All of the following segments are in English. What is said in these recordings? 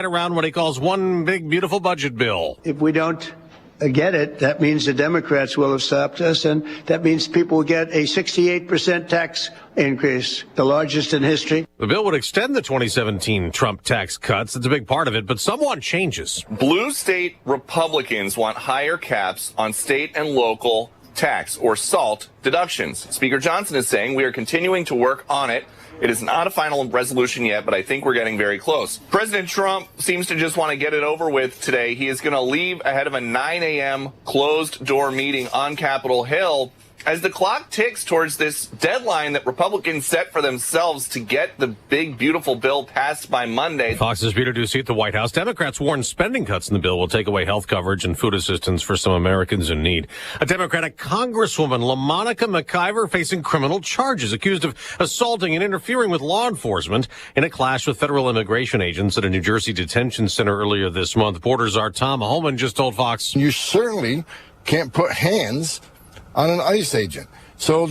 around what he calls one big, beautiful budget bill. If we don't get it, that means the Democrats will have stopped us, and that means people will get a 68% tax increase, the largest in history. The bill would extend the 2017 Trump tax cuts. It's a big part of it, but some want changes. Blue state Republicans want higher caps on state and local tax or SALT deductions. Speaker Johnson is saying we are continuing to work on it. It is not a final resolution yet, but I think we're getting very close. President Trump seems to just want to get it over with today. He is going to leave ahead of a 9 a.m. closed-door meeting on Capitol Hill as the clock ticks towards this deadline that Republicans set for themselves to get the big, beautiful bill passed by Monday. Fox's Peter Ducey at the White House. Democrats warn spending cuts in the bill will take away health coverage and food assistance for some Americans in need. A Democratic Congresswoman, LaMonica McIver, facing criminal charges, accused of assaulting and interfering with law enforcement in a clash with federal immigration agents at a New Jersey detention center earlier this month. Border czar Tom Homan just told Fox, "You certainly can't put hands on an ICE agent." So,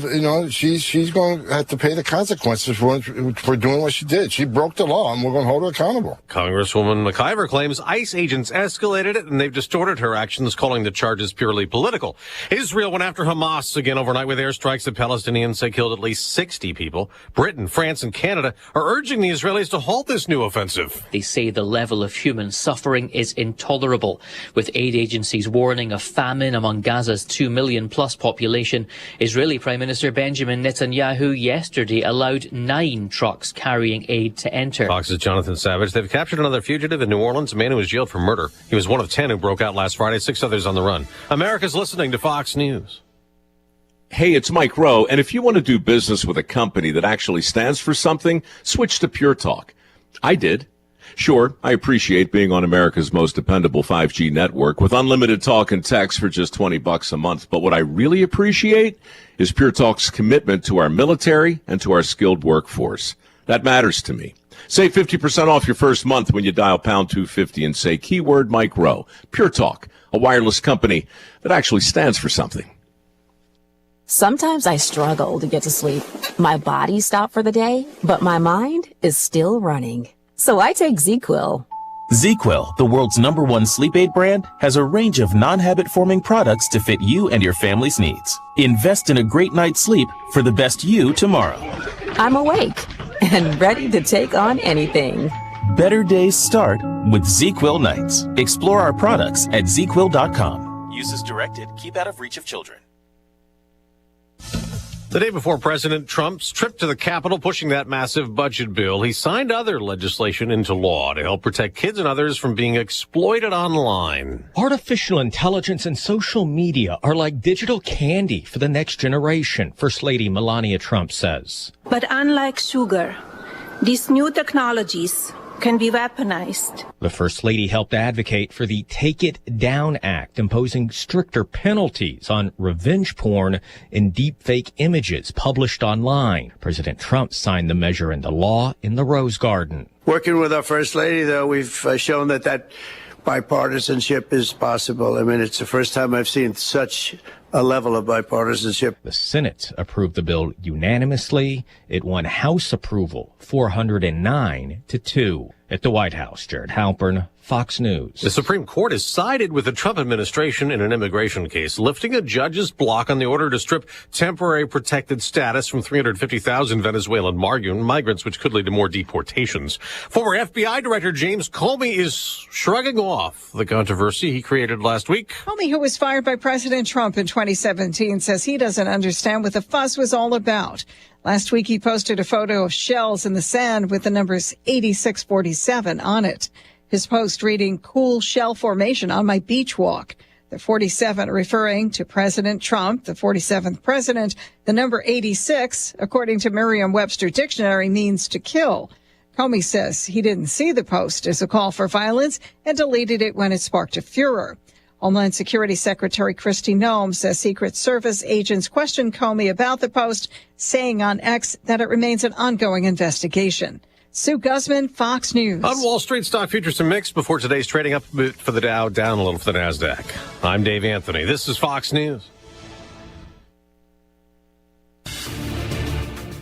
she's going to have to pay the consequences for doing what she did. She broke the law, and we're going to hold her accountable. Congresswoman McIver claims ICE agents escalated it, and they've distorted her actions, calling the charges purely political. Israel went after Hamas again overnight with airstrikes that Palestinians say killed at least 60 people. Britain, France, and Canada are urging the Israelis to halt this new offensive. They say the level of human suffering is intolerable, with aid agencies warning of famine among Gaza's 2 million plus population. Israeli Prime Minister Benjamin Netanyahu yesterday allowed 9 trucks carrying aid to enter. Fox's Jonathan Savage. They've captured another fugitive in New Orleans, a man who was jailed for murder. He was one of 10 who broke out last Friday, 6 others on the run. America's listening to Fox News. Hey, it's Mike Rowe, and if you want to do business with a company that actually stands for something, switch to Pure Talk. I did. Sure, I appreciate being on America's most dependable 5G network with unlimited talk and text for just $20 a month. But what I really appreciate is Pure Talk's commitment to our military and to our skilled workforce. That matters to me. Save 50% off your first month when you dial pound 250 and say keyword Mike Rowe. Pure Talk, a wireless company that actually stands for something. Sometimes I struggle to get to sleep. My body stopped for the day, but my mind is still running. So I take ZQuil. ZQuil, the world's #1 sleep aid brand, has a range of non-habit-forming products to fit you and your family's needs. Invest in a great night's sleep for the best you tomorrow. I'm awake and ready to take on anything. Better days start with ZQuil nights. Explore our products at ZQuil.com. Use as directed. Keep out of reach of children. The day before President Trump's trip to the Capitol pushing that massive budget bill, he signed other legislation into law to help protect kids and others from being exploited online. Artificial intelligence and social media are like digital candy for the next generation, First Lady Melania Trump says. But unlike sugar, these new technologies can be weaponized. The First Lady helped advocate for the Take It Down Act, imposing stricter penalties on revenge porn and deepfake images published online. President Trump signed the measure into law in the Rose Garden. Working with our First Lady, though, we've shown that bipartisanship is possible. I mean, it's the first time I've seen such a level of bipartisanship. The Senate approved the bill unanimously. It won House approval 409-2. At the White House, Jared Halpern, Fox News. The Supreme Court has sided with the Trump administration in an immigration case, lifting a judge's block on the order to strip temporary protected status from 350,000 Venezuelan migrants, which could lead to more deportations. Former FBI Director James Comey is shrugging off the controversy he created last week. Comey, who was fired by President Trump in 2017, says he doesn't understand what the fuss was all about. Last week, he posted a photo of shells in the sand with the numbers 8647 on it. His post reading, "Cool shell formation on my beach walk." The 47 referring to President Trump, the 47th president. The number 86, according to Merriam-Webster Dictionary, means to kill. Comey says he didn't see the post as a call for violence and deleted it when it sparked a furor. Homeland Security Secretary Kristi Noem says Secret Service agents questioned Comey about the post, saying on X that it remains an ongoing investigation. Sue Guzman, Fox News. On Wall Street, stock futures are mixed before today's trading up a bit for the Dow, down a little for the NASDAQ. I'm Dave Anthony. This is Fox News.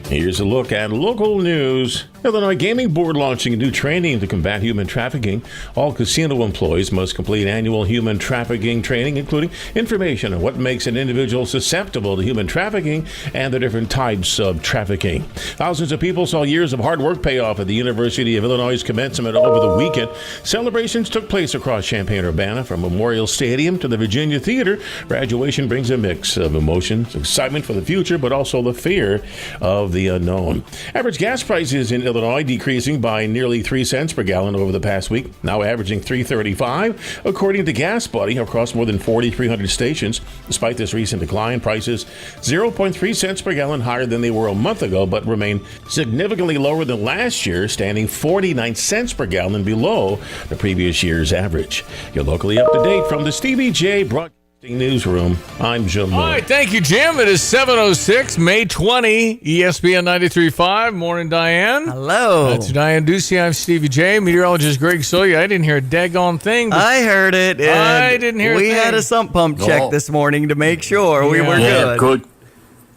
Here's a look at local news Illinois Gaming Board launching new training to combat human trafficking. All casino employees must complete annual human trafficking training, including information on what makes an individual susceptible to human trafficking and the different types of trafficking. Thousands of people saw years of hard work pay off at the University of Illinois' commencement over the weekend. Celebrations took place across Champaign-Urbana, from Memorial Stadium to the Virginia Theater. Graduation brings a mix of emotions, excitement for the future, but also the fear of the unknown. Average gas prices in Illinois decreasing by nearly 3 cents per gallon over the past week, now averaging $3.35, according to Gas Buddy, across more than 4,300 stations. Despite this recent decline, prices 0.3 cents per gallon higher than they were a month ago, but remain significantly lower than last year, standing 49 cents per gallon below the previous year's average. You're locally up to date from the Stevie J Broadcasting Newsroom. I'm Jim Miller. All right, thank you, Jim. It is 7:06, May 20, ESPN 93.5. Morning, Diane. Hello. That's Diane Ducey. I'm Stevie J. Meteorologist Greg Soya. I didn't hear a daggone thing. I heard it. I didn't hear a thing. We had a sump pump check this morning to make sure we were good.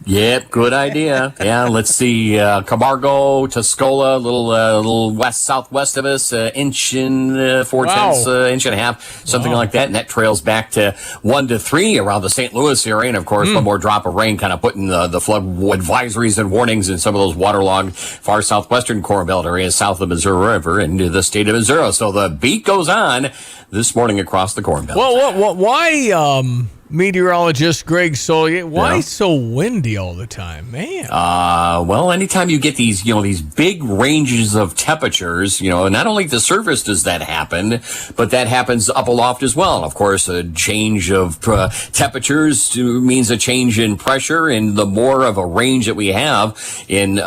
Yep, good idea. Yeah, let's see. Camargo, Tuscola, little southwest of us, inch and 4 tenths, inch and a half, something like that. And that trails back to 1 to 3 around the St. Louis area. And of course, one more drop of rain kind of putting the flood advisories and warnings in some of those waterlogged far southwestern Corn Belt areas south of the Missouri River into the state of Missouri. So the beat goes on this morning across the Corn Belt. Well, why, meteorologist Greg Soya, why so windy all the time, man? Well, anytime you get these big ranges of temperatures, not only the surface does that happen, but that happens up aloft as well. And of course, a change of temperatures means a change in pressure, and the more of a range that we have in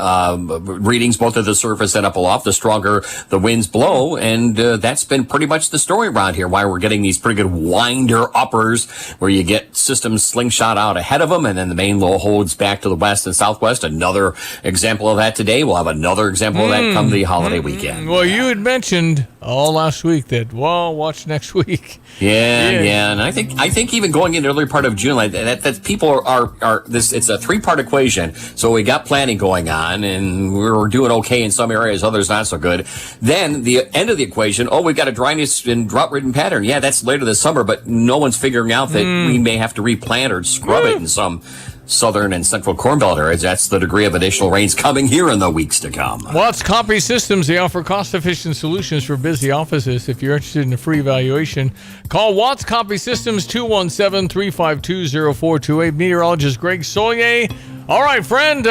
readings both at the surface and up aloft, the stronger the winds blow. And that's been pretty much the story around here, why we're getting these pretty good winder uppers where you get systems slingshot out ahead of them, and then the main low holds back to the west and southwest. Another example of that today. We'll have another example of that come the holiday weekend. Well, you had mentioned all last week that, watch next week. Yeah. And I think even going into the early part of June, like that people are this. It's a 3-part equation. So we got planning going on, and we're doing okay in some areas, others not so good. Then the end of the equation. We've got a dryness and drought-ridden pattern. Yeah, that's later this summer, but no one's figuring out that we may have to replant or scrub it in some southern and central Corn Belt areas. That's the degree of additional rains coming here in the weeks to come. Watts Copy Systems, they offer cost-efficient solutions for busy offices. If you're interested in a free evaluation, call Watts Copy Systems, 217-352-0428. Meteorologist Greg Soye. All right, friend,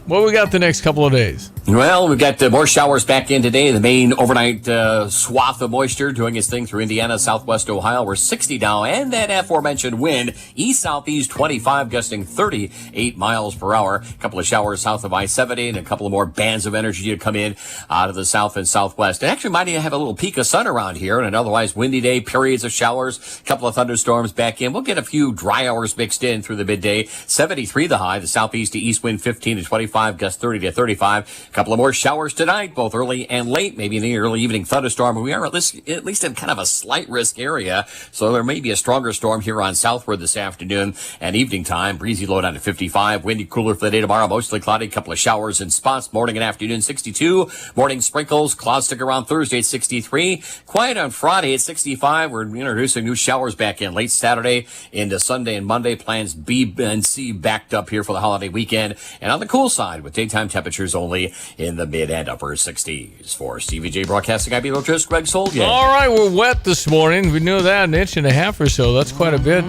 what we got the next couple of days? Well, we've got more showers back in today. The main overnight swath of moisture doing its thing through Indiana, southwest Ohio. We're 60 now, and that aforementioned wind, east-southeast 25, gusting 38 miles per hour. A couple of showers south of I-70, and a couple of more bands of energy to come in out of the south and southwest. It actually might even have a little peak of sun around here, and an otherwise windy day, periods of showers, a couple of thunderstorms back in. We'll get a few dry hours mixed in through the midday. 73 the high, the southeast to east wind 15 to 25, gust 30 to 35. A couple of more showers tonight, both early and late, maybe in the early evening thunderstorm. We are at least in kind of a slight risk area, so there may be a stronger storm here on southward this afternoon and evening time. Breezy low down to 55, windy cooler for the day tomorrow, mostly cloudy, couple of showers in spots, morning and afternoon 62, morning sprinkles, clouds stick around Thursday at 63, quiet on Friday at 65. We're introducing new showers back in late Saturday into Sunday and Monday. Plans B and C backed up here for the holiday weekend, and on the cool side with daytime temperatures only in the mid and upper 60s. For Stevie J Broadcasting, I'm Meteorologist Greg Soldier. All right, we're wet this morning. We knew that, an inch and a half or so. That's quite a bit.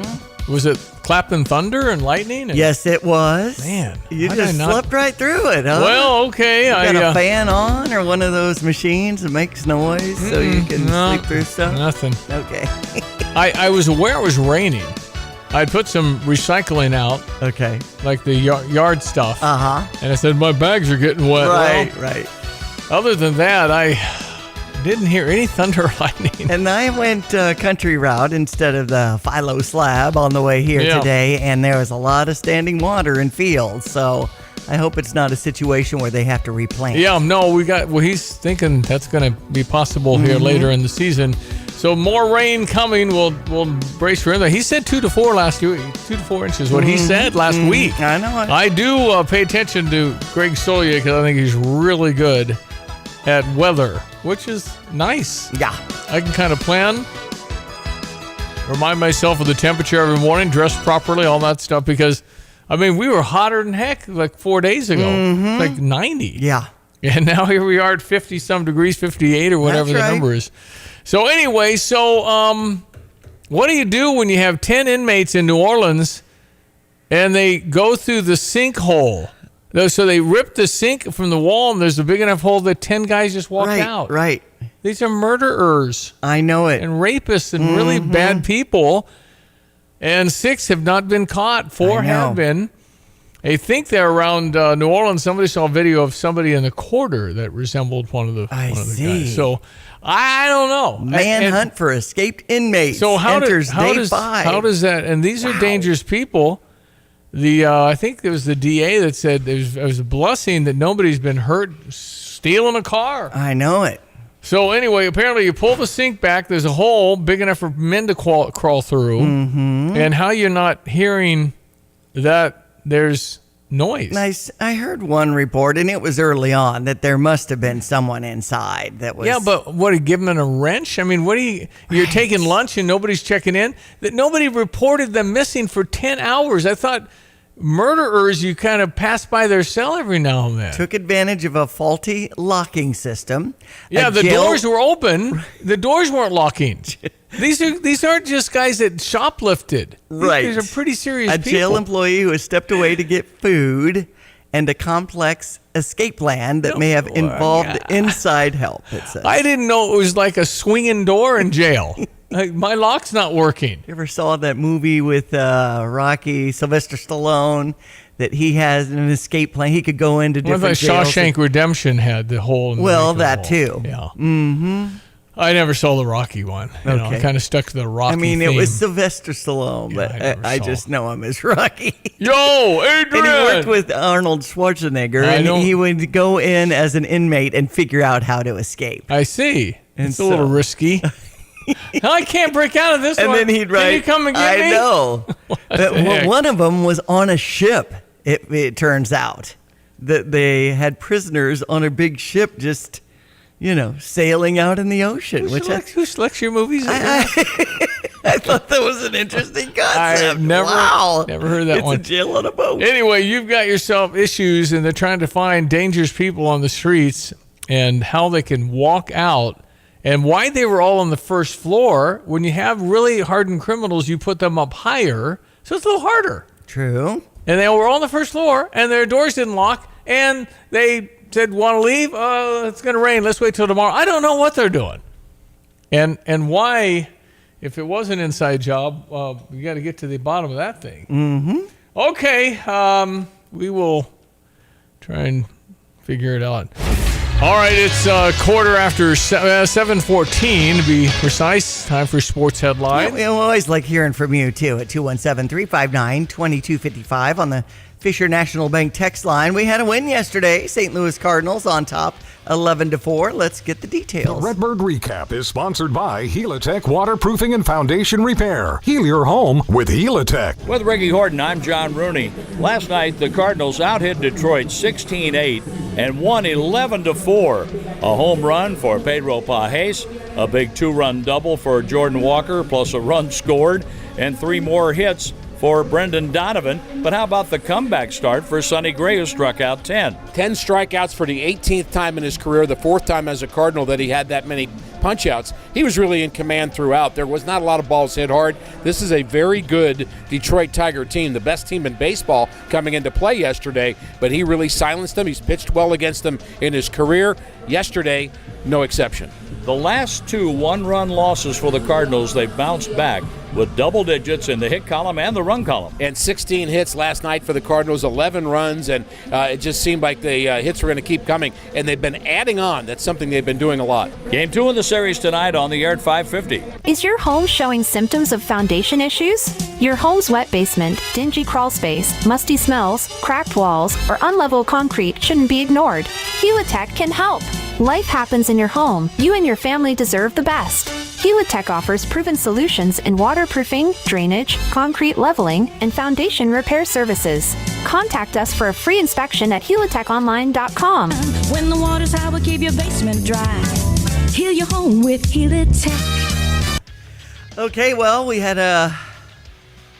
Was it clapping thunder and lightning? Yes, it was. Man, you just slept right through it, huh? Well, okay. You got a fan on or one of those machines that makes noise so you can sleep through stuff? Nothing. Okay. I was aware it was raining. I'd put some recycling out. Okay. Like the yard stuff. Uh-huh. And I said, my bags are getting wet. Right. Other than that, I didn't hear any thunder or lightning. And I went country route instead of the Philo slab on the way here today, and there was a lot of standing water in fields, so I hope it's not a situation where they have to replant. Yeah, no, he's thinking that's going to be possible here later in the season. So more rain coming. We'll brace for that. He said 2 to 4 last week. 2 to 4 inches. What he said last week. I know it. I do pay attention to Greg Solia because I think he's really good at weather, which is nice. Yeah. I can kind of plan, remind myself of the temperature every morning, dress properly, all that stuff, because, I mean, we were hotter than heck like 4 days ago. Mm-hmm. Like 90. Yeah. And now here we are at 50-some degrees, 58 or whatever the number is. So anyway, what do you do when you have 10 inmates in New Orleans and they go through the sinkhole? So they rip the sink from the wall and there's a big enough hole that 10 guys just walk out. Right. These are murderers. I know it. And rapists and really bad people. And 6 have not been caught. 4 have been. I think they're around New Orleans. Somebody saw a video of somebody in the quarter that resembled one of the guys. So I don't know. Manhunt for escaped inmates. So how enters day does 5. How does that? And these are dangerous people. I think there was the DA that said it was a blessing that nobody's been hurt stealing a car. I know it. So anyway, apparently you pull the sink back. There's a hole big enough for men to crawl through. Mm-hmm. And how you're not hearing that there's noise. I heard one report, and it was early on, that there must have been someone inside that was... Yeah, but what, do you give them a wrench? I mean, you're taking lunch and nobody's checking in? That nobody reported them missing for 10 hours. I thought murderers, you kind of pass by their cell every now and then. Took advantage of a faulty locking system. Yeah, the doors were open. The doors weren't locking. These aren't just guys that shoplifted. Right. These are pretty serious people. A jail employee who has stepped away to get food and a complex escape plan that may have involved inside help, it says. I didn't know it was like a swinging door in jail. Like, my lock's not working. You ever saw that movie with Rocky, Sylvester Stallone, that he has an escape plan? He could go into different jails. Shawshank Redemption had the hole in the that wall. too. Yeah. Mm-hmm. I never saw the Rocky one. I kind of stuck to the Rocky theme. It was Sylvester Stallone, but I just know him as Rocky. Yo, Adrian! And he worked with Arnold Schwarzenegger, and he would go in as an inmate and figure out how to escape. I see. It's a little risky. I can't break out of this one. And then he'd write, "Can you come and get me?" I know. But one of them was on a ship, it turns out. That they had prisoners on a big ship just... sailing out in the ocean. Who selects your movies? I thought that was an interesting concept. I've never heard that one. It's a jail on a boat. Anyway, you've got yourself issues, and they're trying to find dangerous people on the streets and how they can walk out and why they were all on the first floor. When you have really hardened criminals, you put them up higher, so it's a little harder. True. And they were all on the first floor, and their doors didn't lock, and they said, "Want to leave? It's going to rain. Let's wait till tomorrow." I don't know what they're doing, and why. If it was an inside job, we got to get to the bottom of that thing. Mm-hmm. Okay, we will try and figure it out. All right, it's quarter after 7:14 to be precise. Time for sports headlines. Yeah, we always like hearing from you too at 217-359-2255 on the Fisher National Bank text line. We had a win yesterday. St. Louis Cardinals on top, 11-4. Let's get the details. The Redbird Recap is sponsored by Helitech Waterproofing and Foundation Repair. Heal your home with Helitech. With Ricky Horton, I'm John Rooney. Last night, the Cardinals out-hit Detroit 16-8 and won 11-4. A home run for Pedro Pajes, a big two-run double for Jordan Walker, plus a run scored, and 3 more hits for Brendan Donovan. But how about the comeback start for Sonny Gray, who struck out 10? 10 strikeouts for the 18th time in his career, the 4th time as a Cardinal that he had that many punch-outs. He was really in command throughout. There was not a lot of balls hit hard. This is a very good Detroit Tiger team, the best team in baseball coming into play yesterday, but he really silenced them. He's pitched well against them in his career. Yesterday, no exception. The last 2 one-run losses for the Cardinals, they bounced back with double digits in the hit column and the run column. And 16 hits last night for the Cardinals, 11 runs, and it just seemed like the hits were going to keep coming, and they've been adding on. That's something they've been doing a lot. Game 2 of the series tonight on the air at 5:50. Is your home showing symptoms of foundation issues? Your home's wet basement, dingy crawl space, musty smells, cracked walls, or unlevel concrete shouldn't be ignored. Helitech can help. Life happens in your home. You and your family deserve the best. Helitech offers proven solutions in waterproofing, drainage, concrete leveling, and foundation repair services. Contact us for a free inspection at helitechonline.com. When the water's high, we'll keep your basement dry. Heal your home with Helitech. Okay, well, we had a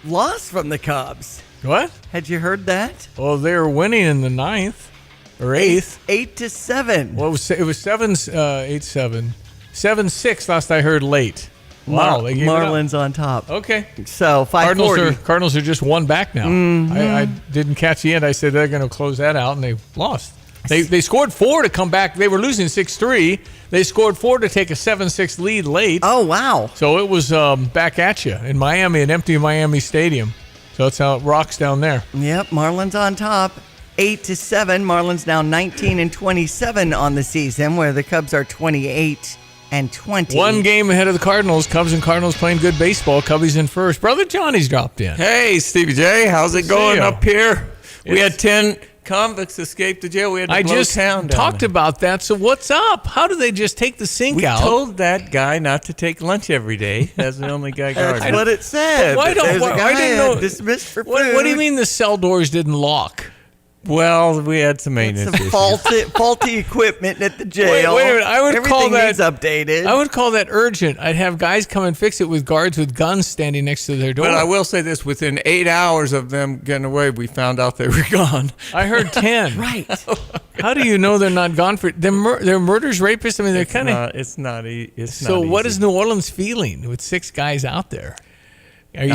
loss from the Cubs. What? Had you heard that? Well, they were winning in the 9th or 8th. 8-7. Well, it was 8-7. 7-6 last I heard late. Wow, they gave Marlins it up. on top. Okay. So 540. Cardinals are just one back now. Mm-hmm. I didn't catch the end. I said they're going to close that out, and they lost. They scored 4 to come back. They were losing 6-3. They scored 4 to take a 7-6 lead late. Oh, wow. So it was back at you in Miami, an empty Miami stadium. So that's how it rocks down there. Yep, Marlins on top. 8-7. Marlins now 19-27 on the season, where the Cubs are 28-20. One game ahead of the Cardinals. Cubs and Cardinals playing good baseball. Cubbies in first. Brother Johnny's dropped in. Hey, Stevie J, how's it going up here? We had 10 convicts escaped the jail. We had to blow town down. Talked about that. So what's up? How do they just take the sink out? We told that guy not to take lunch every day. That's the only guy guarding. That's what it said. Why don't I didn't know dismissed for food. What do you mean the cell doors didn't lock? Well, we had some maintenance issues. faulty equipment at the jail. Wait a minute. I would call that needs updated. I would call that urgent. I'd have guys come and fix it with guards with guns standing next to their door. But I will say this: within 8 hours of them getting away, we found out they were gone. I heard 10. Right. How do you know they're not gone for? They're murderers, rapists. I mean, they're kind of. It's not. So not what easy. is New Orleans feeling with 6 guys out there? You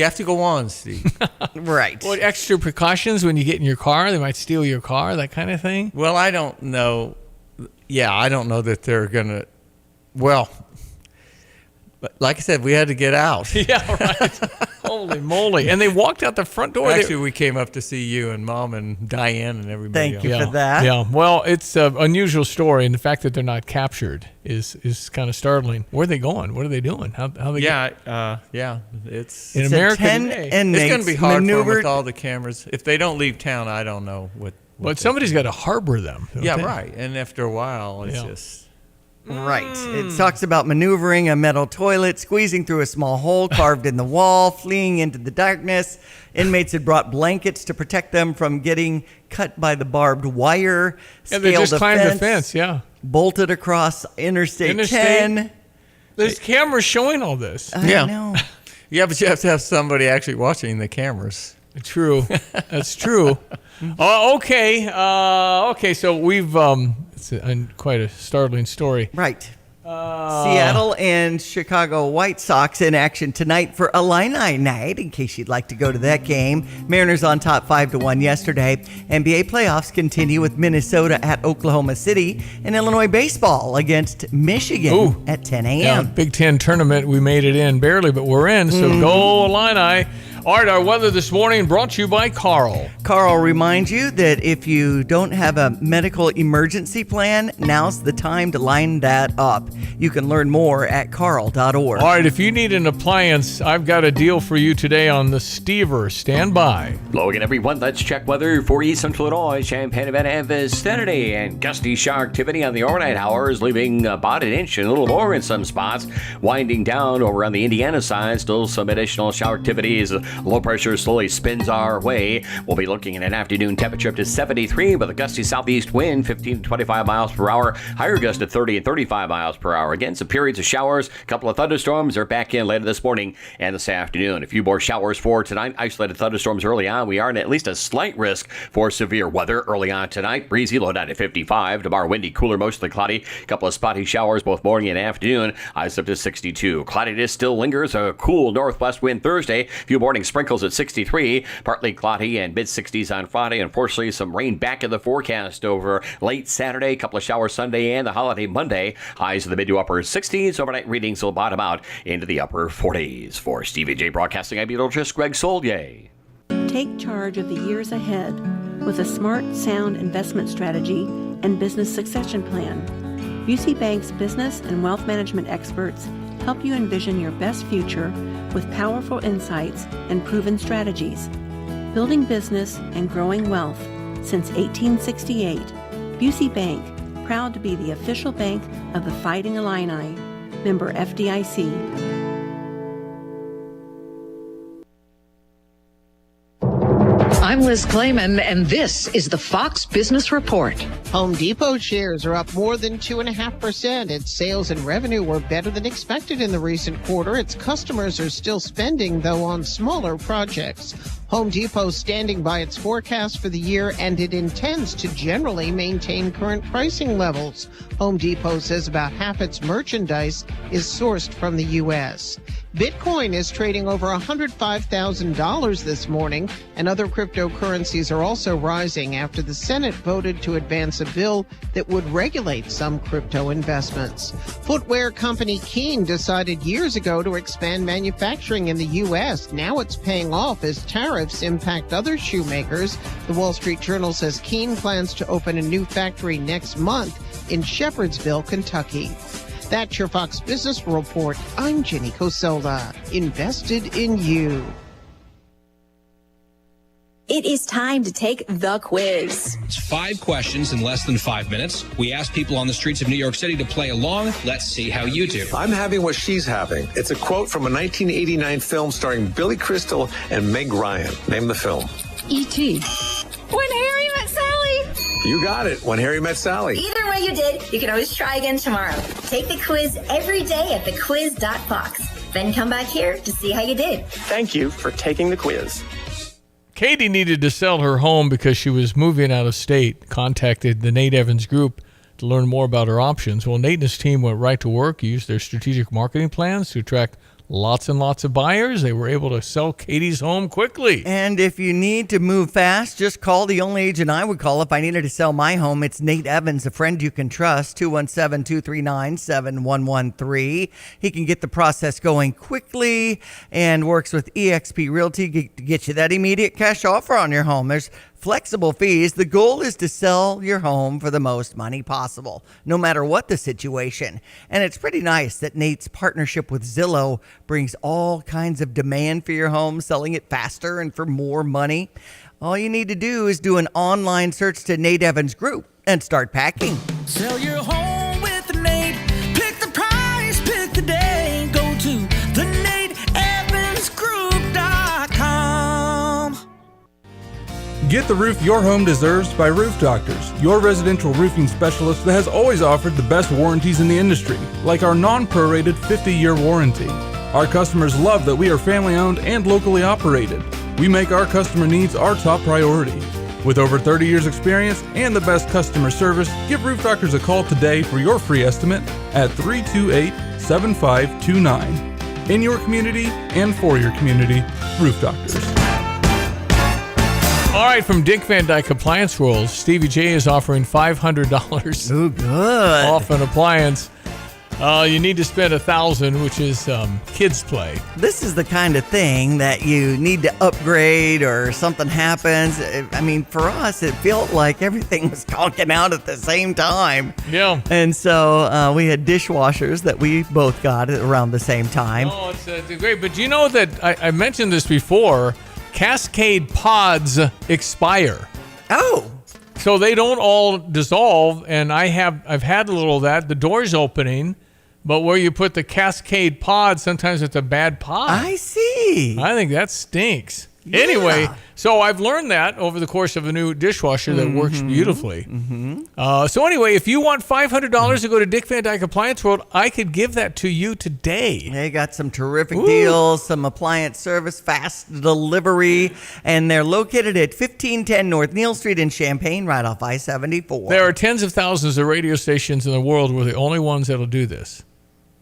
have to go on, Steve. Right. What extra precautions when you get in your car? They might steal your car, that kind of thing. Well, I don't know. Yeah, I don't know that they're gonna. Well, but like I said, we had to get out. Yeah, right. Holy moly! And they walked out the front door. Actually, we came up to see you and Mom and Diane and everybody. Thank you for that. Yeah. Well, it's an unusual story, and the fact that they're not captured is kind of startling. Where are they going? What are they doing? How they? Yeah. It's in America 10 today. inmates it's going to be hard for them maneuvered. with all the cameras. If they don't leave town, I don't know what. But somebody's got to harbor them. Yeah, right. And after a while, it's just. Right. It talks about maneuvering a metal toilet, squeezing through a small hole carved in the wall, fleeing into the darkness. Inmates had brought blankets to protect them from getting cut by the barbed wire. Yeah, they just climbed the fence, yeah. Bolted across Interstate 10. There's cameras showing all this. I know. Yeah, but you have to have somebody actually watching the cameras. True. That's true. Okay. Okay, so we've... it's quite a startling story. Right. Seattle and Chicago White Sox in action tonight for Illini night, in case you'd like to go to that game. Mariners on top 5-1 yesterday. NBA playoffs continue with Minnesota at Oklahoma City, and Illinois baseball against Michigan at 10 a.m. Yeah, Big Ten tournament. We made it in barely, but we're in, so go Illini. All right, our weather this morning brought to you by Carl. Carl reminds you that if you don't have a medical emergency plan, now's the time to line that up. You can learn more at carl.org. All right, if you need an appliance, I've got a deal for you today on the Stever. Stand by. Hello again, everyone. Let's check weather for East Central Illinois. Champaign event have vicinity and gusty shower activity on the overnight hours, leaving about an inch and a little more in some spots. Winding down over on the Indiana side, still some additional shower activities. Low pressure slowly spins our way. We'll be looking at an afternoon temperature up to 73 with a gusty southeast wind, 15 to 25 miles per hour. Higher gust at 30 and 35 miles per hour. Again, some periods of showers. A couple of thunderstorms are back in later this morning and this afternoon. A few more showers for tonight. Isolated thunderstorms early on. We are in at least a slight risk for severe weather early on tonight. Breezy, low down at 55. Tomorrow, windy, cooler, mostly cloudy. A couple of spotty showers both morning and afternoon. Highs up to 62. Cloudiness still lingers. A cool northwest wind Thursday. A few morning sprinkles at 63. Partly cloudy and mid-60s on Friday. Unfortunately, some rain back in the forecast over late Saturday. A couple of showers Sunday and the holiday Monday. Highs in the mid to upper 60s. Overnight readings will bottom out into the upper 40s. For Stevie J Broadcasting, I'm meteorologist Greg Solier. Take charge of the years ahead with a smart, sound investment strategy and business succession plan. Busey Bank's business and wealth management experts help you envision your best future with powerful insights and proven strategies. Building business and growing wealth since 1868, Busey Bank, proud to be the official bank of the Fighting Illini. Member FDIC. I'm Liz Clayman, and this is the Fox Business Report. Home Depot shares are up more than 2.5%. Its sales and revenue were better than expected in the recent quarter. Its customers are still spending, though, on smaller projects. Home Depot standing by its forecast for the year, and it intends to generally maintain current pricing levels. Home Depot says about half its merchandise is sourced from the U.S. Bitcoin is trading over $105,000 this morning, and other cryptocurrencies are also rising after the Senate voted to advance a bill that would regulate some crypto investments. Footwear company Keen decided years ago to expand manufacturing in the U.S. Now it's paying off as tariffs impact other shoemakers. The Wall Street Journal says Keen plans to open a new factory next month in Shepherdsville, Kentucky. That's your Fox Business Report. I'm Jenny Cosola. Invested in you. It is time to take the quiz. It's 5 questions in less than 5 minutes. We ask people on the streets of New York City to play along. Let's see how you do. I'm having what she's having. It's a quote from a 1989 film starring Billy Crystal and Meg Ryan. Name the film. E.T. When Harry Met Sally. You got it. When Harry Met Sally. Either way you did, you can always try again tomorrow. Take the quiz every day at thequiz.fox. Then come back here to see how you did. Thank you for taking the quiz. Katie needed to sell her home because she was moving out of state. Contacted the Nate Evans Group to learn more about her options. Well, Nate and his team went right to work, used their strategic marketing plans to attract lots and lots of buyers. They were able to sell Katie's home quickly. And if you need to move fast, just call the only agent I would call if I needed to sell my home. It's Nate Evans, a friend you can trust, 217-239-7113. He can get the process going quickly and works with eXp Realty to get you that immediate cash offer on your home. There's flexible fees. The goal is to sell your home for the most money possible, no matter what the situation. And it's pretty nice that Nate's partnership with Zillow brings all kinds of demand for your home, selling it faster and for more money. All you need to do is do an online search to Nate Evans Group and start packing. Sell your home with Nate. Pick the price, pick the day. Go to thenateevansgroup.com. Get the roof your home deserves by Roof Doctors, your residential roofing specialist that has always offered the best warranties in the industry, like our non-prorated 50-year warranty. Our customers love that we are family-owned and locally operated. We make our customer needs our top priority. With over 30 years experience and the best customer service, give Roof Doctors a call today for your free estimate at 328-7529. In your community and for your community, Roof Doctors. All right, from Dick Van Dyke Appliance Rolls, Stevie J is offering $500 Ooh, good. off an appliance. You need to spend $1,000, which is kids play. This is the kind of thing that you need to upgrade or something happens. I mean, for us, it felt like everything was conking out at the same time. Yeah. And so we had dishwashers that we both got around the same time. Oh, it's great. But do you know that I mentioned this before? Cascade pods expire. Oh. So they don't all dissolve, and I've had a little of that. The door's opening, but where you put the Cascade pod, sometimes it's a bad pod. I see. I think that stinks. Yeah. Anyway, so I've learned that over the course of a new dishwasher that works beautifully. So anyway, if you want $500 to go to Dick Van Dyke Appliance World, I could give that to you today. They got some terrific deals, some appliance service, fast delivery, and they're located at 1510 North Neal Street in Champaign, right off I-74. There are tens of thousands of radio stations in the world. We're the only ones that'll do this.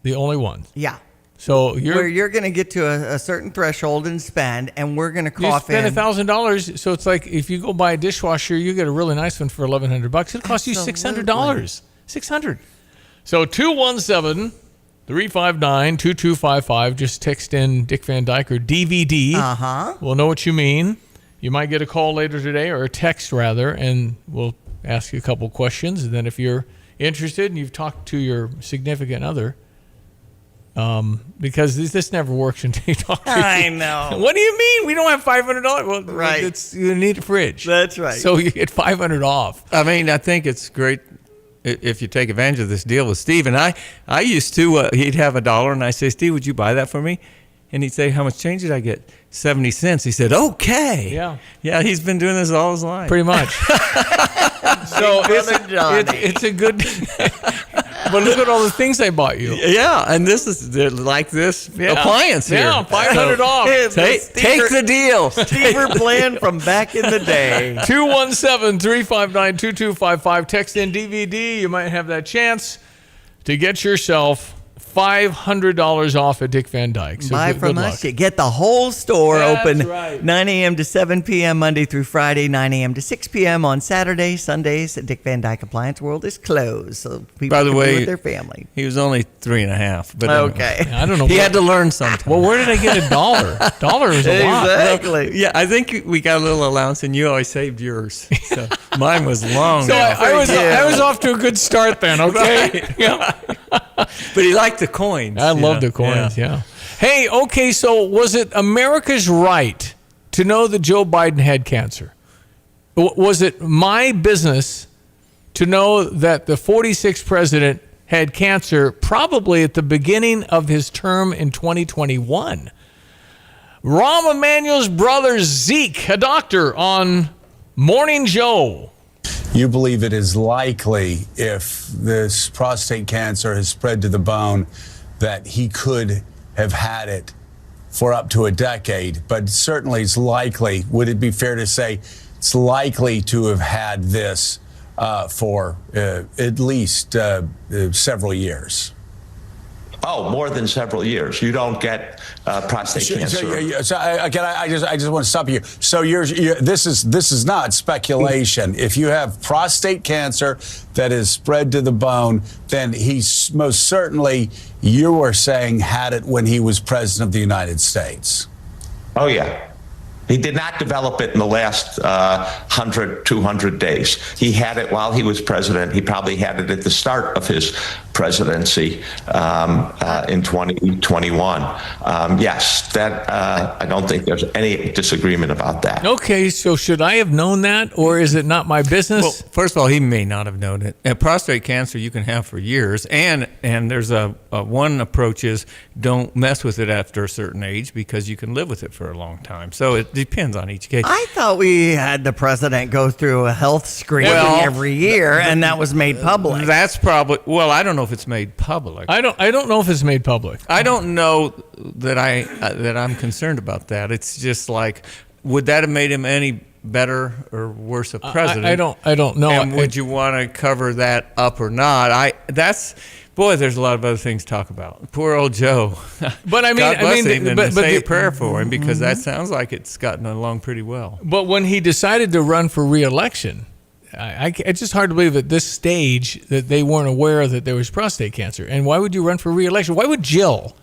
The only ones. Yeah. So where you're going to get to a certain threshold and spend, and we're going to cough in. You spend $1,000, so it's like if you go buy a dishwasher, you get a really nice one for $1,100. It'll cost you $600. $600. So 217-359-2255. Just text in Dick Van Dyke or DVD. We'll know what you mean. You might get a call later today, or a text rather, and we'll ask you a couple questions. And then if you're interested and you've talked to your significant other. Because this never works until you talk to I know. What do you mean? We don't have $500. Well, right. You need a fridge. That's right. So you get $500 off. I mean, I think it's great if you take advantage of this deal with Steve. And I used to, he'd have $1 and I say, Steve, would you buy that for me? And he'd say, how much change did I get? 70 cents. He said, okay. Yeah. Yeah, he's been doing this all his life. Pretty much. So it's a good. But look at all the things they bought you. Yeah, and this is like this appliance here. Yeah, $500 off. Take the deal. Stever plan from back in the day. 217-359-2255. Text in DVD. You might have that chance to get yourself $500 off at Dick Van Dyke. So Buy from good us. luck. You get the whole store That's open right. 9 a.m. to 7 p.m. Monday through Friday, 9 a.m. to 6 p.m. on Saturday. Sundays, Dick Van Dyke Appliance World is closed, so people By the can way, be with their family. He was only 3.5. But Okay. I don't know. He had to learn something. Well, where did I get $1? $1 is a lot. Exactly. Yeah, I think we got a little allowance, and you always saved yours. So mine was long. So I was off to a good start then, okay? Yeah. But he liked the coins. I love the coins, yeah. Hey, okay, so was it America's right to know that Joe Biden had cancer? Was it my business to know that the 46th president had cancer probably at the beginning of his term in 2021? Rahm Emanuel's brother Zeke, a doctor on Morning Joe. You believe it is likely, if this prostate cancer has spread to the bone, that he could have had it for up to a decade, but certainly it's likely. Would it be fair to say it's likely to have had this for at least several years? Oh, more than several years. You don't get prostate cancer. So again, I just want to stop you. So this is not speculation. If you have prostate cancer that is spread to the bone, then he's most certainly, you were saying, had it when he was president of the United States. Oh, yeah. He did not develop it in the last 100, 200 days. He had it while he was president. He probably had it at the start of his presidency in 2021. Yes, that I don't think there's any disagreement about that. Okay, so should I have known that, or is it not my business? Well, first of all, he may not have known it. And prostate cancer you can have for years, and there's one approach is don't mess with it after a certain age because you can live with it for a long time. So it depends on each case. I thought we had the president go through a health screening every year, and that was made public. That's probably, well, I don't know if it's made public. I don't know if it's made public. I don't know that I'm concerned about that. It's just like, would that have made him any better or worse a president? I don't know. And would you want to cover that up or not? Boy, there's a lot of other things to talk about. Poor old Joe. But I mean, God bless him, and say a prayer the, for him because that sounds like it's gotten along pretty well. But when he decided to run for re-election, it's just hard to believe at this stage that they weren't aware that there was prostate cancer. And why would you run for re-election? Why would Jill?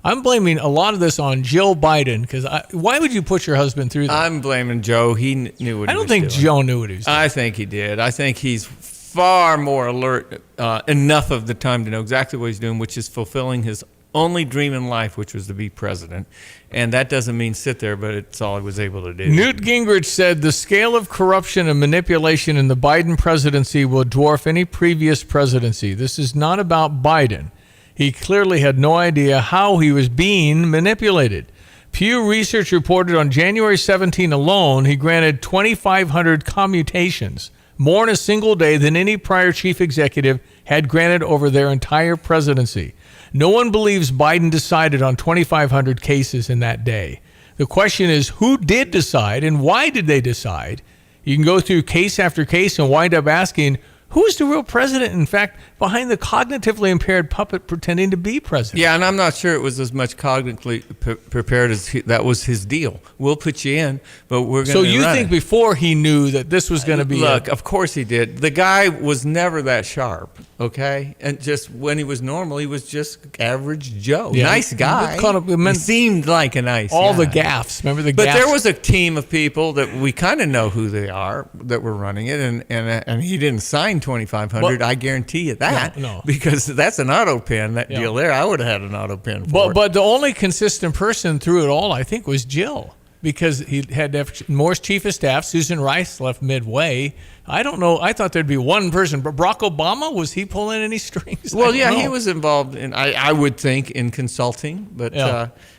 I'm blaming a lot of this on Jill Biden because why would you put your husband through that? I'm blaming Joe. He knew what he was doing. I don't think Joe knew what he was doing. I think he did. I think he's far more alert enough of the time to know exactly what he's doing, which is fulfilling his only dream in life, which was to be president. And that doesn't mean sit there, but it's all he was able to do. Newt Gingrich said the scale of corruption and manipulation in the Biden presidency will dwarf any previous presidency. This is not about Biden. He clearly had no idea how he was being manipulated. Pew Research reported on January 17 alone, he granted 2,500 commutations, more in a single day than any prior chief executive had granted over their entire presidency. No one believes Biden decided on 2,500 cases in that day. The question is, who did decide and why did they decide? You can go through case after case and wind up asking, who's the real president, in fact, behind the cognitively impaired puppet pretending to be president? Yeah, and I'm not sure it was as much cognitively prepared as that was his deal. We'll put you in, but we're going to So you think before he knew that this was going to be... Look, of course he did. The guy was never that sharp, okay? And just when he was normal, he was just average Joe. Yeah. Nice guy. He seemed like a nice all guy. the gaffes. Remember the gaffes? But there was a team of people that we kind of know who they are that were running it, and he didn't sign 2,500. I guarantee you that. No. Because that's an auto pen, that deal there. I would have had an auto pen for it. But the only consistent person through it all, I think, was Jill. because he had to have Moore's chief of staff. Susan Rice left midway. I don't know. I thought there'd be one person, but Barack Obama, was he pulling any strings? Well, yeah, he was involved in, I would think, in consulting, but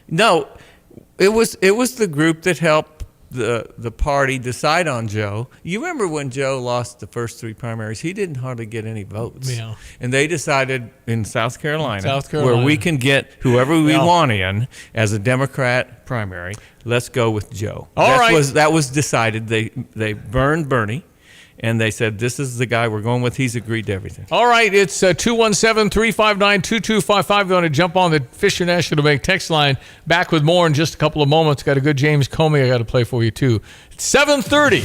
no, it was the group that helped the party decide on Joe. You remember when Joe lost the first 3 primaries? He didn't hardly get any votes. Yeah. And they decided in South Carolina, where we can get whoever we want in as a Democrat primary, let's go with Joe. That was decided. They burned Bernie. And they said, this is the guy we're going with. He's agreed to everything. All right, it's 217-359-2255. You want to jump on the Fisher National Bank text line. Back with more in just a couple of moments. Got a good James Comey I got to play for you, too. It's 7:30.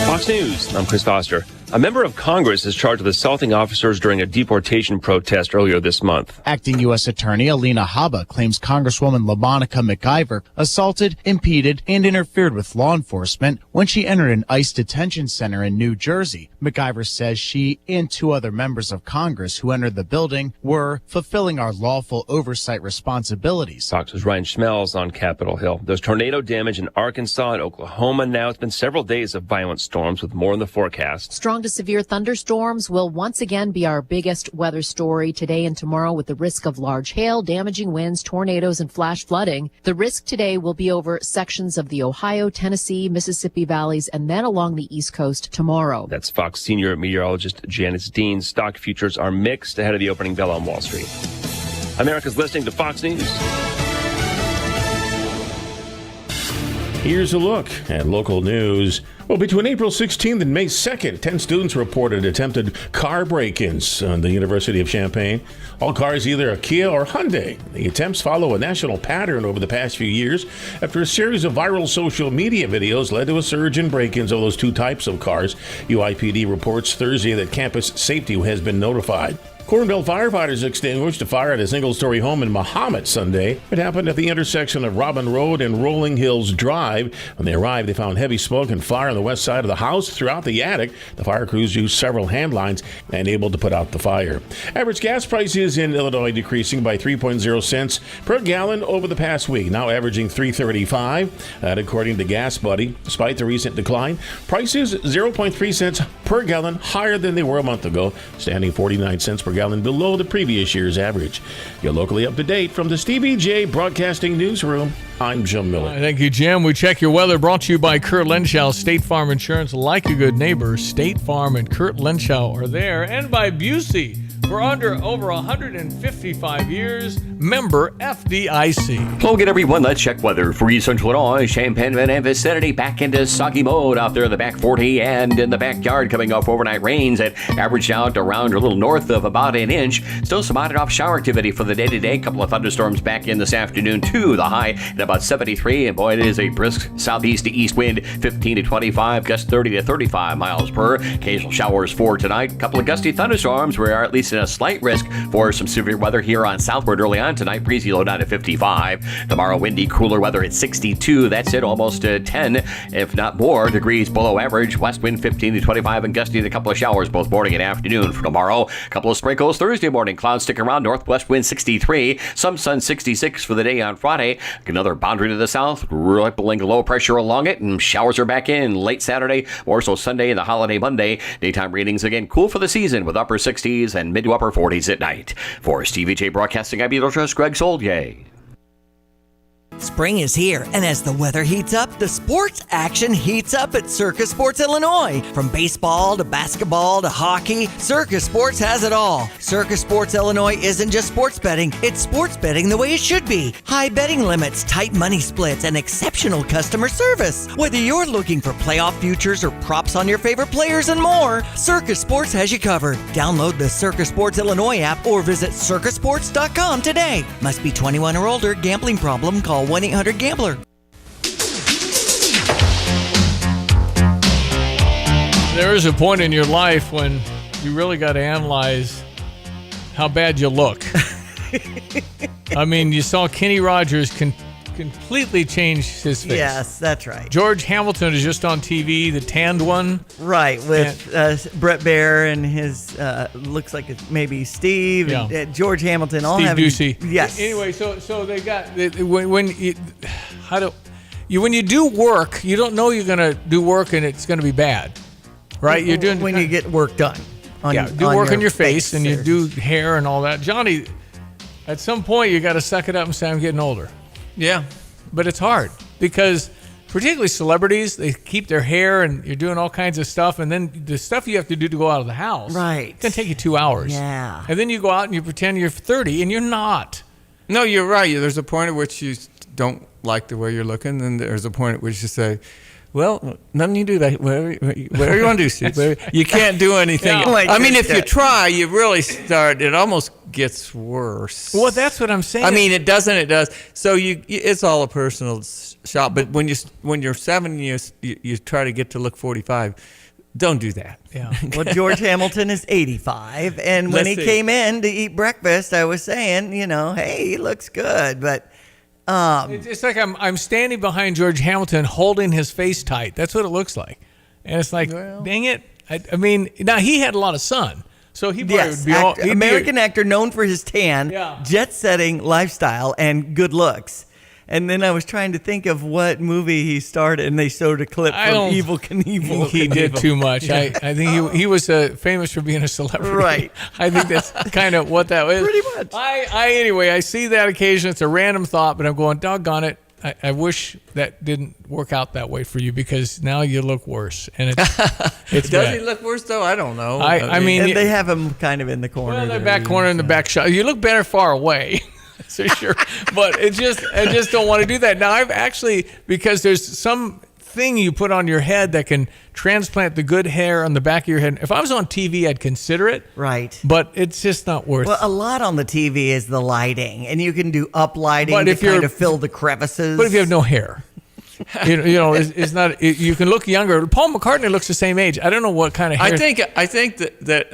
Fox News, I'm Chris Foster. A member of Congress is charged with assaulting officers during a deportation protest earlier this month. Acting U.S. Attorney Alina Habba claims Congresswoman LaMonica McIver assaulted, impeded, and interfered with law enforcement when she entered an ICE detention center in New Jersey. McIver says she and 2 other members of Congress who entered the building were fulfilling our lawful oversight responsibilities. Fox's Ryan Schmelz on Capitol Hill. There's tornado damage in Arkansas and Oklahoma now. It's been several days of violent storms with more in the forecast. Strong to severe thunderstorms will once again be our biggest weather story today and tomorrow, with the risk of large hail, damaging winds, tornadoes, and flash flooding. The risk today will be over sections of the Ohio, Tennessee, Mississippi valleys, and then along the East Coast tomorrow. That's Fox senior meteorologist Janice Dean. Stock futures are mixed ahead of the opening bell on Wall Street. America's listening to Fox News. Here's a look at local news. Well, between April 16th and May 2nd, 10 students reported attempted car break-ins on the University of Champaign. All cars either a Kia or Hyundai. The attempts follow a national pattern over the past few years after a series of viral social media videos led to a surge in break-ins of those 2 types of cars. UIPD reports Thursday that campus safety has been notified. Cornville firefighters extinguished a fire at a single-story home in Mahomet Sunday. It happened at the intersection of Robin Road and Rolling Hills Drive. When they arrived, they found heavy smoke and fire on the west side of the house. Throughout the attic, the fire crews used several hand lines and able to put out the fire. Average gas prices in Illinois decreasing by 3.0 cents per gallon over the past week, now averaging $3.35. That according to Gas Buddy. Despite the recent decline, prices 0.3 cents per gallon higher than they were a month ago, standing 49 cents per gallon below the previous year's average. You're locally up to date from the Stevie J Broadcasting Newsroom. I'm Jim Miller. Thank you, Jim. We check your weather brought to you by Kurt Lenschow, State Farm Insurance. Like a good neighbor, State Farm and Kurt Lenschow are there. And by Busey, for over 155 years, member FDIC. Hello again, everyone. Let's check weather for East Central Illinois. Champaign and vicinity back into soggy mode out there in the back 40 and in the backyard, coming off overnight rains that averaged out around a little north of about an inch. Still some on and off shower activity for the day-to-day. Couple of thunderstorms back in this afternoon too. The high at about 73, and boy, it is a brisk southeast to east wind, 15 to 25, gust 30 to 35 miles per. Occasional showers for tonight. Couple of gusty thunderstorms. We are at least in a slight risk for some severe weather here on southward early on tonight. Breezy low down to 55. Tomorrow, windy, cooler weather at 62. That's it, almost 10, if not more, degrees below average. West wind 15 to 25 and gusty, a couple of showers both morning and afternoon. For tomorrow, a couple of sprinkles Thursday morning. Clouds stick around. Northwest wind 63. Some sun 66 for the day on Friday. Another boundary to the south, rippling low pressure along it, and showers are back in late Saturday, more so Sunday and the holiday Monday. Daytime readings again cool for the season with upper 60s and mid to upper 40s at night. For Stevie J Broadcasting, I'm Trust Greg Soldier. Spring is here, and as the weather heats up, the sports action heats up at Circus Sports Illinois. From baseball to basketball to hockey, Circus Sports has it all. Circus Sports Illinois isn't just sports betting, it's sports betting the way it should be. High betting limits, tight money splits, and exceptional customer service. Whether you're looking for playoff futures or props on your favorite players and more, Circus Sports has you covered. Download the Circus Sports Illinois app or visit circusports.com today. Must be 21 or older. Gambling problem? Call 1-800-GAMBLER. There is a point in your life when you really got to analyze how bad you look. I mean, you saw Kenny Rogers completely change his face. Yes, that's right. George Hamilton is just on TV, the tanned one. Right, with Brett Baer and his, looks like it's maybe Steve, and George Hamilton. All Steve having, Ducey. Yes. Anyway, so they got, when you do work, you don't know you're going to do work and it's going to be bad, right? You're doing when you get work done. Do work on your face and you do hair and all that. Johnny, at some point you got to suck it up and say, I'm getting older. Yeah. But it's hard because particularly celebrities, they keep their hair and you're doing all kinds of stuff. And then the stuff you have to do to go out of the house. Right. It's going to take you 2 hours. Yeah. And then you go out and you pretend you're 30 and you're not. No, you're right. There's a point at which you don't like the way you're looking. And there's a point at which you say, well, nothing you do that. Whatever you want to do, Steve. You can't do anything. No. I mean, if you try, you really start. It almost gets worse. Well, that's what I'm saying. I mean, it doesn't. It does. So it's all a personal shop. But when you're 7, you try to get to look 45. Don't do that. Yeah. Well, George Hamilton is 85, and when he came in to eat breakfast, I was saying, hey, he looks good, but. It's like I'm standing behind George Hamilton holding his face tight. That's what it looks like. And it's like, dang it. I mean, now he had a lot of sun. So he probably would be American actor known for his tan, Yeah. jet-setting lifestyle, and good looks. And then I was trying to think of what movie he starred in, and they showed a clip from Evel Knievel. He did too much. Yeah. I think he was famous for being a celebrity. Right. I think that's kind of what that was. Pretty much. Anyway, I see that occasion. It's a random thought, but I'm going, doggone it. I wish that didn't work out that way for you because now you look worse. And it's Does bad. he look worse though? I don't know. I mean, and they have him kind of in the corner. Well, the there, back corner in the back shot. You look better far away. So sure, but I just don't want to do that. Now I've actually, because there's some thing you put on your head that can transplant the good hair on the back of your head. If I was on TV, I'd consider it. Right. But it's just not worth it. Well, a lot on the TV is the lighting, and you can do up lighting to kind of fill the crevices. But if you have no hair. It's not. You can look younger. Paul McCartney looks the same age. I don't know what kind of hair. I think that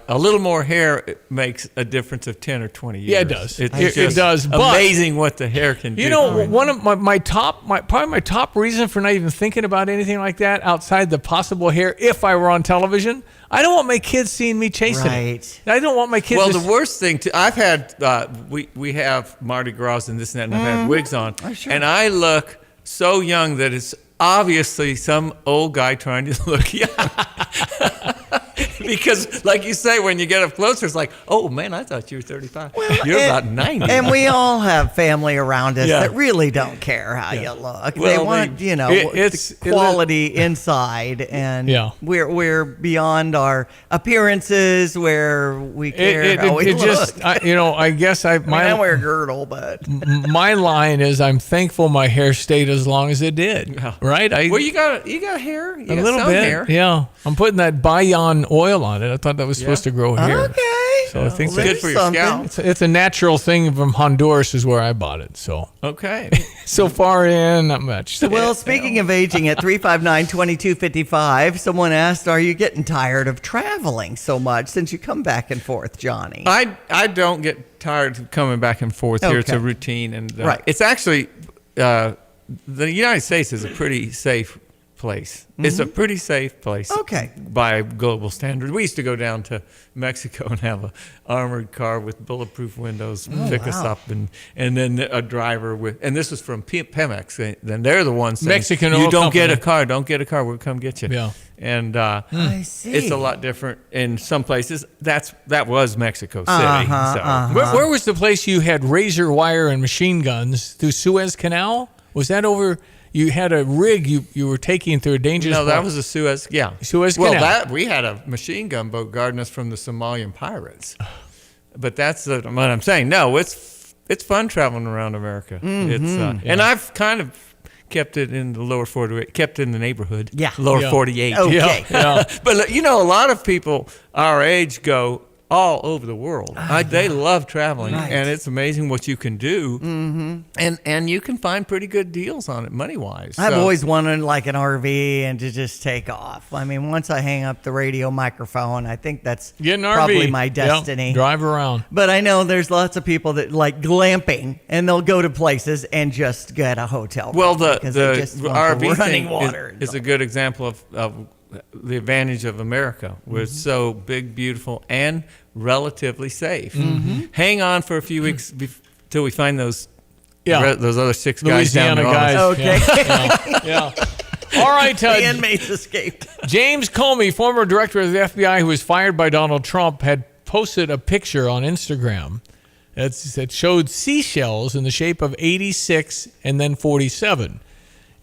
a little more hair makes a difference of 10 or 20 years. Yeah, it does. It's It just does. But amazing what the hair can do. One of my top reason for not even thinking about anything like that outside the possible hair, if I were on television, I don't want my kids seeing me chasing it. I don't want my kids. Well, the worst thing I've had we have Mardi Gras and this and that, and I've had wigs on, and I look so young that it's obviously some old guy trying to look young. Because, like you say, when you get up closer, it's like, oh, man, I thought you were 35. You're about 90. And we all have family around us that really don't care how you look. They want, the quality inside. And we're beyond our appearances where we care how we look. I guess I wear a girdle, but my line is I'm thankful my hair stayed as long as it did. Right? Well, you got hair. You got a little some bit. hair. Yeah. I'm putting that Bayan oil on it. I thought that was supposed to grow hair. Okay. So I think it's good for your scalp. It's a natural thing from Honduras is where I bought it. So okay. So far in, not much. Well, speaking of aging, at 359-2255, someone asked, are you getting tired of traveling so much since you come back and forth, Johnny? I don't get tired of coming back and forth here. It's a routine. And it's actually, the United States is a pretty safe place. It's a pretty safe place. Okay. By global standards. We used to go down to Mexico and have a armored car with bulletproof windows pick us up, and then a driver with, and this was from Pemex. Then they're the ones saying, Mexican you oil don't company. get a car, we'll come get you. Yeah. And I see. it's a lot different in some places. That was Mexico City. Where was the place you had razor wire and machine guns through Suez Canal? Was that over? You had a rig you were taking through a dangerous. No, that was a Suez Canal. Well, we had a machine gun boat guarding us from the Somalian pirates. But that's what I'm saying. No, it's fun traveling around America. And I've kind of kept it in the lower 48, kept it in the neighborhood. Yeah. Lower 48. Okay. But a lot of people our age go all over the world. They love traveling, and it's amazing what you can do. And you can find pretty good deals on it, money-wise. I've always wanted like an RV and to just take off. I mean, once I hang up the radio microphone, I think that's probably my destiny. Yep. Drive around. But I know there's lots of people that like glamping, and they'll go to places and just get a hotel room. Well, the because they just want RV running thing water is a good example of the advantage of America. We're so big, beautiful, and relatively safe. Hang on for a few weeks till we find those Yeah. Those other 6 guys down Louisiana there. guys. Okay. Yeah. All right. The inmates escaped. James Comey, former director of the FBI who was fired by Donald Trump, had posted a picture on Instagram that showed seashells in the shape of 86 and then 47.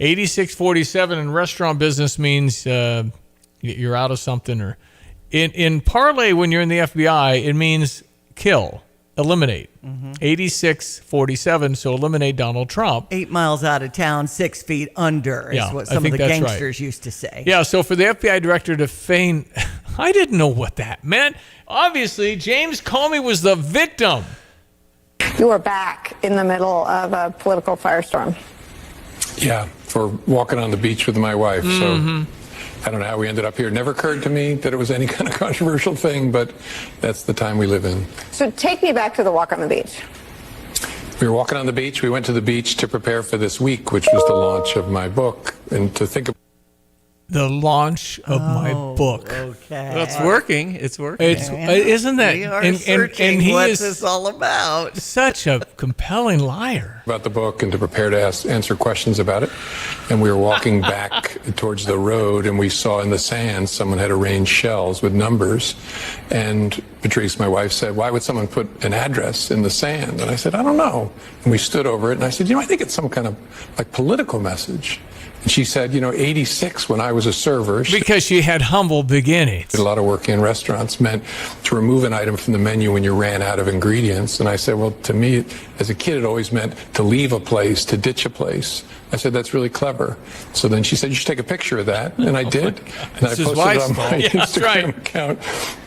86, 47 in restaurant business means you're out of something. Or in parlay, when you're in the FBI, it means kill, eliminate. 86, 47, so eliminate Donald Trump. 8 miles out of town, 6 feet under is what some of the gangsters used to say. Yeah, so for the FBI director to feign, I didn't know what that meant. Obviously, James Comey was the victim. You were back in the middle of a political firestorm. Yeah, for walking on the beach with my wife. So I don't know how we ended up here. It never occurred to me that it was any kind of controversial thing, but that's the time we live in. So take me back to the walk on the beach. We were walking on the beach. We went to the beach to prepare for this week, which was the launch of my book, and to think about the launch of my book. Okay. Well, it's working. It's working. Isn't that? We are searching he what is this all about. Such a compelling liar. about the book and to prepare to answer questions about it. And we were walking back towards the road, and we saw in the sand someone had arranged shells with numbers. And Patrice, my wife, said, "Why would someone put an address in the sand?" And I said, "I don't know." And we stood over it, and I said, "I think it's some kind of like political message." And she said, 86 when I was a server. Because she had humble beginnings. Did a lot of work in restaurants meant to remove an item from the menu when you ran out of ingredients. And I said, well, to me, as a kid, it always meant to leave a place, to ditch a place. I said, that's really clever. So then she said, you should take a picture of that. And I did. And I posted it on my Instagram account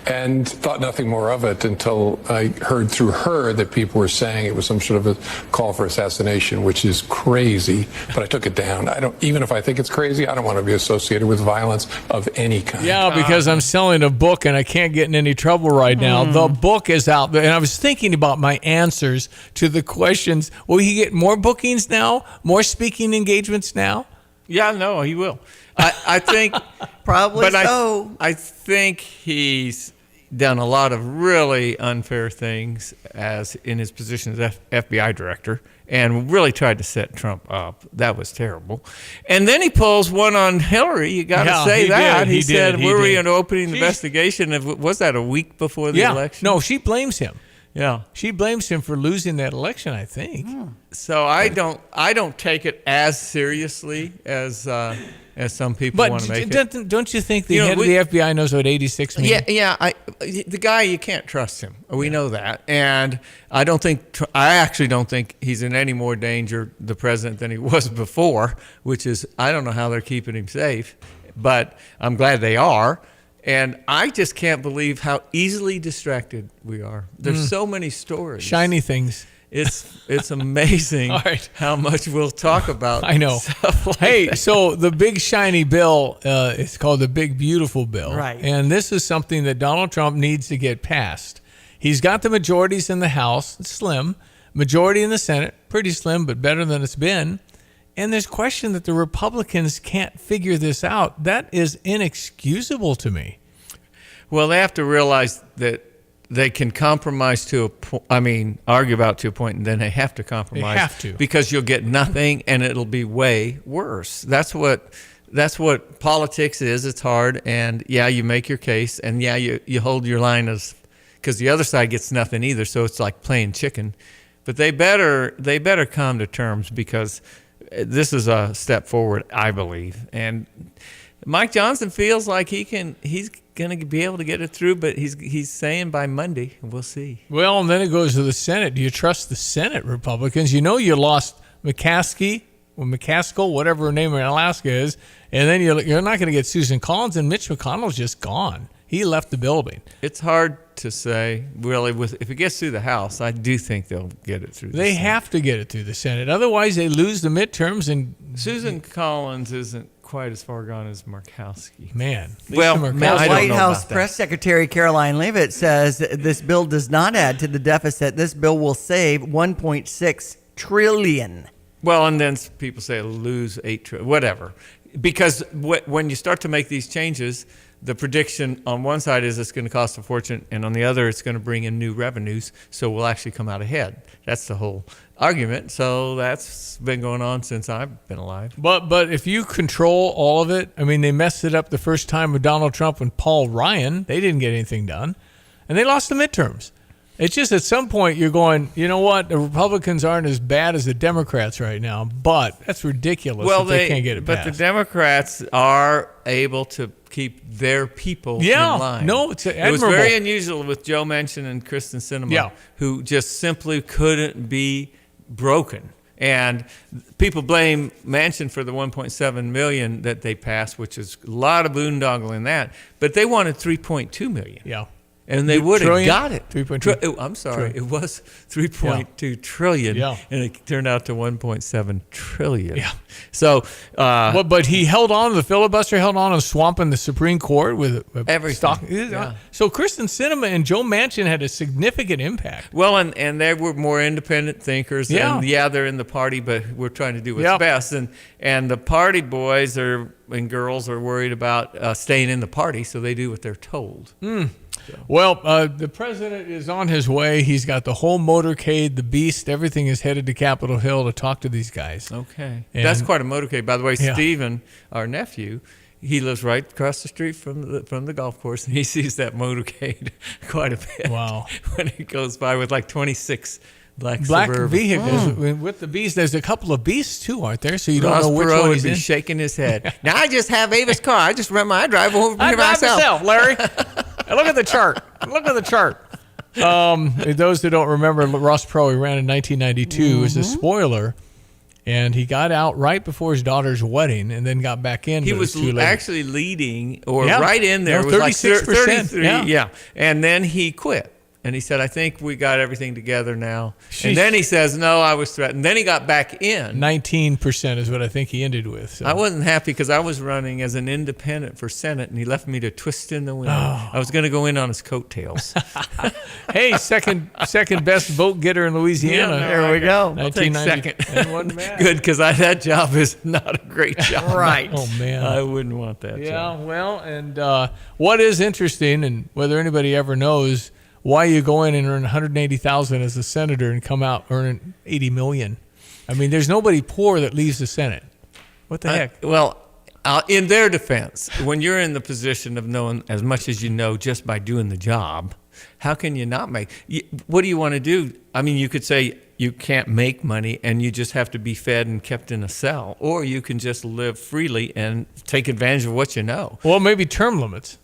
and thought nothing more of it until I heard through her that people were saying it was some sort of a call for assassination, which is crazy. But I took it down. Even if I think it's crazy, I don't want to be associated with violence of any kind. Yeah, because I'm selling a book and I can't get in any trouble right now. The book is out there. And I was thinking about my answers to the questions. Will he get more bookings now? More speaking engagements now? Yeah, no, he will. I think probably so. I think he's done a lot of really unfair things as in his position as FBI director, and really tried to set Trump up. That was terrible. And then he pulls one on Hillary. You got to say that. He said, "Were we in an opening investigation?" Was that a week before the election? No, she blames him. Yeah, she blames him for losing that election, I think. So I don't take it as seriously as some people want to make it. Don't you think the head of the FBI knows what 86 means? Yeah. The guy, you can't trust him. We know that, and I actually don't think he's in any more danger, the president, than he was before. Which is, I don't know how they're keeping him safe, but I'm glad they are. And I just can't believe how easily distracted we are. There's so many stories. Shiny things. It's amazing how much we'll talk about. I know. So the big shiny bill is called the big beautiful bill. Right. And this is something that Donald Trump needs to get passed. He's got the majorities in the House, slim. Majority in the Senate, pretty slim, but better than it's been. And there's question that the Republicans can't figure this out. That is inexcusable to me. Well, they have to realize that they can compromise to a point. Argue about to a point, and then they have to compromise. They have to. Because you'll get nothing, and it'll be way worse. That's what politics is. It's hard, and you make your case, and you hold your line because the other side gets nothing either. So it's like playing chicken. But they better come to terms, because this is a step forward, I believe. And Mike Johnson feels like he's going to be able to get it through, but he's saying by Monday. We'll see. Well, and then it goes to the Senate. Do you trust the Senate Republicans? You lost McCaskill, whatever her name in Alaska is, and then you're not going to get Susan Collins, and Mitch McConnell's just gone. He left the building. It's hard to say, really. If it gets through the House, I do think they'll get it through the Senate. They have to get it through the Senate. Otherwise, they lose the midterms. And Susan Collins isn't quite as far gone as Murkowski. Man. White House Press Secretary Caroline Leavitt says this bill does not add to the deficit. This bill will save $1.6 trillion. Well, and then people say it'll lose $8 trillion, whatever. Because when you start to make these changes, the prediction on one side is it's going to cost a fortune, and on the other, it's going to bring in new revenues, so we'll actually come out ahead. That's the whole argument. So that's been going on since I've been alive. But if you control all of it, I mean, they messed it up the first time with Donald Trump and Paul Ryan. They didn't get anything done, and they lost the midterms. It's just at some point you're going, you know what? The Republicans aren't as bad as the Democrats right now, but that's ridiculous. Well, they can't get it but passed. the Democrats are able to keep their people in line. No, it's admirable. It was very unusual with Joe Manchin and Kristen Sinema, who just simply couldn't be broken. And people blame Manchin for the $1.7 million that they passed, which is a lot of boondoggle in that. But they wanted $3.2 million. Yeah. And they would have got it. 3.2. I'm sorry. It was $3.2 trillion. Yeah. And it turned out to $1.7 trillion. Yeah. So, but he held on. The filibuster held on and swamping the Supreme Court with everything. Yeah. So Kristen Sinema and Joe Manchin had a significant impact. Well, and they were more independent thinkers. Yeah. And they're in the party, but we're trying to do what's best. And the party boys and girls are worried about staying in the party, so they do what they're told. Well, the president is on his way. He's got the whole motorcade, the beast, everything is headed to Capitol Hill to talk to these guys. Okay. And that's quite a motorcade. By the way, Yeah. Stephen, our nephew, he lives right across the street from the golf course, and he sees that motorcade quite a bit. Wow. When he goes by with like 26 black Suburban. vehicles with the beast. There's a couple of beasts too, aren't there? So you don't Ross know which Perot one would he's be in. shaking his head. Now I just have Ava's car. I just I drive over I here drive myself. Larry. And look at the chart. Look at the chart. Those that don't remember, Ross Perot, he ran in 1992 as a spoiler, and he got out right before his daughter's wedding, and then got back in. He but was it too late. actually leading, or Yeah. right in there. No, It was like 36%. 33. Yeah. And then he quit. And he said, I think we got everything together now. Sheesh. And then he says, no, I was threatened. Then he got back in. 19% is what I think he ended with. So. I wasn't happy because I was running as an independent for Senate, and he left me to twist in the wind. I was going to go in on his coattails. Hey, second best vote getter in Louisiana. Yeah, there we go. I'll take 1990. second. And wasn't bad. Good, because that job is not a great job. Right. Oh, man. I wouldn't want that Yeah, job. well, and what is interesting, and whether anybody ever knows, why you go in and earn $180,000 as a senator and come out earning $80 million. I mean, there's nobody poor that leaves the Senate. What the heck? Well, in their defense, when you're in the position of knowing as much as you know just by doing the job, how can you not make? What do you want to do? I mean, you could say you can't make money and you just have to be fed and kept in a cell, or you can just live freely and take advantage of what you know. Well, maybe term limits.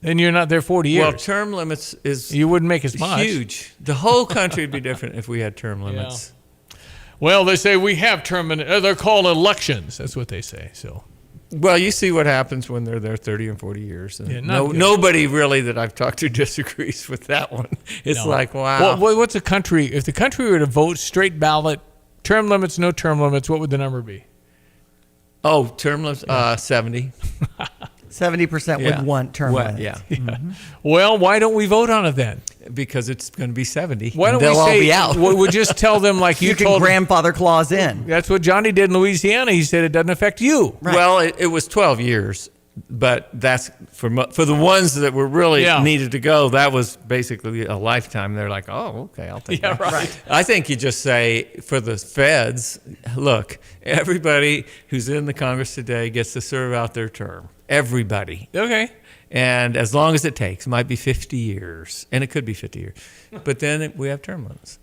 Then you're not there 40 years. Well, term limits is you wouldn't make as much. Huge. The whole country would be different if we had term limits. Yeah. Well, they say we have term limits. They're called elections. That's what they say. So. Well, you see what happens when they're there 30 and 40 years. And Yeah, nobody really that I've talked to disagrees with that one. It's like, wow. Well, what's a country? If the country were to vote straight ballot, term limits, no term limits, what would the number be? Oh, term limits, 70. 70% would want term limits. Yeah. Mm-hmm. Well, why don't we vote on it then? Because it's going to be 70. Why don't They'll we all say be out. we just tell them like you can told grandfather clause in. That's what Johnny did in Louisiana. He said it doesn't affect you. Right. Well, it was 12 years, but that's for the ones that were really needed to go. That was basically a lifetime. They're like, oh, okay, I'll take that. Right. I think you just say for the feds, look, everybody who's in the Congress today gets to serve out their term. Everybody. Okay. And as long as it takes, it might be 50 years, and it could be 50 years. But then we have term limits.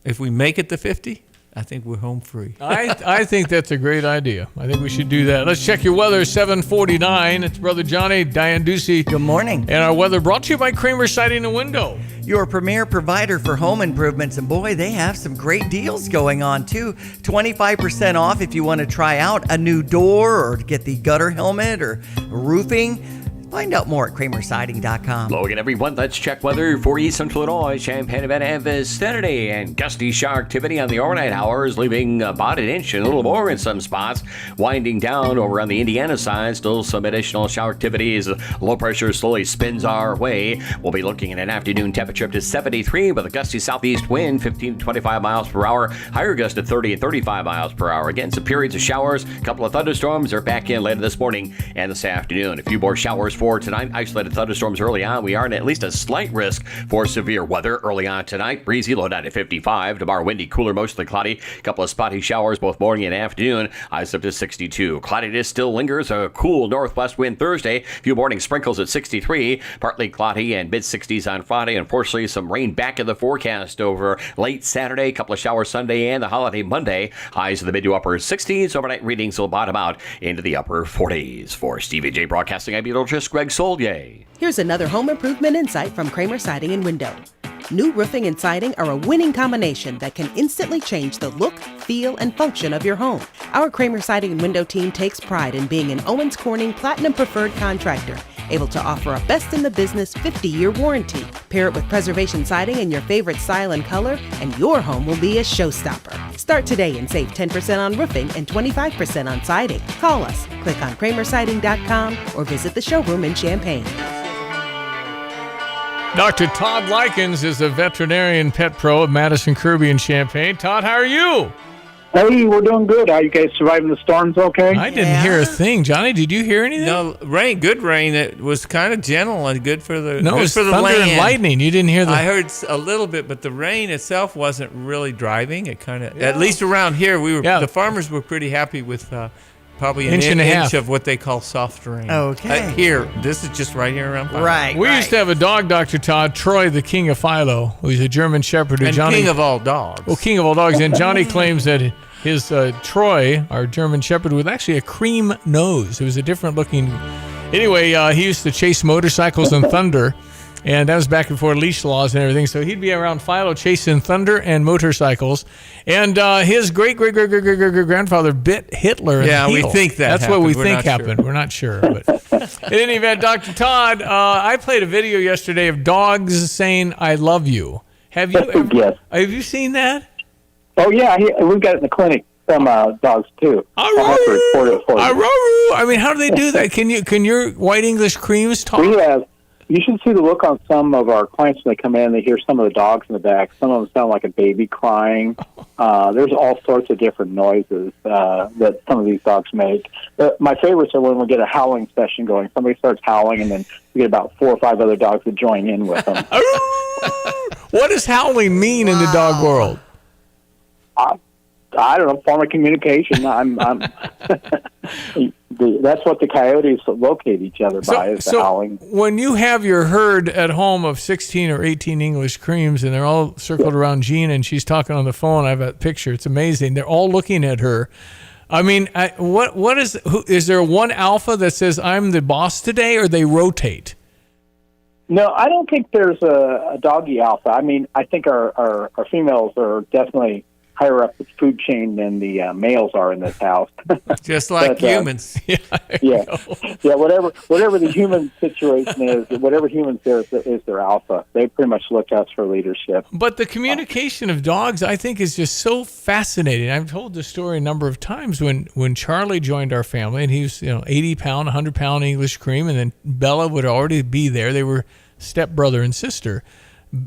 If we make it to 50, I think we're home free. I think that's a great idea. I think we should do that. Let's check your weather. 7:49. It's Brother Johnny, Diane Ducey. Good morning. And our weather brought to you by Kramer Siding and Window. Your premier provider for home improvements. And boy, they have some great deals going on too. 25% off if you want to try out a new door or get the gutter helmet or roofing. Find out more at kramersiding.com. Hello again, everyone. Let's check weather for East Central Illinois. Champaign about to have Saturday and gusty shower activity on the overnight hours, leaving about an inch and a little more in some spots. Winding down over on the Indiana side, still some additional shower activity as low pressure slowly spins our way. We'll be looking at an afternoon temperature up to 73 with a gusty southeast wind, 15 to 25 miles per hour. Higher gust at 30 and 35 miles per hour. Again, some periods of showers. A couple of thunderstorms are back in later this morning and this afternoon. A few more showers for for tonight. Isolated thunderstorms early on. We are at least a slight risk for severe weather early on tonight. Breezy, low down at 55. Tomorrow, windy, cooler, mostly cloudy. A couple of spotty showers both morning and afternoon. Highs up to 62. Cloudiness still lingers. A cool northwest wind Thursday. A few morning sprinkles at 63. Partly cloudy and mid-60s on Friday. Unfortunately, some rain back in the forecast over late Saturday. A couple of showers Sunday and the holiday Monday. Highs in the mid to upper 60s. Overnight readings will bottom out into the upper 40s. For Stevie J Broadcasting, I'm meteorologist Greg Solier. Here's another home improvement insight from Kramer Siding and Window. New roofing and siding are a winning combination that can instantly change the look, feel, and function of your home. Our Kramer Siding and Window team takes pride in being an Owens Corning Platinum Preferred contractor, able to offer a best-in-the-business 50-year warranty. Pair it with preservation siding in your favorite style and color, and your home will be a showstopper. Start today and save 10% on roofing and 25% on siding. Call us, click on kramersiding.com, or visit the showroom in Champaign. Dr. Todd Likens is a veterinarian pet pro at Madison Kirby in Champaign. Todd, how are you? Hey, we're doing good. Are you guys surviving the storms okay? I didn't hear a thing. Johnny, did you hear anything? No, rain, good rain. It was kind of gentle and good for the No, it was for the thunder land. and lightning. You didn't hear the... I heard a little bit, but the rain itself wasn't really driving. It kind of, at least around here, the farmers were pretty happy with probably an Inch and a half. inch of what they call soft rain. Okay. Here, this is just right here around Philo. Right. We used to have a dog, Dr. Todd, Troy, the king of Philo, who's a German shepherd. And king of all dogs. Well, king of all dogs. And Johnny claims that his Troy, our German shepherd, was actually a cream nose. It was a different looking... Anyway, he used to chase motorcycles and thunder. And that was back before leash laws and everything. So he'd be around Philo chasing thunder and motorcycles. And his great-great-great-great-great-grandfather bit Hitler in the heel. We think that That's happened. what we We're think not happened. sure. We're not sure. But in any event, Dr. Todd, I played a video yesterday of dogs saying, I love you. Have you ever, Yes. Have you seen that? Oh, yeah. We've got it in the clinic. Some dogs, too. I'll have to report it for you. I mean, how do they do that? Can your white English creams talk? We have... You should see the look on some of our clients when they come in. They hear some of the dogs in the back. Some of them sound like a baby crying. There's all sorts of different noises that some of these dogs make. My favorites are when we get a howling session going. Somebody starts howling, and then we get about 4 or 5 other dogs that join in with them. What does howling mean in the dog world? I don't know, form of communication. That's what the coyotes locate each other by, is the howling. When you have your herd at home of 16 or 18 English creams, and they're all circled around Jean, and she's talking on the phone, I have a picture. It's amazing. They're all looking at her. I mean, is there one alpha that says, I'm the boss today, or they rotate? No, I don't think there's a doggy alpha. I mean, I think our females are definitely higher up the food chain than the males are in this house. Just like humans. Yeah. Whatever the human situation is, whatever humans there is their alpha. They pretty much look to us for leadership. But the communication of dogs, I think, is just so fascinating. I've told this story a number of times when Charlie joined our family, and he was 80-pound, 100-pound English cream, and then Bella would already be there. They were stepbrother and sister.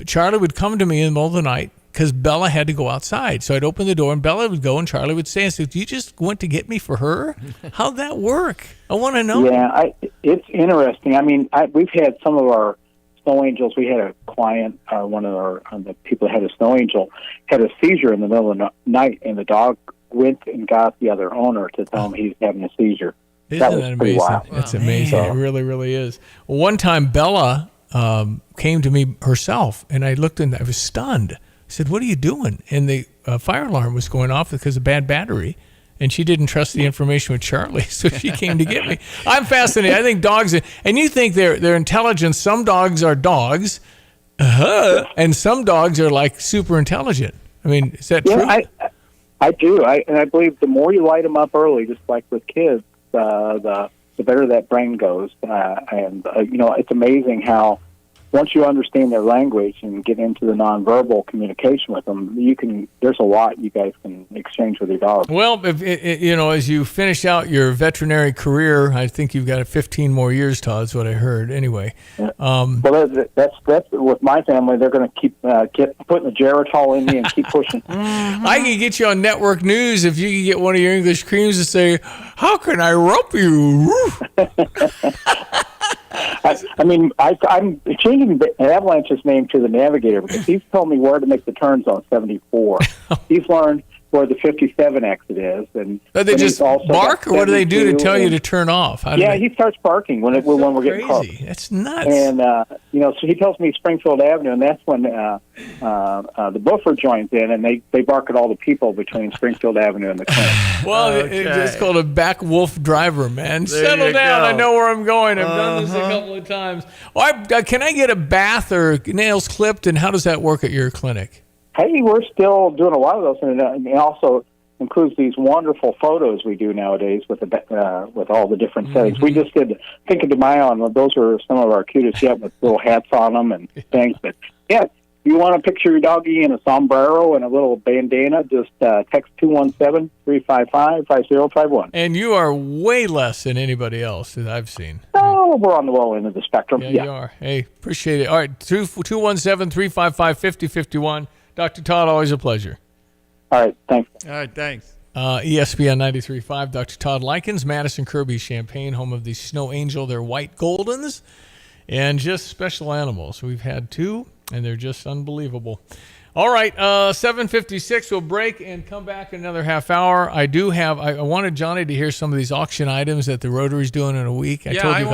Charlie would come to me in the middle of the night, because Bella had to go outside. So I'd open the door, and Bella would go, and Charlie would say, you just went to get me for her? How'd that work? I want to know. Yeah, it's interesting. I mean, we've had some of our snow angels. We had a client, one of the people that had a snow angel, had a seizure in the middle of the night, and the dog went and got the other owner to tell him he's having a seizure. Isn't that amazing? That's amazing. It really, really is. Well, one time, Bella came to me herself, and I looked, and I was stunned. I said, what are you doing? And the fire alarm was going off because of bad battery. And she didn't trust the information with Charlie, so she came to get me. I'm fascinated. I think dogs, and you think they're intelligent. Some dogs are dogs, and some dogs are like super intelligent. I mean, is that true? I do. And I believe the more you light them up early, just like with kids, the better that brain goes. It's amazing how once you understand their language and get into the nonverbal communication with them, there's a lot you guys can exchange with your dog. Well, as you finish out your veterinary career, I think you've got 15 more years, Todd, is what I heard. Anyway. Yeah. Well, that's with my family. They're going to keep putting the Geritol in me and keep pushing. I can get you on network news if you can get one of your English creams to say, how can I rump you? I mean, I'm changing the Avalanche's name to the Navigator because he's told me where to make the turns on 74. He's learned where the 57 exit is, and they just bark, or what do they do to tell you to turn off? He starts barking when we're getting close. That's nuts. And so he tells me Springfield Avenue, and that's when the buffer joins in, and they bark at all the people between Springfield Avenue and the clinic. Well, it's called a back wolf driver, man. Settle down. I know where I'm going. I've done this a couple of times. Can I get a bath or nails clipped, and how does that work at your clinic? Hey, we're still doing a lot of those, and it also includes these wonderful photos we do nowadays with all the different settings. We just did Cinco de Mayo, and those are some of our cutest yet, with little hats on them and things. But yeah, if you want to picture your doggy in a sombrero and a little bandana, just text 217-355-5051. And you are way less than anybody else that I've seen. Oh, we're on the low end of the spectrum. Yeah, you are. Hey, appreciate it. All right, 217-355-5051. Dr. Todd, always a pleasure. All right, thanks. All right, thanks. ESPN 93.5, Dr. Todd Likens, Madison Kirby Champaign, home of the Snow Angel. They're white Goldens and just special animals. We've had two, and they're just unbelievable. All right, 7:56. We'll break and come back in another half hour. I wanted Johnny to hear some of these auction items that the Rotary's doing in a week. Some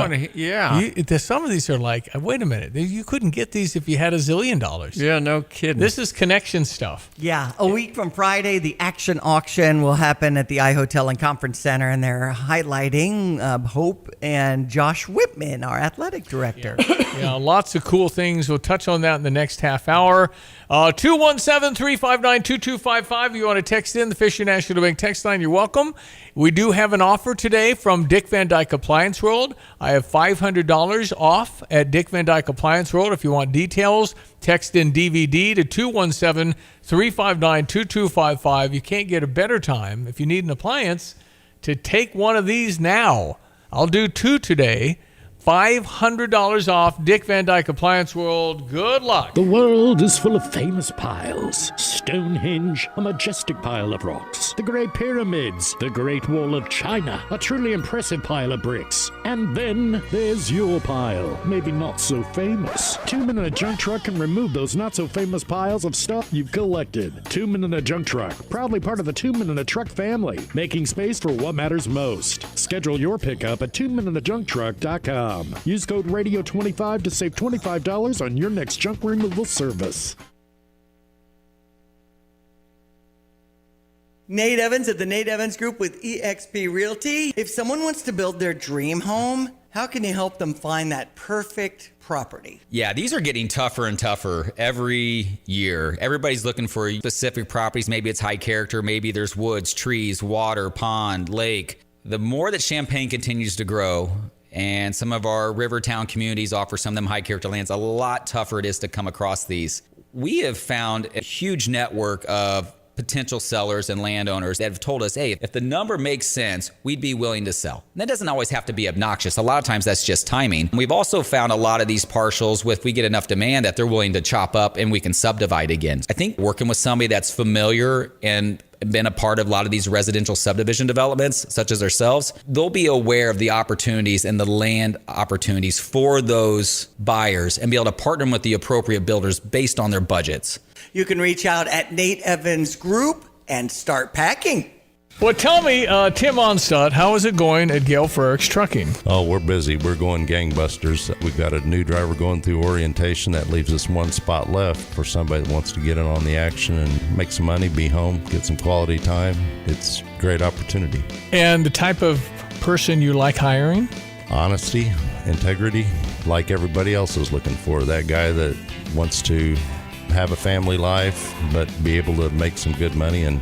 of these are like, wait a minute, you couldn't get these if you had $1 zillion. Yeah, no kidding. This is connection stuff. Yeah, a week from Friday, the action auction will happen at the iHotel and Conference Center, and they're highlighting Hope and Josh Whitman, our athletic director. Yeah, lots of cool things. We'll touch on that in the next half hour. 217-359-2255. You want to text in the Fisher National Bank text line, you're welcome. We do have an offer today from Dick Van Dyke Appliance World. I have $500 off at Dick Van Dyke Appliance World. If you want details, text in DVD to 217-359-2255. You can't get a better time if you need an appliance to take one of these now. I'll do two today. $500 off Dick Van Dyke Appliance World. Good luck. The world is full of famous piles. Stonehenge, a majestic pile of rocks. The Great Pyramids, the Great Wall of China, a truly impressive pile of bricks. And then there's your pile, maybe not so famous. 2 Men in a Junk Truck can remove those not so famous piles of stuff you've collected. 2 Men in a Junk Truck, proudly part of the 2 Men in a Truck family, making space for what matters most. Schedule your pickup at 2meninajunktruck.com. Use code RADIO25 to save $25 on your next junk removal service. Nate Evans at the Nate Evans Group with eXp Realty. If someone wants to build their dream home, how can you help them find that perfect property? Yeah, these are getting tougher and tougher every year. Everybody's looking for specific properties. Maybe it's high character. Maybe there's woods, trees, water, pond, lake. The more that Champaign continues to grow, and some of our river town communities offer some of them high character lands, a lot tougher it is to come across these. We have found a huge network of potential sellers and landowners that have told us, hey, if the number makes sense, we'd be willing to sell. And that doesn't always have to be obnoxious. A lot of times that's just timing. We've also found a lot of these parcels if we get enough demand that they're willing to chop up and we can subdivide again. I think working with somebody that's familiar and been a part of a lot of these residential subdivision developments, such as ourselves, they'll be aware of the opportunities and the land opportunities for those buyers and be able to partner with the appropriate builders based on their budgets. You can reach out at Nate Evans Group and start packing. Well, tell me, Tim Onstad, how is it going at Gale Frericks Trucking? Oh, we're busy. We're going gangbusters. We've got a new driver going through orientation. That leaves us one spot left for somebody that wants to get in on the action and make some money, be home, get some quality time. It's a great opportunity. And the type of person you like hiring? Honesty, integrity, like everybody else is looking for. That guy that wants to have a family life, but be able to make some good money and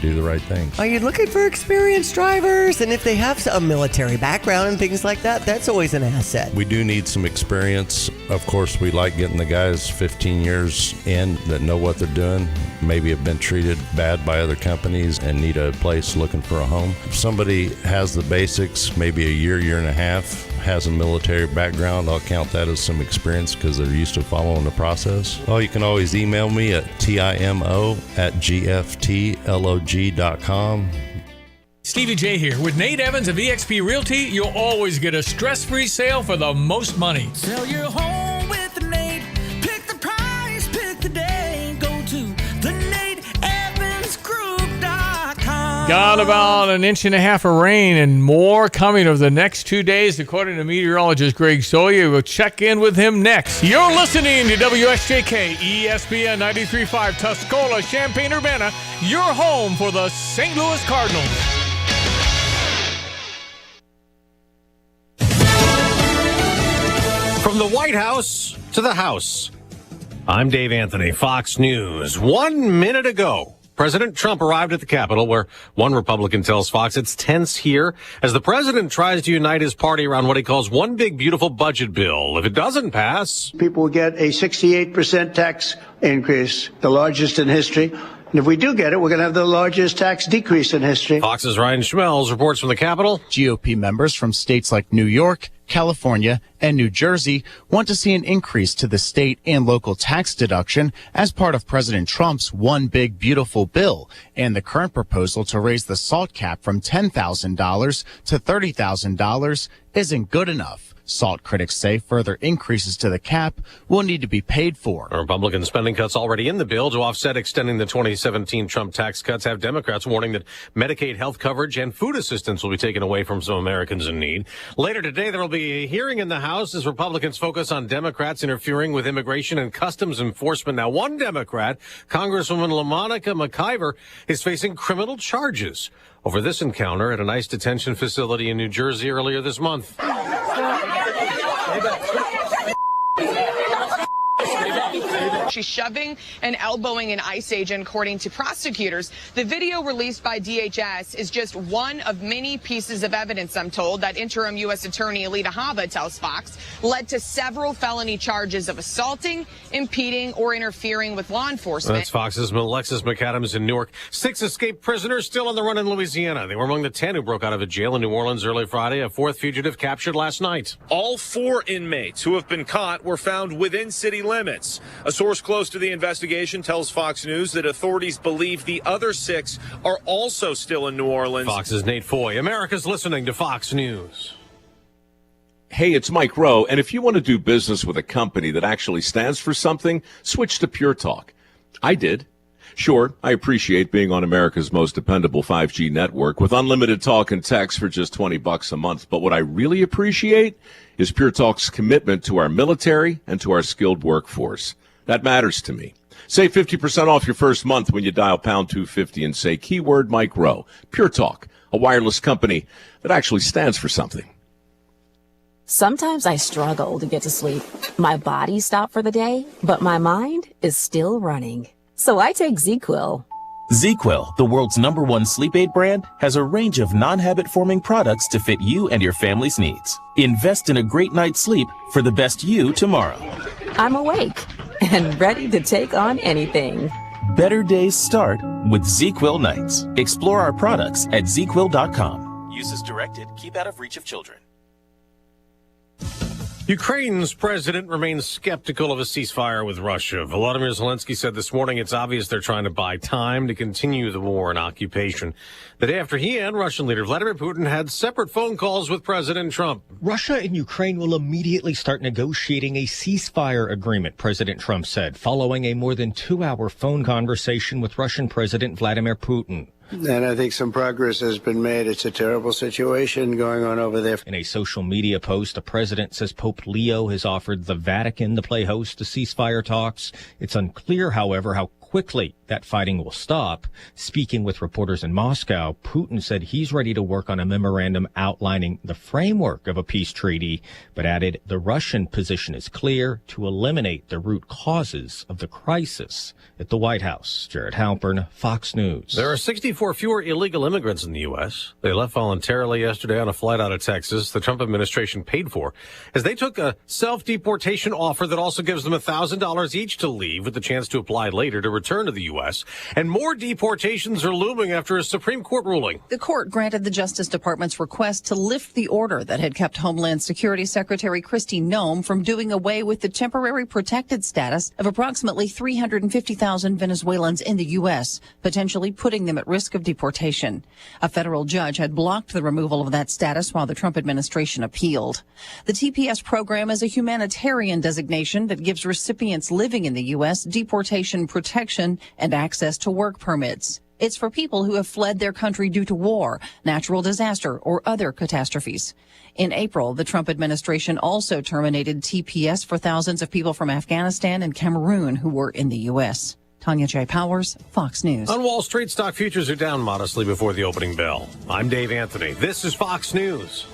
do the right things. Are you looking for experienced drivers? And if they have a military background and things like that, that's always an asset. We do need some experience. Of course, we like getting the guys 15 years in that know what they're doing, maybe have been treated bad by other companies and need a place looking for a home. If somebody has the basics, maybe a year and a half, has a military background, I'll count that as some experience because they're used to following the process. Oh, you can always email me at timo@gftlog.com. Stevie J here. With Nate Evans of eXp Realty, you'll always get a stress-free sale for the most money. Sell your home with Nate. Pick the price, pick the day. Go to theNateEvansGroup.com. Got about an inch and a half of rain and more coming over the next 2 days, according to meteorologist Greg Sawyer. We'll check in with him next. You're listening to WSJK ESPN 93.5 Tuscola, Champaign-Urbana, your home for the St. Louis Cardinals. From the White House to the House, I'm Dave Anthony, Fox News. 1 minute ago, President Trump arrived at the Capitol, where one Republican tells Fox it's tense here as the president tries to unite his party around what he calls one big, beautiful budget bill. If it doesn't pass, people will get a 68% tax increase, the largest in history. And if we do get it, we're going to have the largest tax decrease in history. Fox's Ryan Schmelz reports from the Capitol. GOP members from states like New York, California, and New Jersey want to see an increase to the state and local tax deduction as part of President Trump's One Big Beautiful Bill and the current proposal to raise the SALT cap from $10,000 to $30,000 isn't good enough. SALT critics say further increases to the cap will need to be paid for. Republican spending cuts already in the bill to offset extending the 2017 Trump tax cuts have Democrats warning that Medicaid health coverage and food assistance will be taken away from some Americans in need. Later today, there will be a hearing in the House as Republicans focus on Democrats interfering with immigration and customs enforcement. Now, one Democrat, Congresswoman LaMonica McIver, is facing criminal charges over this encounter at an ICE detention facility in New Jersey earlier this month. She's shoving and elbowing an ICE agent, according to prosecutors. The video released by DHS is just one of many pieces of evidence, I'm told, that interim U.S. Attorney Alina Habba tells Fox led to several felony charges of assaulting, impeding, or interfering with law enforcement. That's Fox's Alexis McAdams in Newark. 6 escaped prisoners still on the run in Louisiana. They were among the 10 who broke out of a jail in New Orleans early Friday. A 4th fugitive captured last night. All 4 inmates who have been caught were found within city limits. A source close to the investigation tells Fox News that authorities believe the other 6 are also still in New Orleans. Fox's Nate Foy. America's listening to Fox News. Hey, it's Mike Rowe, and if you want to do business with a company that actually stands for something, switch to Pure Talk. I did. Sure, I appreciate being on America's most dependable 5G network with unlimited talk and text for just $20 a month, but what I really appreciate is Pure Talk's commitment to our military and to our skilled workforce. That matters to me. Save 50% off your first month when you dial pound 250 and say keyword Mike Rowe. Pure Talk, a wireless company that actually stands for something. Sometimes I struggle to get to sleep. My body stopped for the day, but my mind is still running. So I take ZQuil. ZQuil, the world's #1 sleep aid brand, has a range of non-habit-forming products to fit you and your family's needs. Invest in a great night's sleep for the best you tomorrow. I'm awake and ready to take on anything. Better days start with ZQuil nights. Explore our products at ZQuil.com. Use as directed. Keep out of reach of children. Ukraine's president remains skeptical of a ceasefire with Russia. Volodymyr Zelensky said this morning it's obvious they're trying to buy time to continue the war and occupation. The day after he and Russian leader Vladimir Putin had separate phone calls with President Trump. Russia and Ukraine will immediately start negotiating a ceasefire agreement, President Trump said, following a more than 2-hour phone conversation with Russian President Vladimir Putin. And I think some progress has been made. It's a terrible situation going on over there. In a social media post, the president says Pope Leo has offered the Vatican to play host to ceasefire talks. It's unclear, however, how quickly that fighting will stop. Speaking with reporters in Moscow, Putin said he's ready to work on a memorandum outlining the framework of a peace treaty, but added the Russian position is clear: to eliminate the root causes of the crisis. At the White House, Jared Halpern, Fox News. There are 64 fewer illegal immigrants in the U.S. They left voluntarily yesterday on a flight out of Texas the Trump administration paid for, as they took a self-deportation offer that also gives them $1,000 each to leave, with the chance to apply later to return to the U.S. And more deportations are looming after a Supreme Court ruling. The court granted the Justice Department's request to lift the order that had kept Homeland Security Secretary Kristi Noem from doing away with the temporary protected status of approximately 350,000 Venezuelans in the U.S., potentially putting them at risk of deportation. A federal judge had blocked the removal of that status while the Trump administration appealed. The TPS program is a humanitarian designation that gives recipients living in the U.S. deportation protection and access to work permits. It's for people who have fled their country due to war, natural disaster, or other catastrophes. In April, the Trump administration also terminated TPS for thousands of people from Afghanistan and Cameroon who were in the U.S. Tanya J. Powers, Fox News. On Wall Street, stock futures are down modestly before the opening bell. I'm Dave Anthony. This is Fox News.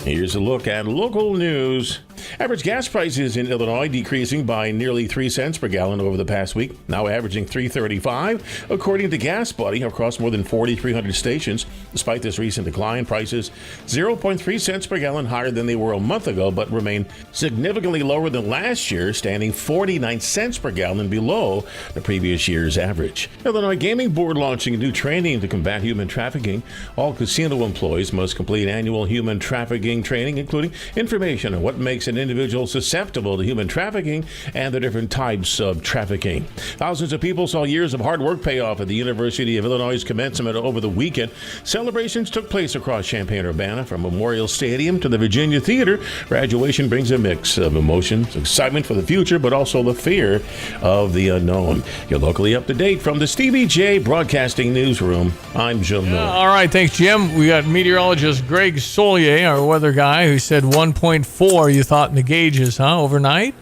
Here's a look at local news. Average gas prices in Illinois decreasing by nearly 3 cents per gallon over the past week, now averaging $3.35, according to Gas Buddy, across more than 4,300 stations. Despite this recent decline, prices 0.3 cents per gallon higher than they were a month ago, but remain significantly lower than last year, standing 49 cents per gallon below the previous year's average. Illinois Gaming Board launching new training to combat human trafficking. All casino employees must complete annual human trafficking training, including information on what makes an individual susceptible to human trafficking and the different types of trafficking. Thousands of people saw years of hard work pay off at the University of Illinois' commencement over the weekend. Celebrations took place across Champaign-Urbana, from Memorial Stadium to the Virginia Theater. Graduation brings a mix of emotions, excitement for the future, but also the fear of the unknown. You're locally up to date from the Stevie J Broadcasting Newsroom. I'm Jim Miller. All right, thanks, Jim. We got meteorologist Greg Solier, our weather guy, who said 1.4 you thought in the gauges, overnight?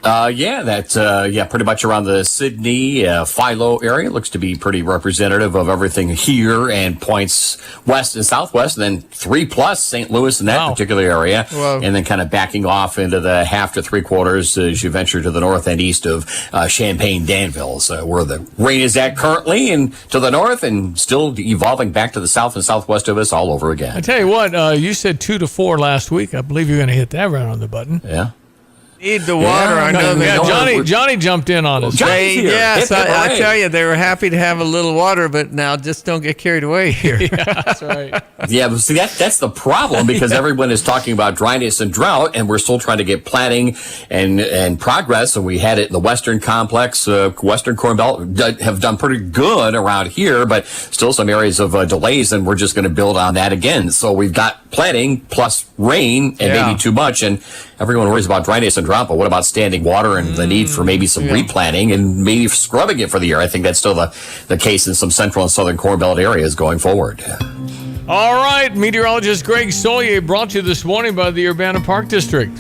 Pretty much around the Sydney, Philo area. Looks to be pretty representative of everything here, and points west and southwest, and then 3+ St. Louis in that particular area. Whoa. And then kind of backing off into the half to 3/4 as you venture to the north and east of Champaign, Danville, where the rain is at currently, and to the north, and still evolving back to the south and southwest of us all over again. I tell you what, you said 2 to 4 last week. I believe you're going to hit that right on the button. Yeah. Need the water. I know Johnny jumped in on us. Yes, I tell you, they were happy to have a little water, but now just don't get carried away here. That's right. Yeah, but see, that's the problem, because everyone is talking about dryness and drought, and we're still trying to get planting and progress. And we had it in the Western Complex, Western Corn Belt have done pretty good around here, but still some areas of delays, and we're just going to build on that again. So we've got planting plus rain and maybe too much, and everyone worries about dryness and drought, but what about standing water and the need for maybe some replanting and maybe scrubbing it for the year? I think that's still the case in some central and southern Corn Belt areas going forward. All right, meteorologist Greg Solier brought to you this morning by the Urbana Park District.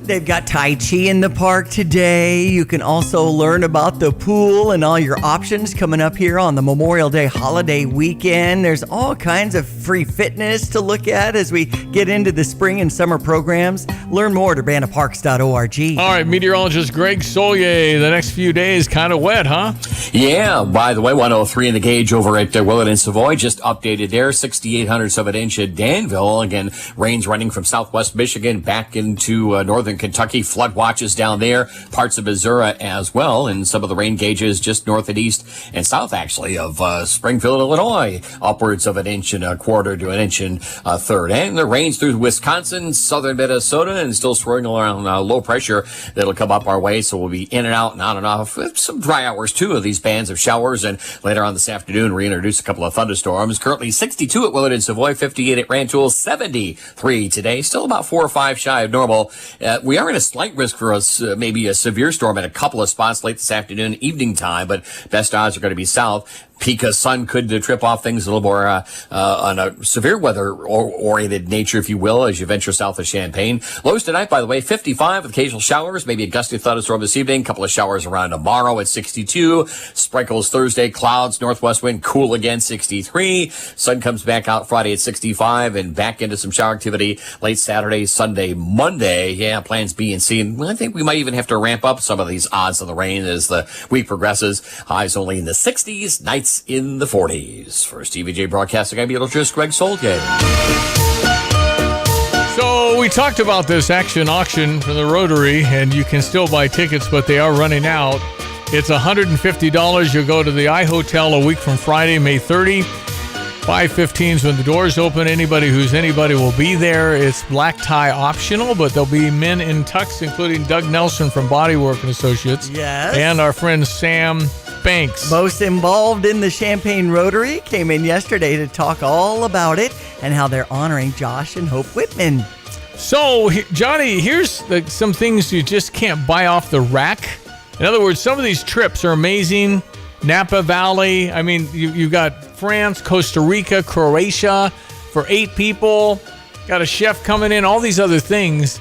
They've got Tai Chi in the park today. You can also learn about the pool and all your options coming up here on the Memorial Day holiday weekend. There's all kinds of free fitness to look at as we get into the spring and summer programs. Learn more at urbanaparks.org. All right, meteorologist Greg Solier, the next few days kind of wet, huh? Yeah, by the way, 103 in the gauge over at Willett and Savoy, just updated there, 6,800ths of an inch at Danville. Again, rains running from southwest Michigan back into northern Kentucky, flood watches down there, parts of Missouri as well, and some of the rain gauges just north and east and south, actually, of Springfield, Illinois, upwards of 1.25 to 1.3 inches. And the rains through Wisconsin, southern Minnesota, and still swirling around low pressure that'll come up our way, so we'll be in and out and on and off. Some dry hours, too, of these bands of showers, and later on this afternoon, reintroduce a couple of thunderstorms. Currently 62 at Willett and Savoy, 58 at Rantoul, 73 today, still about 4 or 5 shy of normal. We are in a slight risk for maybe a severe storm at a couple of spots late this afternoon, evening time, but best odds are going to be south. Pika sun could trip off things a little more on a severe weather-oriented nature, if you will, as you venture south of Champaign. Lows tonight, by the way, 55 with occasional showers, maybe a gusty thunderstorm this evening, a couple of showers around tomorrow at 62. Sprinkles Thursday, clouds, northwest wind, cool again, 63. Sun comes back out Friday at 65 and back into some shower activity late Saturday, Sunday, Monday. Yeah, plans B and C. And I think we might even have to ramp up some of these odds of the rain as the week progresses. Highs only in the 60s, nights in the 40s. For Stevie J Broadcasting, I'm meteorologist Greg Solgate. So we talked about this action auction from the Rotary, and you can still buy tickets, but they are running out. It's $150. You'll go to the iHotel a week from Friday, May 30. 5:15 is when the doors open. Anybody will be there. It's black tie optional, but there'll be men in tux, including Doug Nelson from Bodywork and Associates. Yes. And our friend Sam Banks. Most involved in the Champaign Rotary came in yesterday to talk all about it and how they're honoring Josh and Hope Whitman. So, Johnny, here's some things you just can't buy off the rack. In other words, some of these trips are amazing. Napa Valley. I mean, you got France, Costa Rica, Croatia for 8 people. Got a chef coming in, all these other things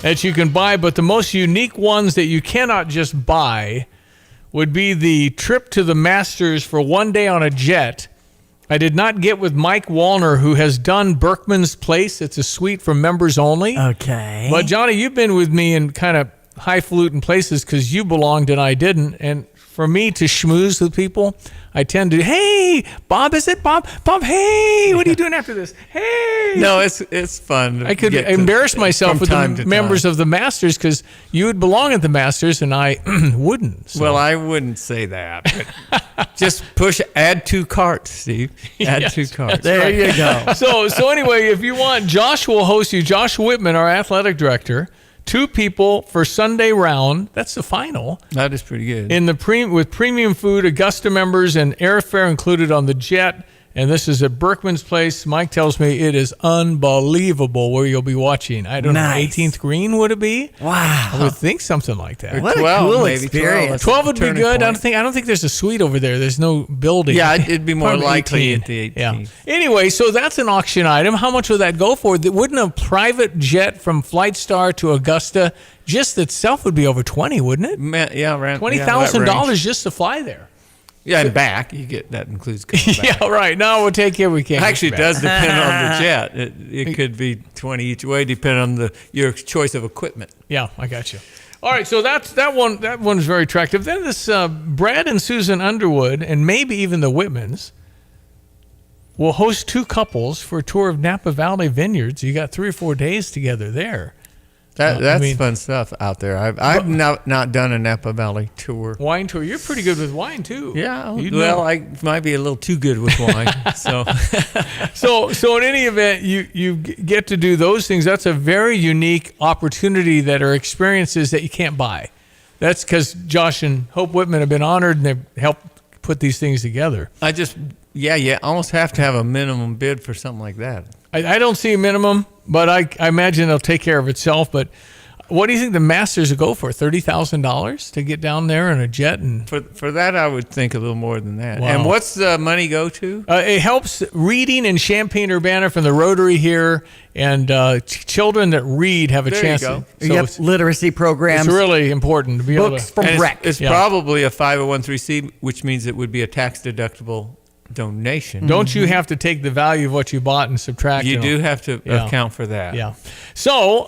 that you can buy. But the most unique ones that you cannot just buy would be the trip to the Masters for one day on a jet. I did not get with Mike Wallner, who has done Berkman's Place. It's a suite for members only. Okay. But, Johnny, you've been with me in kind of highfalutin places because you belonged and I didn't. And for me to schmooze with people, I tend to, hey, Bob, is it Bob? Bob, hey, what are you doing after this? Hey. No, it's fun. I could embarrass myself with the members of the Masters because you would belong at the Masters and I wouldn't. So. Well, I wouldn't say that. But just add 2 carts, Steve. Add 2 carts. There you go. So anyway, if you want, Josh will host you. Josh Whitman, our athletic director. 2 people for Sunday round. That's the final. That is pretty good. In the with premium food, Augusta members, and airfare included on the jet. And this is at Berkman's Place. Mike tells me it is unbelievable where you'll be watching. I don't know, 18th green would it be? Wow. I would think something like that. What 12, a cool experience. 12 would be good. I don't think there's a suite over there. There's no building. Yeah, it'd be more likely 18. at the 18th. Yeah. Anyway, so that's an auction item. How much would that go for? Wouldn't a private jet from Flightstar to Augusta just itself would be over 20, wouldn't it? Yeah, around $20,000 just to fly there. Yeah, and back. That includes coming back. Yeah, right. No, we'll take care. We can't. Actually, it does depend on the jet. It could be 20 each way, depending on your choice of equipment. Yeah, I got you. All right, so that one is very attractive. Then this Brad and Susan Underwood, and maybe even the Whitmans, will host 2 couples for a tour of Napa Valley Vineyards. You got 3 or 4 days together there. That's fun stuff out there. I've not done a Napa Valley tour. Wine tour. You're pretty good with wine too. Yeah. I might be a little too good with wine. So in any event, you get to do those things. That's a very unique opportunity that are experiences that you can't buy. That's because Josh and Hope Whitman have been honored and they've helped put these things together. You almost have to have a minimum bid for something like that. I don't see a minimum, but I imagine it'll take care of itself. But what do you think the Masters will go for? $30,000 to get down there in a jet? And for that, I would think a little more than that. Wow. And what's the money go to? It helps reading in Champaign-Urbana from the Rotary here, and children that read have a chance. There you go. So literacy programs. It's really important to be books able to. from rec. It's probably a 501(c), which means it would be a tax-deductible donation. Don't you have to take the value of what you bought and subtract? You do have to account for that. Yeah. So,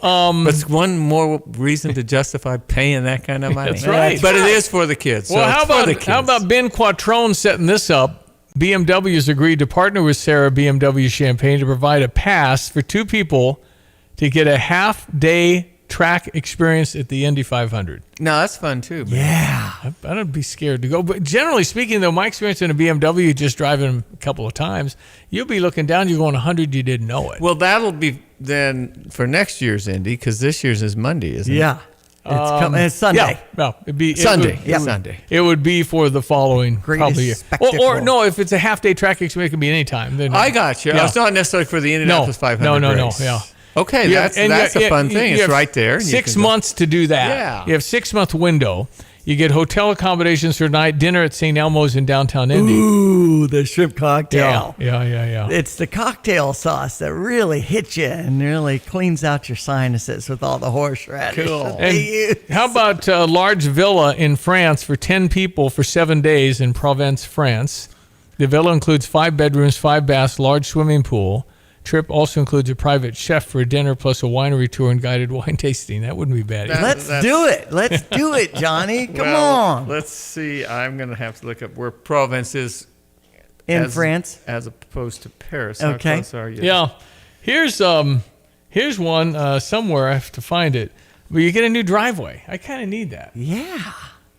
it's one more reason to justify paying that kind of money. That's right. But it is for the kids. Well, how about Ben Quattrone setting this up? BMW has agreed to partner with Sarah BMW Champagne to provide a pass for 2 people to get a half-day track experience at the Indy 500. No, that's fun too. Man. Yeah. I don't be scared to go. But generally speaking, though, my experience in a BMW, just driving them a couple of times, you'll be looking down, you're going 100, you didn't know it. Well, that'll be then for next year's Indy, because this year's is Monday, isn't it? Yeah. It's Sunday. Yeah, it'd be Sunday. Sunday. It would be for the following probably year. Or no, if it's a half-day track experience, it can be any time. I got you. Yeah. It's not necessarily for the Indianapolis 500 No, race. yeah. Okay, that's a fun thing. It's right there. 6 months to do that. Yeah. You have 6-month window. You get hotel accommodations for night, dinner at St. Elmo's in downtown Indy. Ooh, the shrimp cocktail. Yeah. It's the cocktail sauce that really hits you and really cleans out your sinuses with all the horseradish. Cool. And how about a large villa in France for 10 people for 7 days in Provence, France? The villa includes 5 bedrooms, 5 baths, large swimming pool. Trip also includes a private chef for dinner plus a winery tour and guided wine tasting. That wouldn't be bad. Let's do it, Johnny. Come on. Let's see. I'm going to have to look up where Provence is in France, as opposed to Paris. Okay. How close are you? Yeah. Here's Here's one somewhere. I have to find it. But you get a new driveway. I kind of need that. Yeah.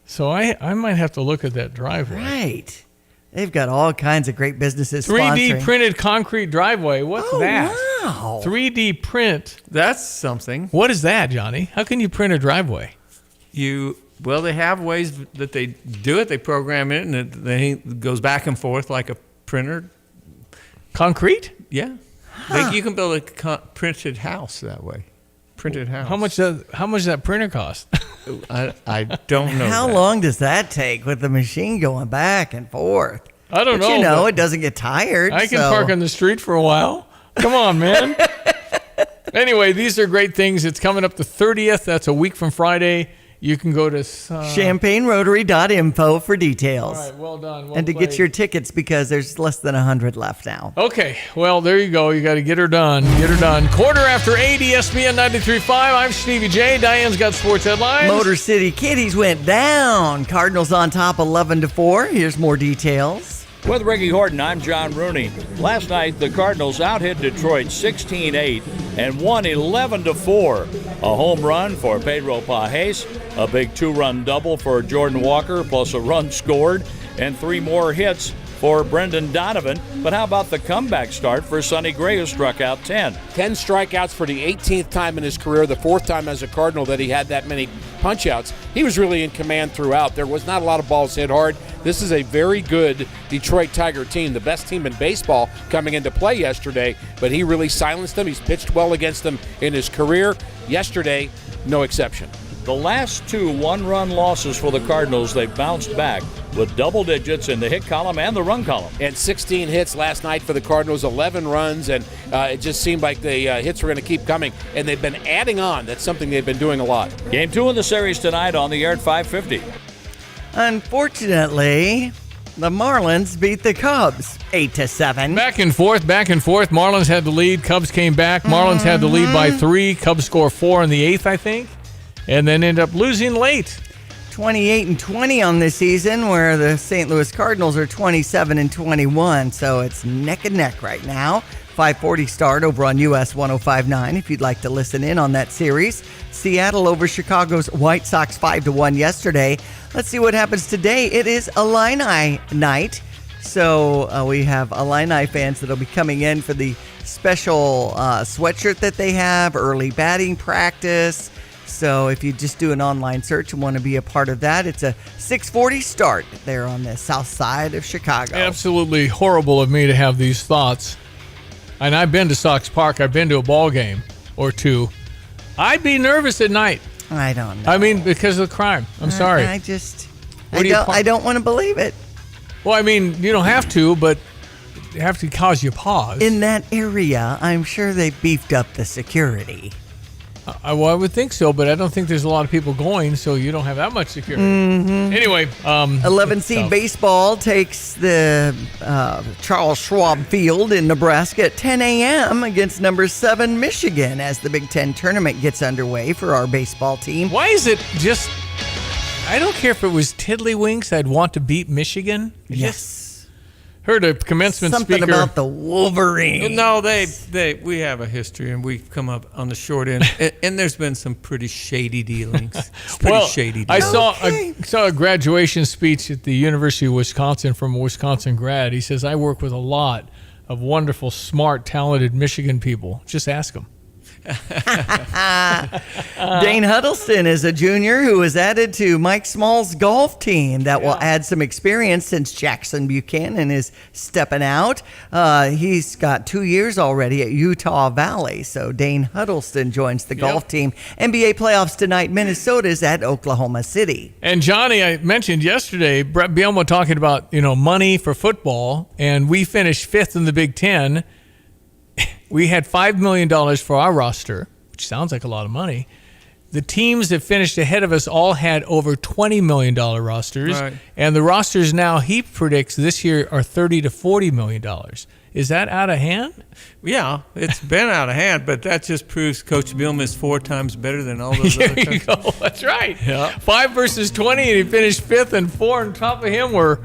So I might have to look at that driveway. Right. They've got all kinds of great businesses 3D sponsoring. printed concrete driveway. What's that? Wow. 3D print. That's something. What is that, Johnny? How can you print a driveway? Well, they have ways that they do it. They program it, and it goes back and forth like a printer. Concrete? Yeah. You can build a printed house that way. Printed house. How much does that printer cost? I don't know. How long does that take with the machine going back and forth? I don't But know. You know, but it doesn't get tired. I can park on the street for a while. Come on, man. Anyway, these are great things. It's coming up the 30th. That's a week from Friday. You can go to ChampagneRotary.info for details. All right, well done. Well and to played. get your tickets because there's less than 100 left now. Okay, well, there you go. You got to get her done. Get her done. 8:15, ESPN 93.5. I'm Stevie J. Diane's got sports headlines. Motor City Kitties went down. Cardinals on top 11-4. Here's more details. With Ricky Horton, I'm John Rooney. Last night, the Cardinals out-hit Detroit 16-8 and won 11-4. A home run for Pedro Pajes, a big two-run double for Jordan Walker, plus a run scored, and 3 more hits for Brendan Donovan. But how about the comeback start for Sonny Gray, who struck out 10? 10 strikeouts for the 18th time in his career, the 4th time as a Cardinal that he had that many punch-outs. He was really in command throughout. There was not a lot of balls hit hard. This is a very good Detroit Tiger team, the best team in baseball coming into play yesterday, but he really silenced them. He's pitched well against them in his career. Yesterday, no exception. The last 2 one-run losses for the Cardinals, they bounced back with double digits in the hit column and the run column. And 16 hits last night for the Cardinals, 11 runs, and it just seemed like the hits were going to keep coming, and they've been adding on. That's something they've been doing a lot. Game 2 of the series tonight on the air at 5:50. Unfortunately, the Marlins beat the Cubs 8-7. Back and forth. Marlins had the lead. Cubs came back. Marlins had the lead by 3. Cubs score 4 in the 8th, I think, and then end up losing late. 28-20 on this season, where the St. Louis Cardinals are 27-21. So it's neck and neck right now. 5:40 start over on US 105.9 if you'd like to listen in on that series. Seattle over Chicago's White Sox 5-1 yesterday. Let's see what happens today. It is Illini night. So we have Illini fans that'll be coming in for the special sweatshirt that they have, early batting practice. So if you just do an online search and want to be a part of that, it's a 6:40 start there on the south side of Chicago. Absolutely horrible of me to have these thoughts. And I've been to Sox Park. I've been to a ball game or two. I'd be nervous at night. I don't know. I mean, because of the crime. I'm sorry. I don't want to believe it. Well, I mean, you don't have to, but it have to cause you pause. In that area, I'm sure they beefed up the security. I would think so, but I don't think there's a lot of people going, so you don't have that much security. Mm-hmm. Anyway, 11 seed baseball takes the Charles Schwab Field in Nebraska at 10 a.m. against number 7 Michigan as the Big Ten tournament gets underway for our baseball team. Why is it just? I don't care if it was Tiddlywinks. I'd want to beat Michigan. Yes. Heard a commencement Something speaker about the Wolverine. No, we have a history, and we've come up on the short end, and there's been some pretty shady dealings. Shady dealings. I saw a graduation speech at the University of Wisconsin from a Wisconsin grad. He says, I work with a lot of wonderful, smart, talented Michigan people. Just ask them. Dane Huddleston is a junior who was added to Mike Small's golf team. That will add some experience since Jackson Buchanan is stepping out. He's got 2 years already at Utah Valley. So Dane Huddleston joins the golf team. NBA playoffs tonight. Minnesota's at Oklahoma City. And Johnny, I mentioned yesterday, Brett Bielema talking about, money for football, and we finished 5th in the Big Ten. We had $5 million for our roster, which sounds like a lot of money. The teams that finished ahead of us all had over $20 million rosters. Right. And the rosters now, he predicts this year, are $30 to $40 million. Is that out of hand? Yeah, it's been out of hand, but that just proves Coach Bielema is 4 times better than all those other coaches. Go. That's right. Yeah. 5 versus 20, and he finished 5th, and 4 on top of him were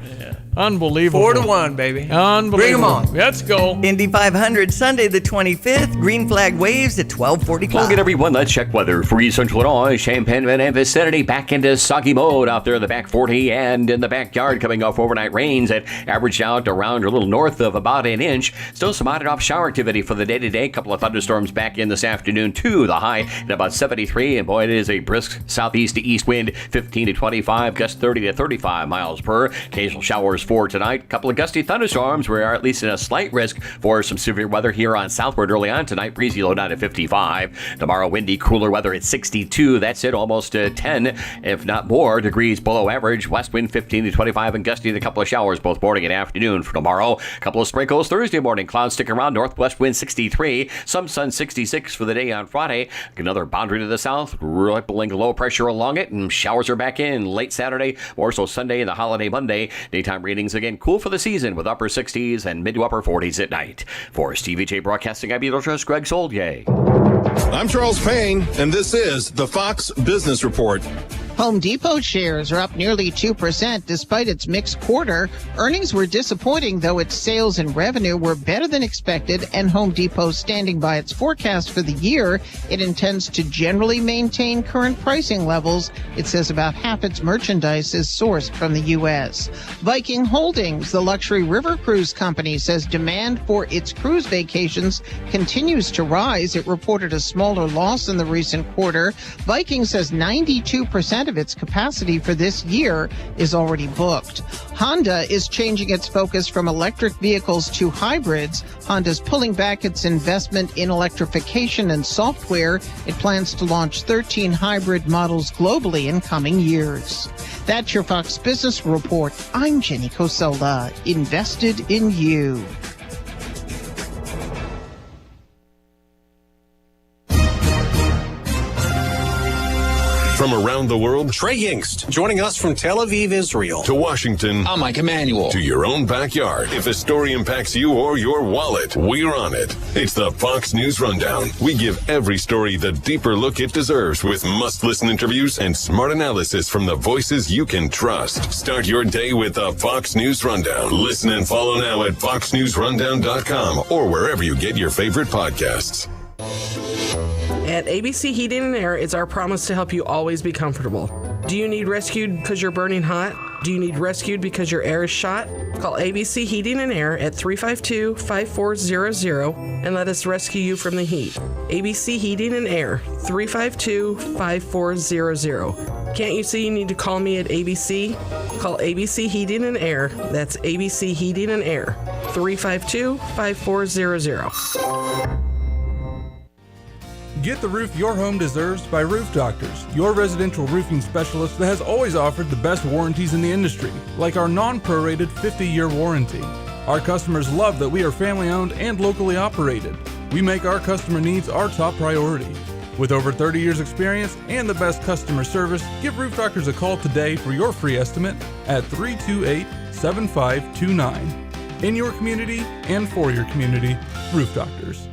Unbelievable. 4-1, baby. Unbelievable. Bring 'em on. Let's go. Indy 500, Sunday the 25th. Green flag waves at 12:45. Well, good, everyone. Let's check weather for East Central Illinois. Champaign and vicinity back into soggy mode out there in the back 40 and in the backyard, coming off overnight rains that averaged out around a little north of about an inch. Still some on and off shower activity for the day today. A couple of thunderstorms back in this afternoon, too. The high at about 73. And boy, it is a brisk southeast to east wind, 15 to 25, gust 30 to 35 miles per. Occasional showers for tonight. A couple of gusty thunderstorms. We are at least in a slight risk for some severe weather here on southward early on tonight. Breezy low down at 55. Tomorrow, windy, cooler weather at 62. That's it, almost 10, if not more, degrees below average. West wind 15 to 25 and gusty, and a couple of showers both morning and afternoon for tomorrow. A couple of sprinkles Thursday morning. Clouds stick around. Northwest wind 63. Some sun 66 for the day on Friday. Another boundary to the south. Rippling low pressure along it, and showers are back in late Saturday, more so Sunday and the holiday Monday. Daytime readings again cool for the season with upper 60s and mid to upper 40s at night. For Stevie J Broadcasting, I'm Beetle Trust Greg Soldier. I'm Charles Payne, and this is the Fox Business Report. Home Depot shares are up nearly 2% despite its mixed quarter. Earnings were disappointing, though its sales and revenue were better than expected, and Home Depot standing by its forecast for the year. It intends to generally maintain current pricing levels. It says about half its merchandise is sourced from the U.S. Viking Holdings, the luxury river cruise company, says demand for its cruise vacations continues to rise. It reported a smaller loss in the recent quarter. Viking says 92% of its capacity for this year is already booked. Honda is changing its focus from electric vehicles to hybrids. Honda's pulling back its investment in electrification and software. It plans to launch 13 hybrid models globally in coming years. That's your Fox Business Report. I'm Jenny Coselda, invested in you. From around the world, Trey Yingst joining us from Tel Aviv, Israel. To Washington. I'm Mike Emanuel. To your own backyard. If a story impacts you or your wallet, we're on it. It's the Fox News Rundown. We give every story the deeper look it deserves with must-listen interviews and smart analysis from the voices you can trust. Start your day with the Fox News Rundown. Listen and follow now at foxnewsrundown.com or wherever you get your favorite podcasts. At ABC Heating and Air, it's our promise to help you always be comfortable. Do you need rescued because you're burning hot? Do you need rescued because your air is shot? Call ABC Heating and Air at 352-5400 and let us rescue you from the heat. ABC Heating and Air, 352-5400. Can't you see you need to call me at ABC? Call ABC Heating and Air. That's ABC Heating and Air, 352-5400. Get the roof your home deserves by Roof Doctors, your residential roofing specialist that has always offered the best warranties in the industry, like our non-prorated 50-year warranty. Our customers love that we are family-owned and locally operated. We make our customer needs our top priority. With over 30 years experience and the best customer service, give Roof Doctors a call today for your free estimate at 328-7529. In your community and for your community, Roof Doctors.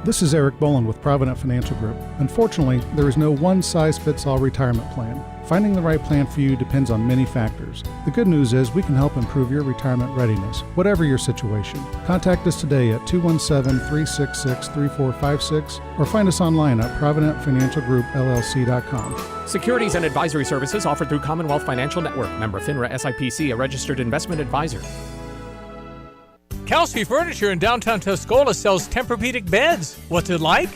This is Eric Boland with Provident Financial Group. Unfortunately, there is no one-size-fits-all retirement plan. Finding the right plan for you depends on many factors. The good news is we can help improve your retirement readiness, whatever your situation. Contact us today at 217-366-3456 or find us online at providentfinancialgroupllc.com. Securities and advisory services offered through Commonwealth Financial Network. Member FINRA SIPC, a registered investment advisor. Kelsey Furniture in downtown Tuscola sells Tempur-Pedic beds. What's it like?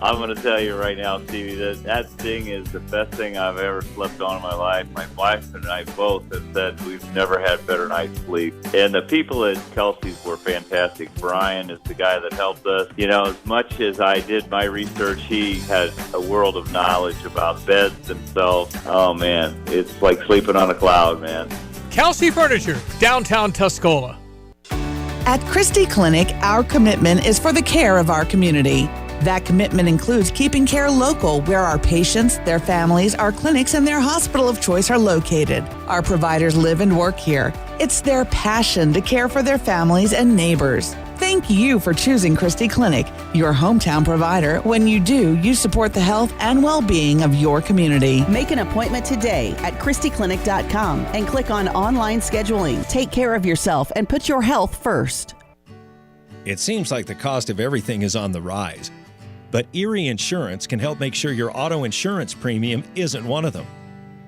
I'm going to tell you right now, Stevie, that thing is the best thing I've ever slept on in my life. My wife and I both have said we've never had better night's sleep. And the people at Kelsey's were fantastic. Brian is the guy that helped us. You know, as much as I did my research, he had a world of knowledge about beds themselves. Oh, man, it's like sleeping on a cloud, man. Kelsey Furniture, downtown Tuscola. At Christie Clinic, our commitment is for the care of our community. That commitment includes keeping care local, where our patients, their families, our clinics, and their hospital of choice are located. Our providers live and work here. It's their passion to care for their families and neighbors. Thank you for choosing Christie Clinic, your hometown provider. When you do, you support the health and well-being of your community. Make an appointment today at ChristieClinic.com and click on online scheduling. Take care of yourself and put your health first. It seems like the cost of everything is on the rise, but Erie Insurance can help make sure your auto insurance premium isn't one of them.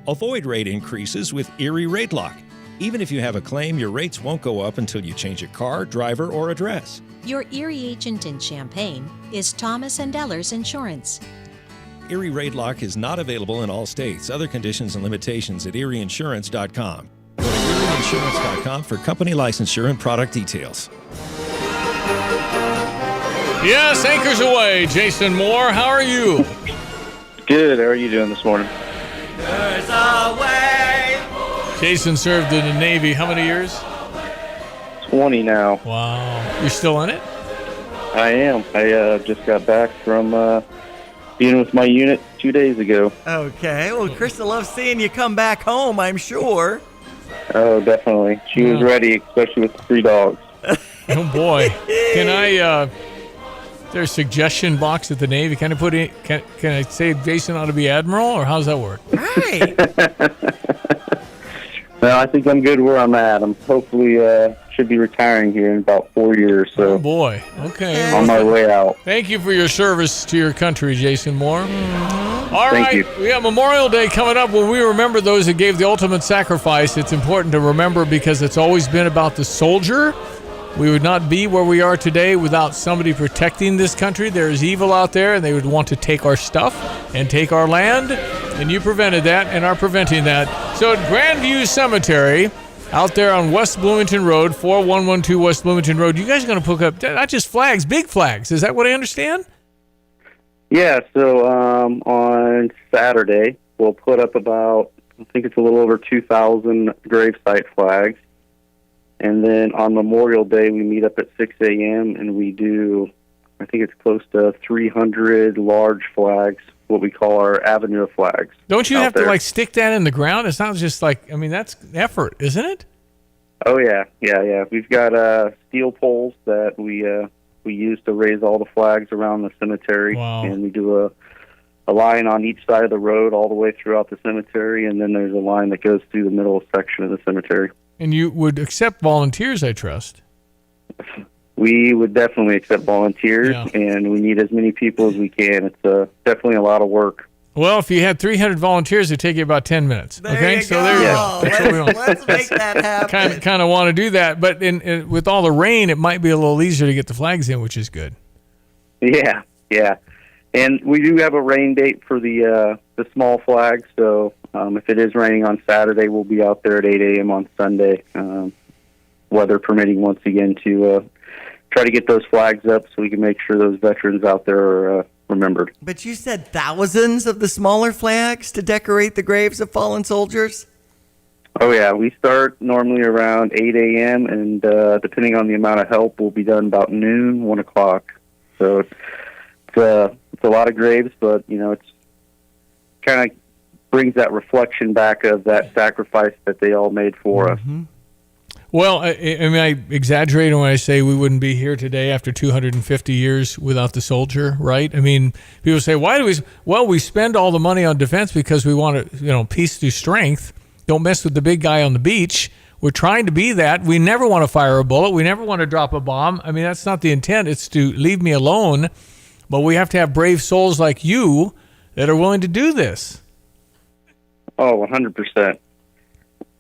Avoid rate increases with Erie Rate Lock. Even if you have a claim, your rates won't go up until you change a car, driver, or address. Your Erie agent in Champaign is Thomas & Ellers Insurance. Erie Rate Lock is not available in all states. Other conditions and limitations at erieinsurance.com. Go to erieinsurance.com for company licensure and product details. Yes, anchors away. Jason Moore, how are you? Good. How are you doing this morning? There's a way. Jason served in the Navy how many years? 20 now. Wow. You're still in it? I am. I just got back from being with my unit 2 days ago. Okay. Well, Krista loves seeing you come back home, I'm sure. Oh, definitely. She was ready, especially with the 3 dogs. Oh, boy. Can I... there's a suggestion box at the Navy. Can I put in? Can I say Jason ought to be admiral, or how does that work? Right. No, I think I'm good where I'm at. I'm hopefully should be retiring here in about 4 years. So. Oh boy. Okay. On my way out. Thank you for your service to your country, Jason Moore. All Thank right. you. We have Memorial Day coming up. When we remember those that gave the ultimate sacrifice, it's important to remember because it's always been about the soldier. We would not be where we are today without somebody protecting this country. There is evil out there, and they would want to take our stuff and take our land, and you prevented that and are preventing that. So at Grandview Cemetery, out there on West Bloomington Road, 4112 West Bloomington Road, you guys are going to put up not just flags, big flags. Is that what I understand? Yeah, so on Saturday, we'll put up about, I think it's a little over 2,000 gravesite flags. And then on Memorial Day, we meet up at 6 a.m. and we do, I think it's close to 300 large flags, what we call our Avenue of Flags. Don't you have to, stick that in the ground? It's not just that's effort, isn't it? Oh, yeah. We've got steel poles that we use to raise all the flags around the cemetery. Wow. And we do a line on each side of the road all the way throughout the cemetery, and then there's a line that goes through the middle section of the cemetery. And you would accept volunteers, I trust. We would definitely accept volunteers, and we need as many people as we can. It's definitely a lot of work. Well, if you had 300 volunteers, it'd take you about 10 minutes. There you go. Let's make that happen. Kind of want to do that, but with all the rain, it might be a little easier to get the flags in, which is good. Yeah. And we do have a rain date for the small flags, so if it is raining on Saturday, we'll be out there at 8 a.m. on Sunday, weather permitting once again, to try to get those flags up so we can make sure those veterans out there are remembered. But you said thousands of the smaller flags to decorate the graves of fallen soldiers? Oh, yeah. We start normally around 8 a.m., and depending on the amount of help, we'll be done about noon, 1 o'clock. So it's a lot of graves, but, it's kind of brings that reflection back of that sacrifice that they all made for us. Well, I exaggerate when I say we wouldn't be here today after 250 years without the soldier, right? I mean, people say, why do we? Well, we spend all the money on defense because we want to, peace through strength. Don't mess with the big guy on the beach. We're trying to be that. We never want to fire a bullet. We never want to drop a bomb. I mean, that's not the intent. It's to leave me alone. But we have to have brave souls like you that are willing to do this. Oh, 100%.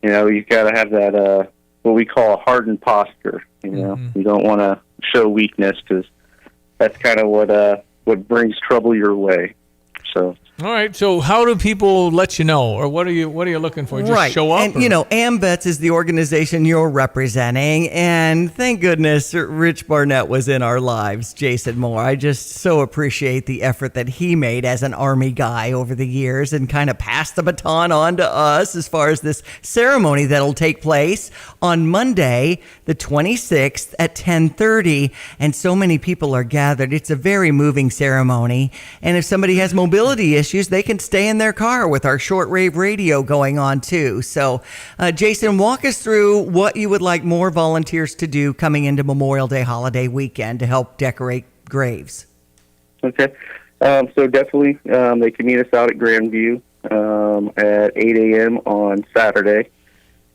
You've got to have that, what we call a hardened posture. You don't want to show weakness, because that's kind of what brings trouble your way. So. All right. So how do people let you know, or what are you looking for? Just show up? And, AMVETS is the organization you're representing, and thank goodness Rich Barnett was in our lives, Jason Moore. I just so appreciate the effort that he made as an Army guy over the years and kind of passed the baton on to us as far as this ceremony that'll take place on Monday, the 26th at 10:30, and so many people are gathered. It's a very moving ceremony, and if somebody has mobility issues, issues, they can stay in their car with our shortwave radio going on too. So, Jason, walk us through what you would like more volunteers to do coming into Memorial Day holiday weekend to help decorate graves. Okay. So definitely they can meet us out at Grandview at 8 a.m. on Saturday.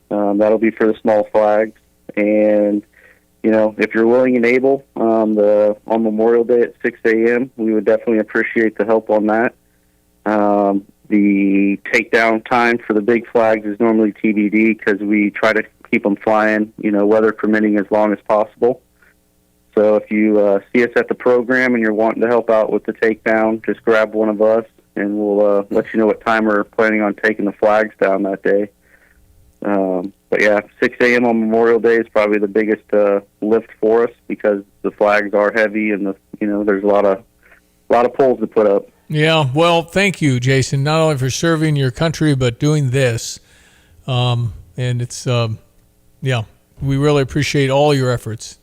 That'll be for the small flags. And, you know, if you're willing and able, on Memorial Day at 6 a.m., we would definitely appreciate the help on that. The takedown time for the big flags is normally TBD because we try to keep them flying, you know, weather permitting, as long as possible. So if you see us at the program and you're wanting to help out with the takedown, just grab one of us, and we'll let you know what time we're planning on taking the flags down that day. But yeah, 6 a.m. on Memorial Day is probably the biggest lift for us because the flags are heavy and there's a lot of poles to put up. Yeah, well, thank you, Jason, not only for serving your country but doing this. And it's we really appreciate all your efforts.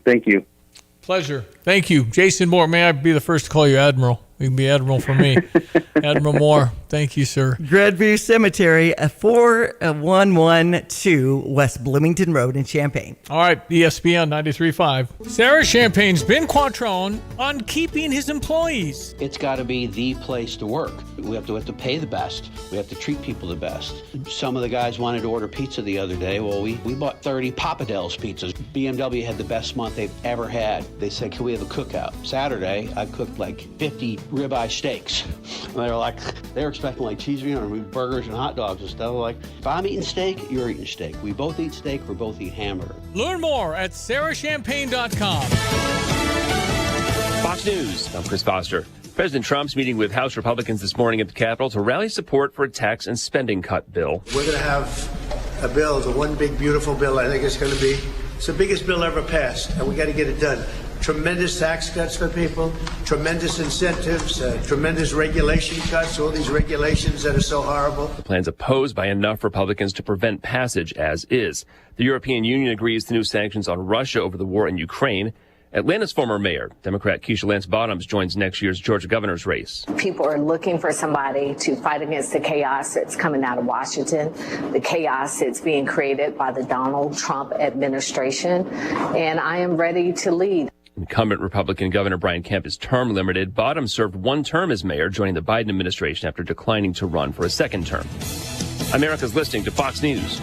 Thank you. Pleasure. Thank you, Jason Moore. May I be the first to call you Admiral? You can be Admiral for me. Admiral Moore. Thank you, sir. Grandview Cemetery, 4112 West Bloomington Road in Champaign. All right, ESPN 93.5. Sarah Champagne's Ben Quattrone on keeping his employees. It's got to be the place to work. We have to pay the best. We have to treat people the best. Some of the guys wanted to order pizza the other day. Well, we bought 30 Papa Del's pizzas. BMW had the best month they've ever had. They said, can we have a cookout? Saturday, I cooked like 50 ribeye steaks. And they were expecting like cheeseburgers, burgers and hot dogs and stuff. Like, if I'm eating steak, you're eating steak. We both eat steak, we both eat hamburger. Learn more at sarahchampagne.com. Fox News, I'm Chris Foster. President Trump's meeting with House Republicans this morning at the Capitol to rally support for a tax and spending cut bill. We're going to have a bill, the one big, beautiful bill. I think it's going to be, it's the biggest bill ever passed, and we got to get it done. Tremendous tax cuts for people, tremendous incentives, tremendous regulation cuts, all these regulations that are so horrible. The plan's opposed by enough Republicans to prevent passage as is. The European Union agrees to new sanctions on Russia over the war in Ukraine. Atlanta's former mayor, Democrat Keisha Lance Bottoms, joins next year's Georgia governor's race. People are looking for somebody to fight against the chaos that's coming out of Washington, the chaos that's being created by the Donald Trump administration, and I am ready to lead. Incumbent Republican Governor Brian Kemp is term limited. Bottoms served one term as mayor, joining the Biden administration after declining to run for a second term. America's listening to Fox News.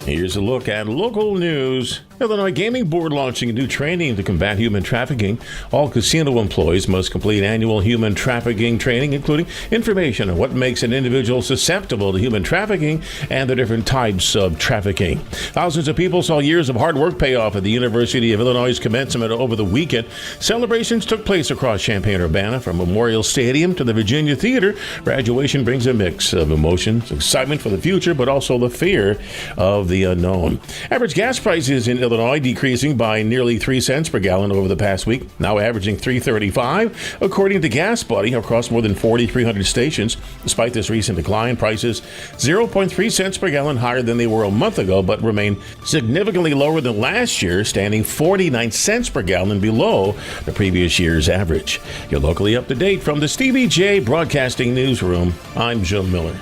Here's a look at local news. Illinois Gaming Board launching a new training to combat human trafficking. All casino employees must complete annual human trafficking training, including information on what makes an individual susceptible to human trafficking and the different types of trafficking. Thousands of people saw years of hard work pay off at the University of Illinois' commencement over the weekend. Celebrations took place across Champaign-Urbana, from Memorial Stadium to the Virginia Theater. Graduation brings a mix of emotions, excitement for the future, but also the fear of the unknown. Average gas prices in Illinois decreasing by nearly 3 cents per gallon over the past week, now averaging $3.35, according to Gas Buddy, across more than 4,300 stations. Despite this recent decline, prices 0.3 cents per gallon higher than they were a month ago, but remain significantly lower than last year, standing 49 cents per gallon below the previous year's average. You're locally up to date from the Stevie J Broadcasting Newsroom. I'm Joe Miller.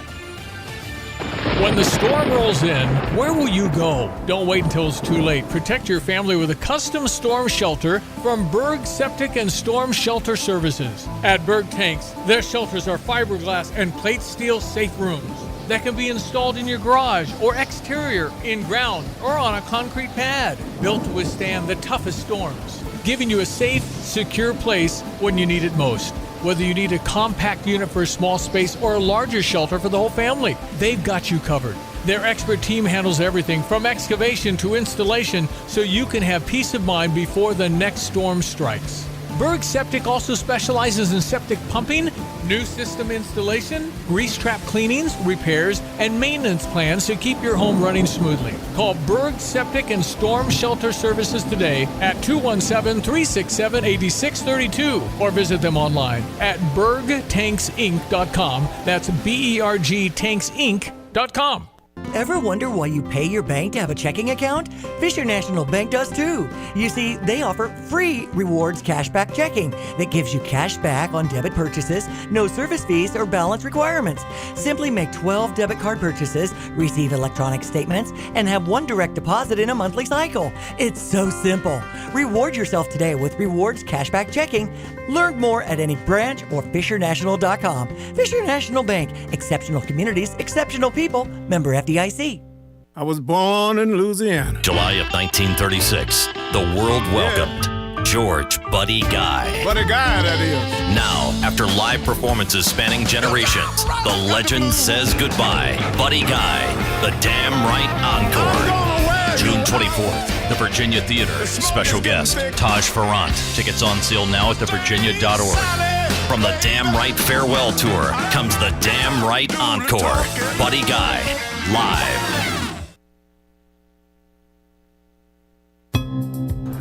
When the storm rolls in, where will you go? Don't wait until it's too late. Protect your family with a custom storm shelter from Berg Septic and Storm Shelter Services. At Berg Tanks, their shelters are fiberglass and plate steel safe rooms that can be installed in your garage or exterior, in ground, or on a concrete pad. Built to withstand the toughest storms, giving you a safe, secure place when you need it most. Whether you need a compact unit for a small space or a larger shelter for the whole family, they've got you covered. Their expert team handles everything from excavation to installation, so you can have peace of mind before the next storm strikes. Berg Septic also specializes in septic pumping, new system installation, grease trap cleanings, repairs, and maintenance plans to keep your home running smoothly. Call Berg Septic and Storm Shelter Services today at 217-367-8632 or visit them online at bergtanksinc.com. That's BERG tanksinc.com. Ever wonder why you pay your bank to have a checking account? Fisher National Bank does too. You see, they offer free rewards cashback checking that gives you cash back on debit purchases, no service fees or balance requirements. Simply make 12 debit card purchases, receive electronic statements, and have one direct deposit in a monthly cycle. It's so simple. Reward yourself today with rewards cashback checking. Learn more at any branch or FisherNational.com. Fisher National Bank. Exceptional communities, exceptional people. Member FDIC. I was born in Louisiana. July of 1936. The world welcomed George Buddy Guy. Buddy Guy, that is. Now, after live performances spanning generations, the legend says goodbye. Buddy Guy, the Damn Right Encore. June 24th, the Virginia Theater. Special guest, Taj Farrant. Tickets on sale now at thevirginia.org. From the Damn Right Farewell Tour comes the Damn Right Encore. Buddy Guy, live.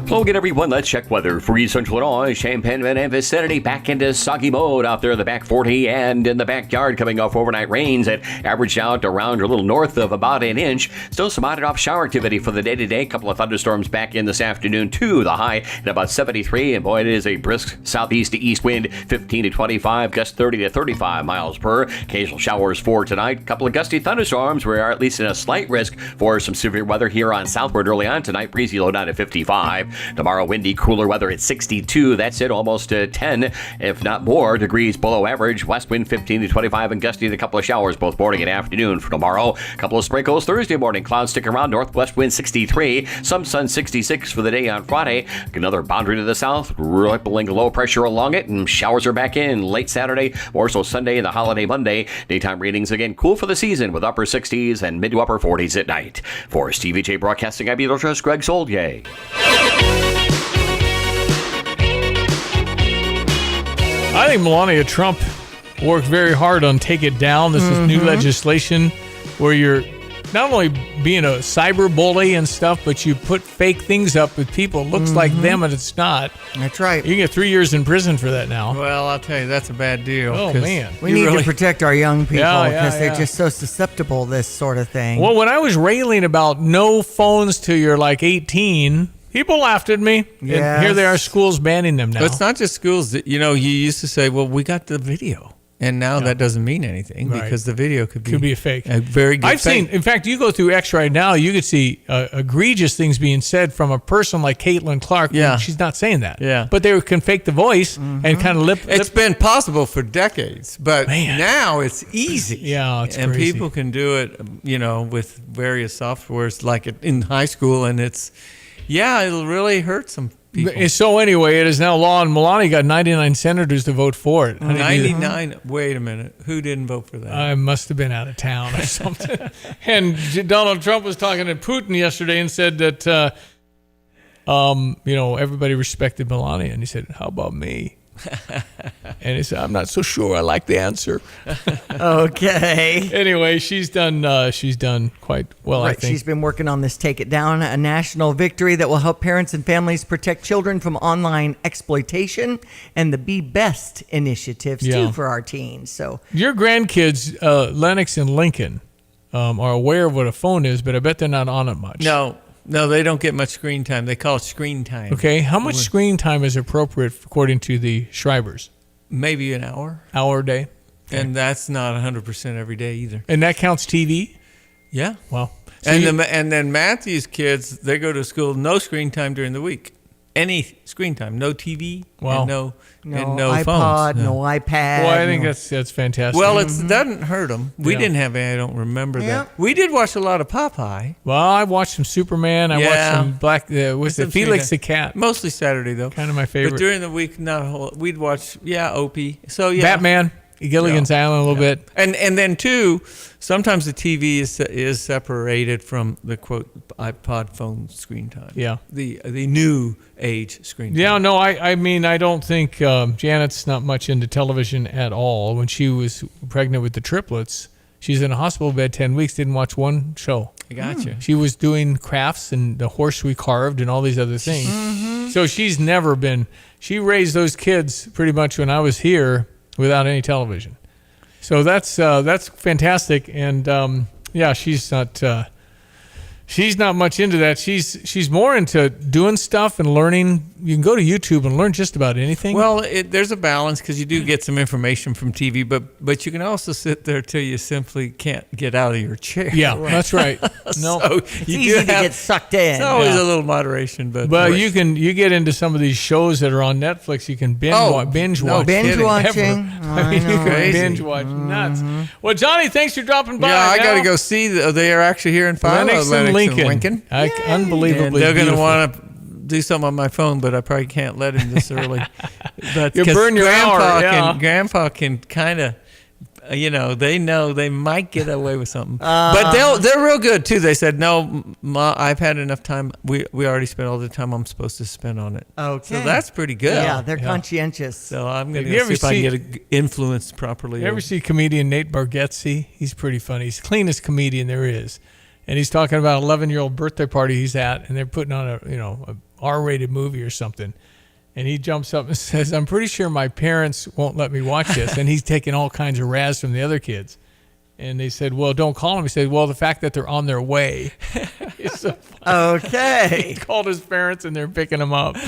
Hello again, everyone. Let's check weather for East Central Illinois. Champaign and vicinity back into soggy mode out there in the back 40 and in the backyard, coming off overnight rains that averaged out around a little north of about an inch. Still some on and off shower activity for the day today. A couple of thunderstorms back in this afternoon too. The high at about 73, and boy, it is a brisk southeast to east wind, 15 to 25, gust 30 to 35 miles per. Occasional showers for tonight. A couple of gusty thunderstorms. We are at least in a slight risk for some severe weather here on southward early on tonight. Breezy low down to 55. Tomorrow, windy, cooler weather at 62. That's it, almost 10, if not more, degrees below average. West wind 15 to 25 and gusty with a couple of showers both morning and afternoon for tomorrow. A couple of sprinkles Thursday morning. Clouds stick around. Northwest wind 63. Some sun 66 for the day on Friday. Another boundary to the south. Rippling low pressure along it, and showers are back in late Saturday. More so Sunday and the holiday Monday. Daytime readings again cool for the season with upper 60s and mid to upper 40s at night. For Stevie J Broadcasting, I'm Beetlejuice Greg Soldier. I think Melania Trump worked very hard on Take It Down. This is new legislation where you're not only being a cyber bully and stuff, but you put fake things up with people. It looks like them and it's not. That's right. You can get 3 years in prison for that now. Well, I'll tell you, that's a bad deal. Oh, man. We need to protect our young people because they're yeah. just so susceptible to this sort of thing. Well, when I was railing about no phones till you're like 18, people laughed at me. Yes. And here they are, schools banning them now. But it's not just schools. You know, you used to say, well, we got the video. And now that doesn't mean anything because the video could be a fake. A very good I've seen, in fact, you go through X right now, you could see egregious things being said from a person like Caitlin Clark. Yeah. She's not saying that. Yeah. But they can fake the voice and kind of It's been possible for decades, but now it's easy. Yeah, it's and crazy. people can do it, you know, with various softwares like in high school, and it'll really hurt some people. So anyway, it is now law, and Melania got 99 senators to vote for it. 99? Wait a minute. Who didn't vote for that? I must have been out of town or something. And Donald Trump was talking to Putin yesterday and said that, everybody respected Melania. And he said, how about me? And he said, I'm not so sure I like the answer. Okay. Anyway, she's done quite well, I think. She's been working on this Take It Down, a national victory that will help parents and families protect children from online exploitation, and the Be Best initiatives too for our teens. So your grandkids, Lennox and Lincoln, are aware of what a phone is, but I bet they're not on it much. No, they don't get much screen time. They call it screen time. Okay, how much screen time is appropriate according to the Schreibers? Maybe an hour. Hour a day? Okay. And that's not 100% every day either. And that counts TV? Yeah. Wow. So and then Matthew's kids, they go to school, no screen time during the week. Any screen time, no TV, and no iPod, phones. no iPad. Well, I think that's fantastic. Well, it doesn't hurt them. We didn't have any. I don't remember that. We did watch a lot of Popeye. Well, I watched some Superman. I watched some Black. Was it Felix the Cat? Mostly Saturday though. Kind of my favorite. But during the week, not a whole. We'd watch Opie. So Batman. Gilligan's Island a little bit. And then too, sometimes the TV is separated from the quote iPod phone screen time. Yeah. The new age screen time. Yeah, no, I mean, I don't think Janet's not much into television at all. When she was pregnant with the triplets, she's in a hospital bed 10 weeks, didn't watch one show. I got you. She was doing crafts and the horse we carved and all these other things. So she's never been, she raised those kids pretty much when I was here without any television. So that's fantastic. And Yeah, she's not. She's not much into that. She's more into doing stuff and learning. You can go to YouTube and learn just about anything. Well, there's a balance because you do get some information from TV, but you can also sit there till you simply can't get out of your chair. Yeah, that's right. No, So it's easy to get sucked in. It's always a little moderation, but you get into some of these shows that are on Netflix. You can binge watch. Binge watching. You can binge watch nuts. Well, Johnny, thanks for dropping by. Yeah, I got to go see. They are actually here in Philo. Lennox and Lincoln. And Unbelievably they're going to beautiful. want to do something on my phone, but I probably can't let him this early. But You burn your hour. Grandpa can kind of, they know they might get away with something. But they're real good too. They said, no, Ma, I've had enough time. We already spent all the time I'm supposed to spend on it. Okay. So that's pretty good. Yeah, they're conscientious. So I'm going You to ever see if I see- can get influenced properly. You ever see comedian Nate Bargatze? He's pretty funny. He's the cleanest comedian there is. And he's talking about an 11-year-old birthday party he's at, and they're putting on a R-rated movie or something. And he jumps up and says, I'm pretty sure my parents won't let me watch this. And he's taking all kinds of razz from the other kids. And they said, well, don't call them. He said, well, the fact that they're on their way. It's so funny. Okay. He called his parents, and they're picking him up. All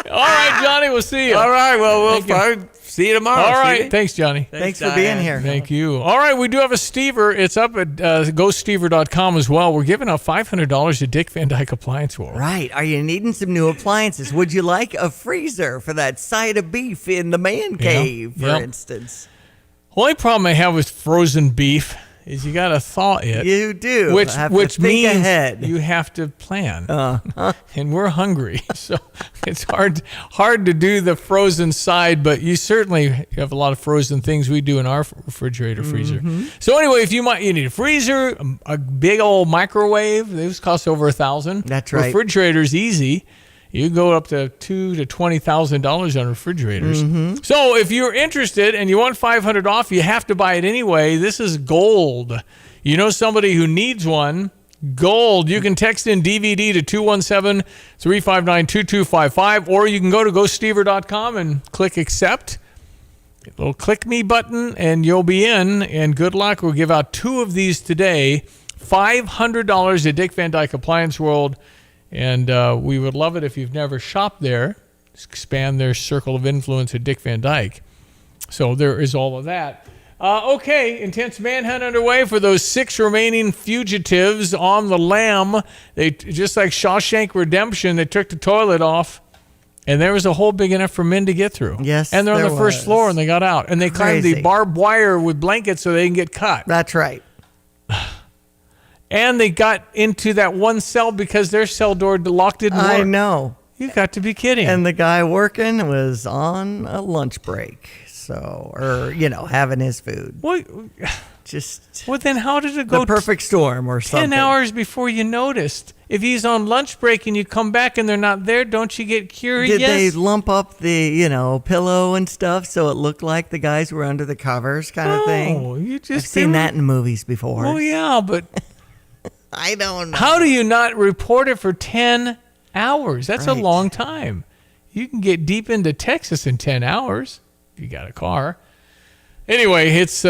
right, Johnny, we'll see you. All right, well, we'll Thank you. probably see you tomorrow. All right. Stevie. Thanks, Johnny. Thanks for being here. Thank you. All right, we do have a Stever. It's up at GoStever.com as well. We're giving out $500 to Dick Van Dyke Appliance World. Right. Are you needing some new appliances? Would you like a freezer for that side of beef in the man cave, for instance? Only problem I have with frozen beef is you got to thaw it. You do. Which Have to which think means ahead. you have to plan. And we're hungry, so it's hard to do the frozen side. But you certainly have a lot of frozen things we do in our refrigerator freezer. So anyway, if you need a freezer, a big old microwave, those cost over $1,000. That's right. Refrigerator's easy. You can go up to $2,000 to $20,000 on refrigerators. So if you're interested and you want $500 off, you have to buy it anyway. This is gold. You know somebody who needs one? Gold. You can text in DVD to 217-359-2255, or you can go to GoStever.com and click accept. A little click me button and you'll be in. And good luck. We'll give out 2 of these today. $500 at Dick Van Dyke Appliance World. And we would love it if you've never shopped there. Expand their circle of influence at Dick Van Dyke. So there is all of that. Okay, intense manhunt underway for those 6 remaining fugitives on the lam. They, just like Shawshank Redemption, they took the toilet off, and there was a hole big enough for men to get through. Yes, and they're on there the first was. floor, and they got out. And they climbed the Crazy. barbed wire with blankets so they can get cut. That's right. And they got into that one cell because their cell door locked didn't work. I know. You got to be kidding. And the guy working was on a lunch break. Having his food. What? Just. Well, then how did it go? The perfect storm or something. 10 hours before you noticed. If he's on lunch break and you come back and they're not there, don't you get curious? Did they lump up the, pillow and stuff so it looked like the guys were under the covers kind of thing? You just I've seen that in movies before. Oh, yeah, but I don't know. How do you not report it for 10 hours? That's a Right. long time. You can get deep into Texas in 10 hours if you got a car. Anyway, it's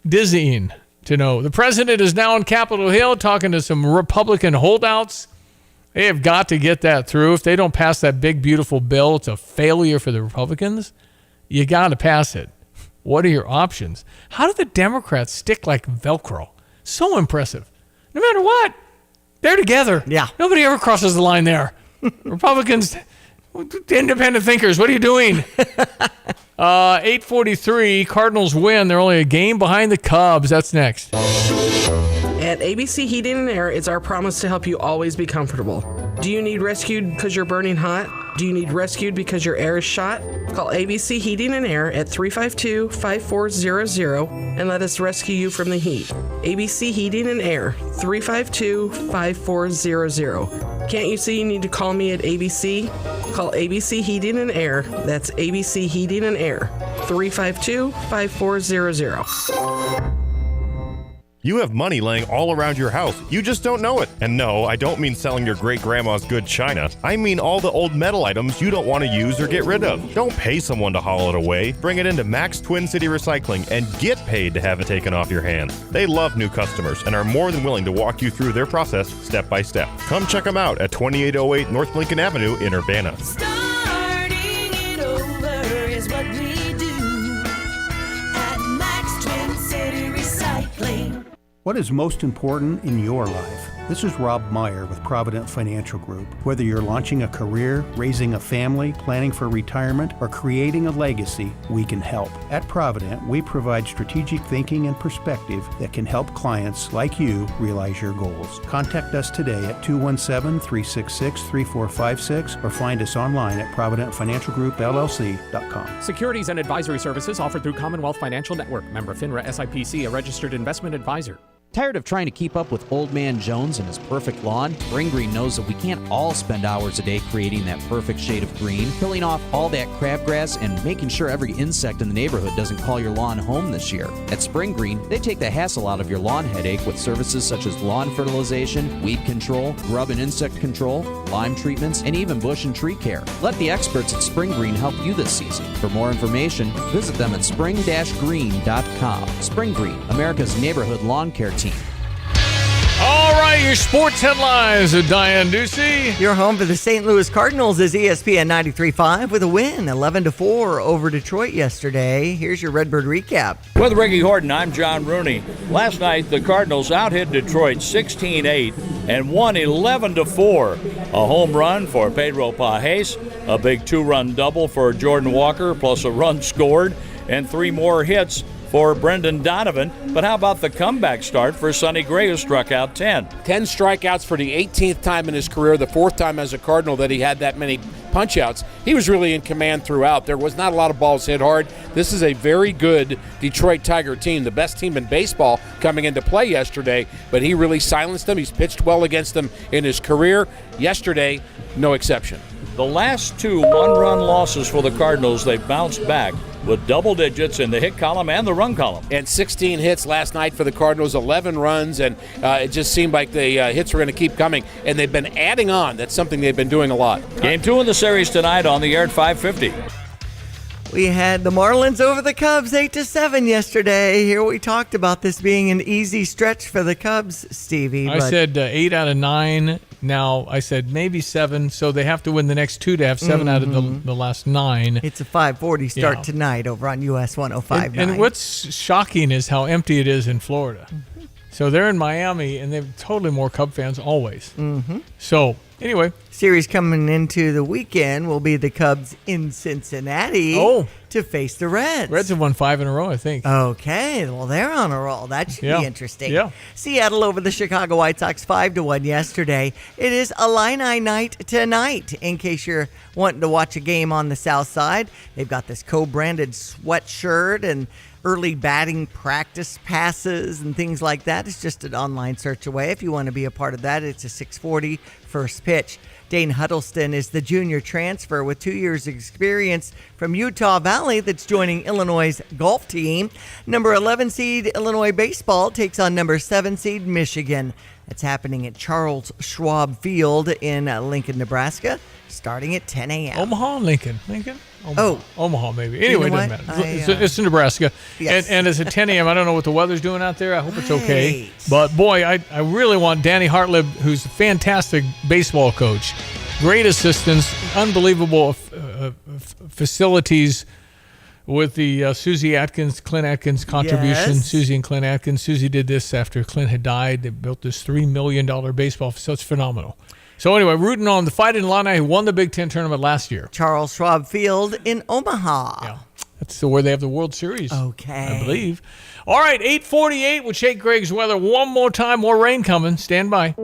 dizzying to know. The president is now on Capitol Hill talking to some Republican holdouts. They have got to get that through. If they don't pass that big, beautiful bill, it's a failure for the Republicans. You got to pass it. What are your options? How do the Democrats stick like Velcro? So impressive. No matter what, they're together. Yeah. Nobody ever crosses the line there. Republicans, independent thinkers, what are you doing? 8:43, Cardinals win. They're only a game behind the Cubs. That's next. At ABC Heating and Air, it's our promise to help you always be comfortable. Do you need rescued because you're burning hot? Do you need rescued because your air is shot? Call ABC Heating and Air at 352-5400 and let us rescue you from the heat. ABC Heating and Air, 352-5400. Can't you see you need to call me at ABC? Call ABC Heating and Air. That's ABC Heating and Air, 352-5400. You have money laying all around your house. You just don't know it. And no, I don't mean selling your great-grandma's good china. I mean all the old metal items you don't want to use or get rid of. Don't pay someone to haul it away. Bring it into Max Twin City Recycling and get paid to have it taken off your hands. They love new customers and are more than willing to walk you through their process step by step. Come check them out at 2808 North Lincoln Avenue in Urbana. Starting it over is what we do at Max Twin City Recycling. What is most important in your life? This is Rob Meyer with Provident Financial Group. Whether you're launching a career, raising a family, planning for retirement, or creating a legacy, we can help. At Provident, we provide strategic thinking and perspective that can help clients like you realize your goals. Contact us today at 217-366-3456 or find us online at providentfinancialgroupllc.com. Securities and advisory services offered through Commonwealth Financial Network. Member FINRA SIPC, a registered investment advisor. Tired of trying to keep up with Old Man Jones and his perfect lawn? Spring Green knows that we can't all spend hours a day creating that perfect shade of green, killing off all that crabgrass, and making sure every insect in the neighborhood doesn't call your lawn home this year. At Spring Green, they take the hassle out of your lawn headache with services such as lawn fertilization, weed control, grub and insect control, lime treatments, and even bush and tree care. Let the experts at Spring Green help you this season. For more information, visit them at spring-green.com. Spring Green, America's neighborhood lawn care team. All right, your sports headlines with Diane Ducey. Your home for the St. Louis Cardinals is ESPN 93.5 with a win 11-4 over Detroit yesterday. Here's your Redbird recap. With Ricky Horton, I'm John Rooney. Last night, the Cardinals out-hit Detroit 16-8 and won 11-4. A home run for Pedro Pajes, a big two-run double for Jordan Walker, plus a run scored, and 3 more hits for Brendan Donovan. But how about the comeback start for Sonny Gray, who struck out 10? 10 strikeouts for the 18th time in his career, the 4th time as a Cardinal that he had that many punch-outs. He was really in command throughout. There was not a lot of balls hit hard. This is a very good Detroit Tiger team, the best team in baseball coming into play yesterday, but he really silenced them. He's pitched well against them in his career. Yesterday, no exception. The last 2 one-run losses for the Cardinals, they bounced back with double digits in the hit column and the run column. And 16 hits last night for the Cardinals, 11 runs, and it just seemed like the hits were going to keep coming, and they've been adding on. That's something they've been doing a lot. Game 2 in the series tonight on the air at 5:50. We had the Marlins over the Cubs 8-7 yesterday. Here we talked about this being an easy stretch for the Cubs, Stevie. I said 8 out of 9. Now I said maybe 7, so they have to win the next 2 to have 7 out of the last 9. It's a 5:40 start tonight over on US 105.9. And what's shocking is how empty it is in Florida. So they're in Miami, and they're totally more Cub fans always. Mm-hmm. So anyway. Series coming into the weekend will be the Cubs in Cincinnati to face the Reds. Reds have won 5 in a row, I think. Okay, well, they're on a roll. That should be interesting. Yeah. Seattle over the Chicago White Sox 5-1 yesterday. It is Illini night tonight. In case you're wanting to watch a game on the south side, they've got this co-branded sweatshirt and early batting practice passes and things like that. It's just an online search away. If you want to be a part of that, it's a 6:40 first pitch. Dane Huddleston is the junior transfer with 2 years experience from Utah Valley that's joining Illinois' golf team. Number 11 seed Illinois baseball takes on number 7 seed Michigan. That's happening at Charles Schwab Field in Lincoln, Nebraska, starting at 10 a.m. Omaha, Lincoln. Omaha maybe. Anyway, it doesn't matter. It's in Nebraska. Yes. And it's at 10 a.m. I don't know what the weather's doing out there. I hope it's okay. But, boy, I really want Danny Hartlib, who's a fantastic baseball coach, great assistants, unbelievable facilities with the Susie Atkins, Clint Atkins contribution. Yes. Susie and Clint Atkins. Susie did this after Clint had died. They built this $3 million baseball facility. It's phenomenal. So anyway, rooting on the Fighting Illini, who won the Big Ten tournament last year. Charles Schwab Field in Omaha. Yeah. That's where they have the World Series. Okay. I believe. All right, 8:48. We'll check Greg's weather one more time. More rain coming. Stand by.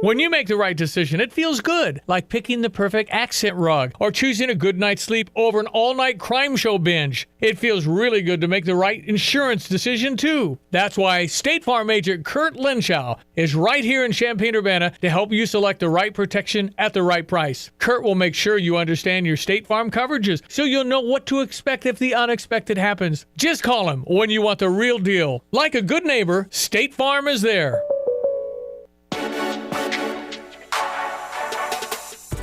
When you make the right decision, it feels good, like picking the perfect accent rug or choosing a good night's sleep over an all-night crime show binge. It feels really good to make the right insurance decision, too. That's why State Farm agent Kurt Lenschow is right here in Champaign-Urbana to help you select the right protection at the right price. Kurt will make sure you understand your State Farm coverages so you'll know what to expect if the unexpected happens. Just call him when you want the real deal. Like a good neighbor, State Farm is there.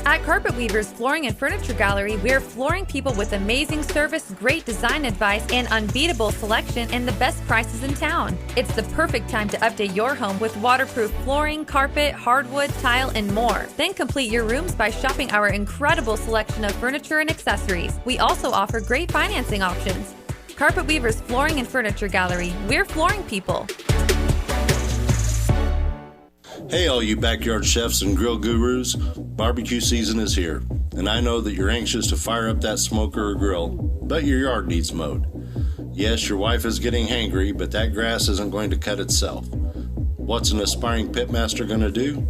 At Carpet Weavers Flooring and Furniture Gallery, we're flooring people with amazing service, great design advice, and unbeatable selection and the best prices in town. It's the perfect time to update your home with waterproof flooring, carpet, hardwood, tile, and more. Then complete your rooms by shopping our incredible selection of furniture and accessories. We also offer great financing options. Carpet Weavers Flooring and Furniture Gallery, we're flooring people. Hey, all you backyard chefs and grill gurus, barbecue season is here, and I know that you're anxious to fire up that smoker or grill, but your yard needs mowed. Yes, your wife is getting hangry, but that grass isn't going to cut itself. What's an aspiring pitmaster going to do?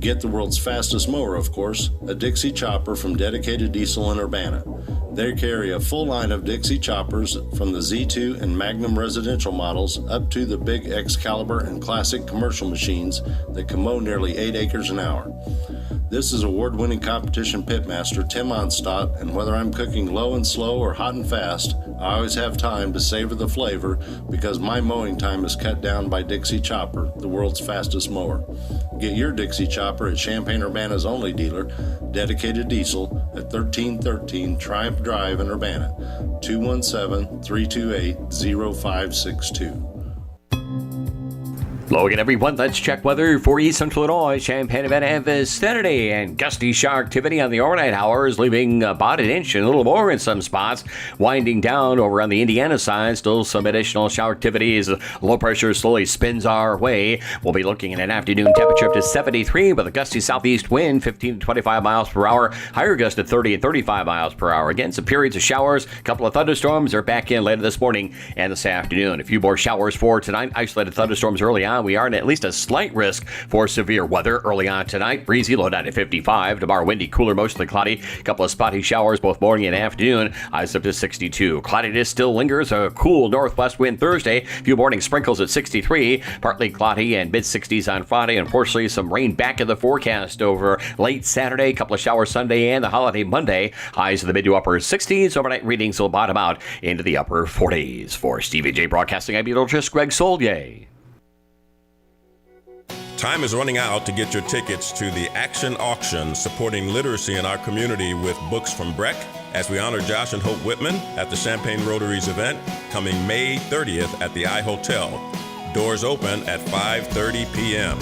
Get the world's fastest mower, of course, a Dixie chopper from Dedicated Diesel in Urbana. They carry a full line of Dixie choppers from the Z2 and Magnum residential models up to the big Excalibur and classic commercial machines that can mow nearly 8 acres an hour. This is award-winning competition pitmaster Tim Onstott, and whether I'm cooking low and slow or hot and fast, I always have time to savor the flavor because my mowing time is cut down by Dixie Chopper, the world's fastest mower. Get your Dixie Chopper at Champaign-Urbana's only dealer, Dedicated Diesel, at 1313 Triumph Drive in Urbana, 217-328-0562. Hello again, everyone. Let's check weather for East Central Illinois, Champaign-Urbana, and vicinity. And gusty shower activity on the overnight hours, leaving about an inch and a little more in some spots. Winding down over on the Indiana side, still some additional shower activity as low pressure slowly spins our way. We'll be looking at an afternoon temperature up to 73 with a gusty southeast wind, 15 to 25 miles per hour. Higher gust at 30 and 35 miles per hour. Again, some periods of showers. A couple of thunderstorms are back in later this morning and this afternoon. A few more showers for tonight. Isolated thunderstorms early on. We are in at least a slight risk for severe weather early on tonight. Breezy, low down to 55. Tomorrow, windy, cooler, mostly cloudy. A couple of spotty showers both morning and afternoon. Highs up to 62. Cloudiness still lingers. A cool northwest wind Thursday. A few morning sprinkles at 63. Partly cloudy and mid-60s on Friday. Unfortunately, some rain back in the forecast over late Saturday. A couple of showers Sunday and the holiday Monday. Highs in the mid to upper 60s. Overnight readings will bottom out into the upper 40s. For Stevie J Broadcasting, I'm meteorologist Greg Solier. Time is running out to get your tickets to the Action Auction, supporting literacy in our community with books from Breck, as we honor Josh and Hope Whitman at the Champaign Rotaries event coming May 30th at the iHotel. Doors open at 5:30 p.m.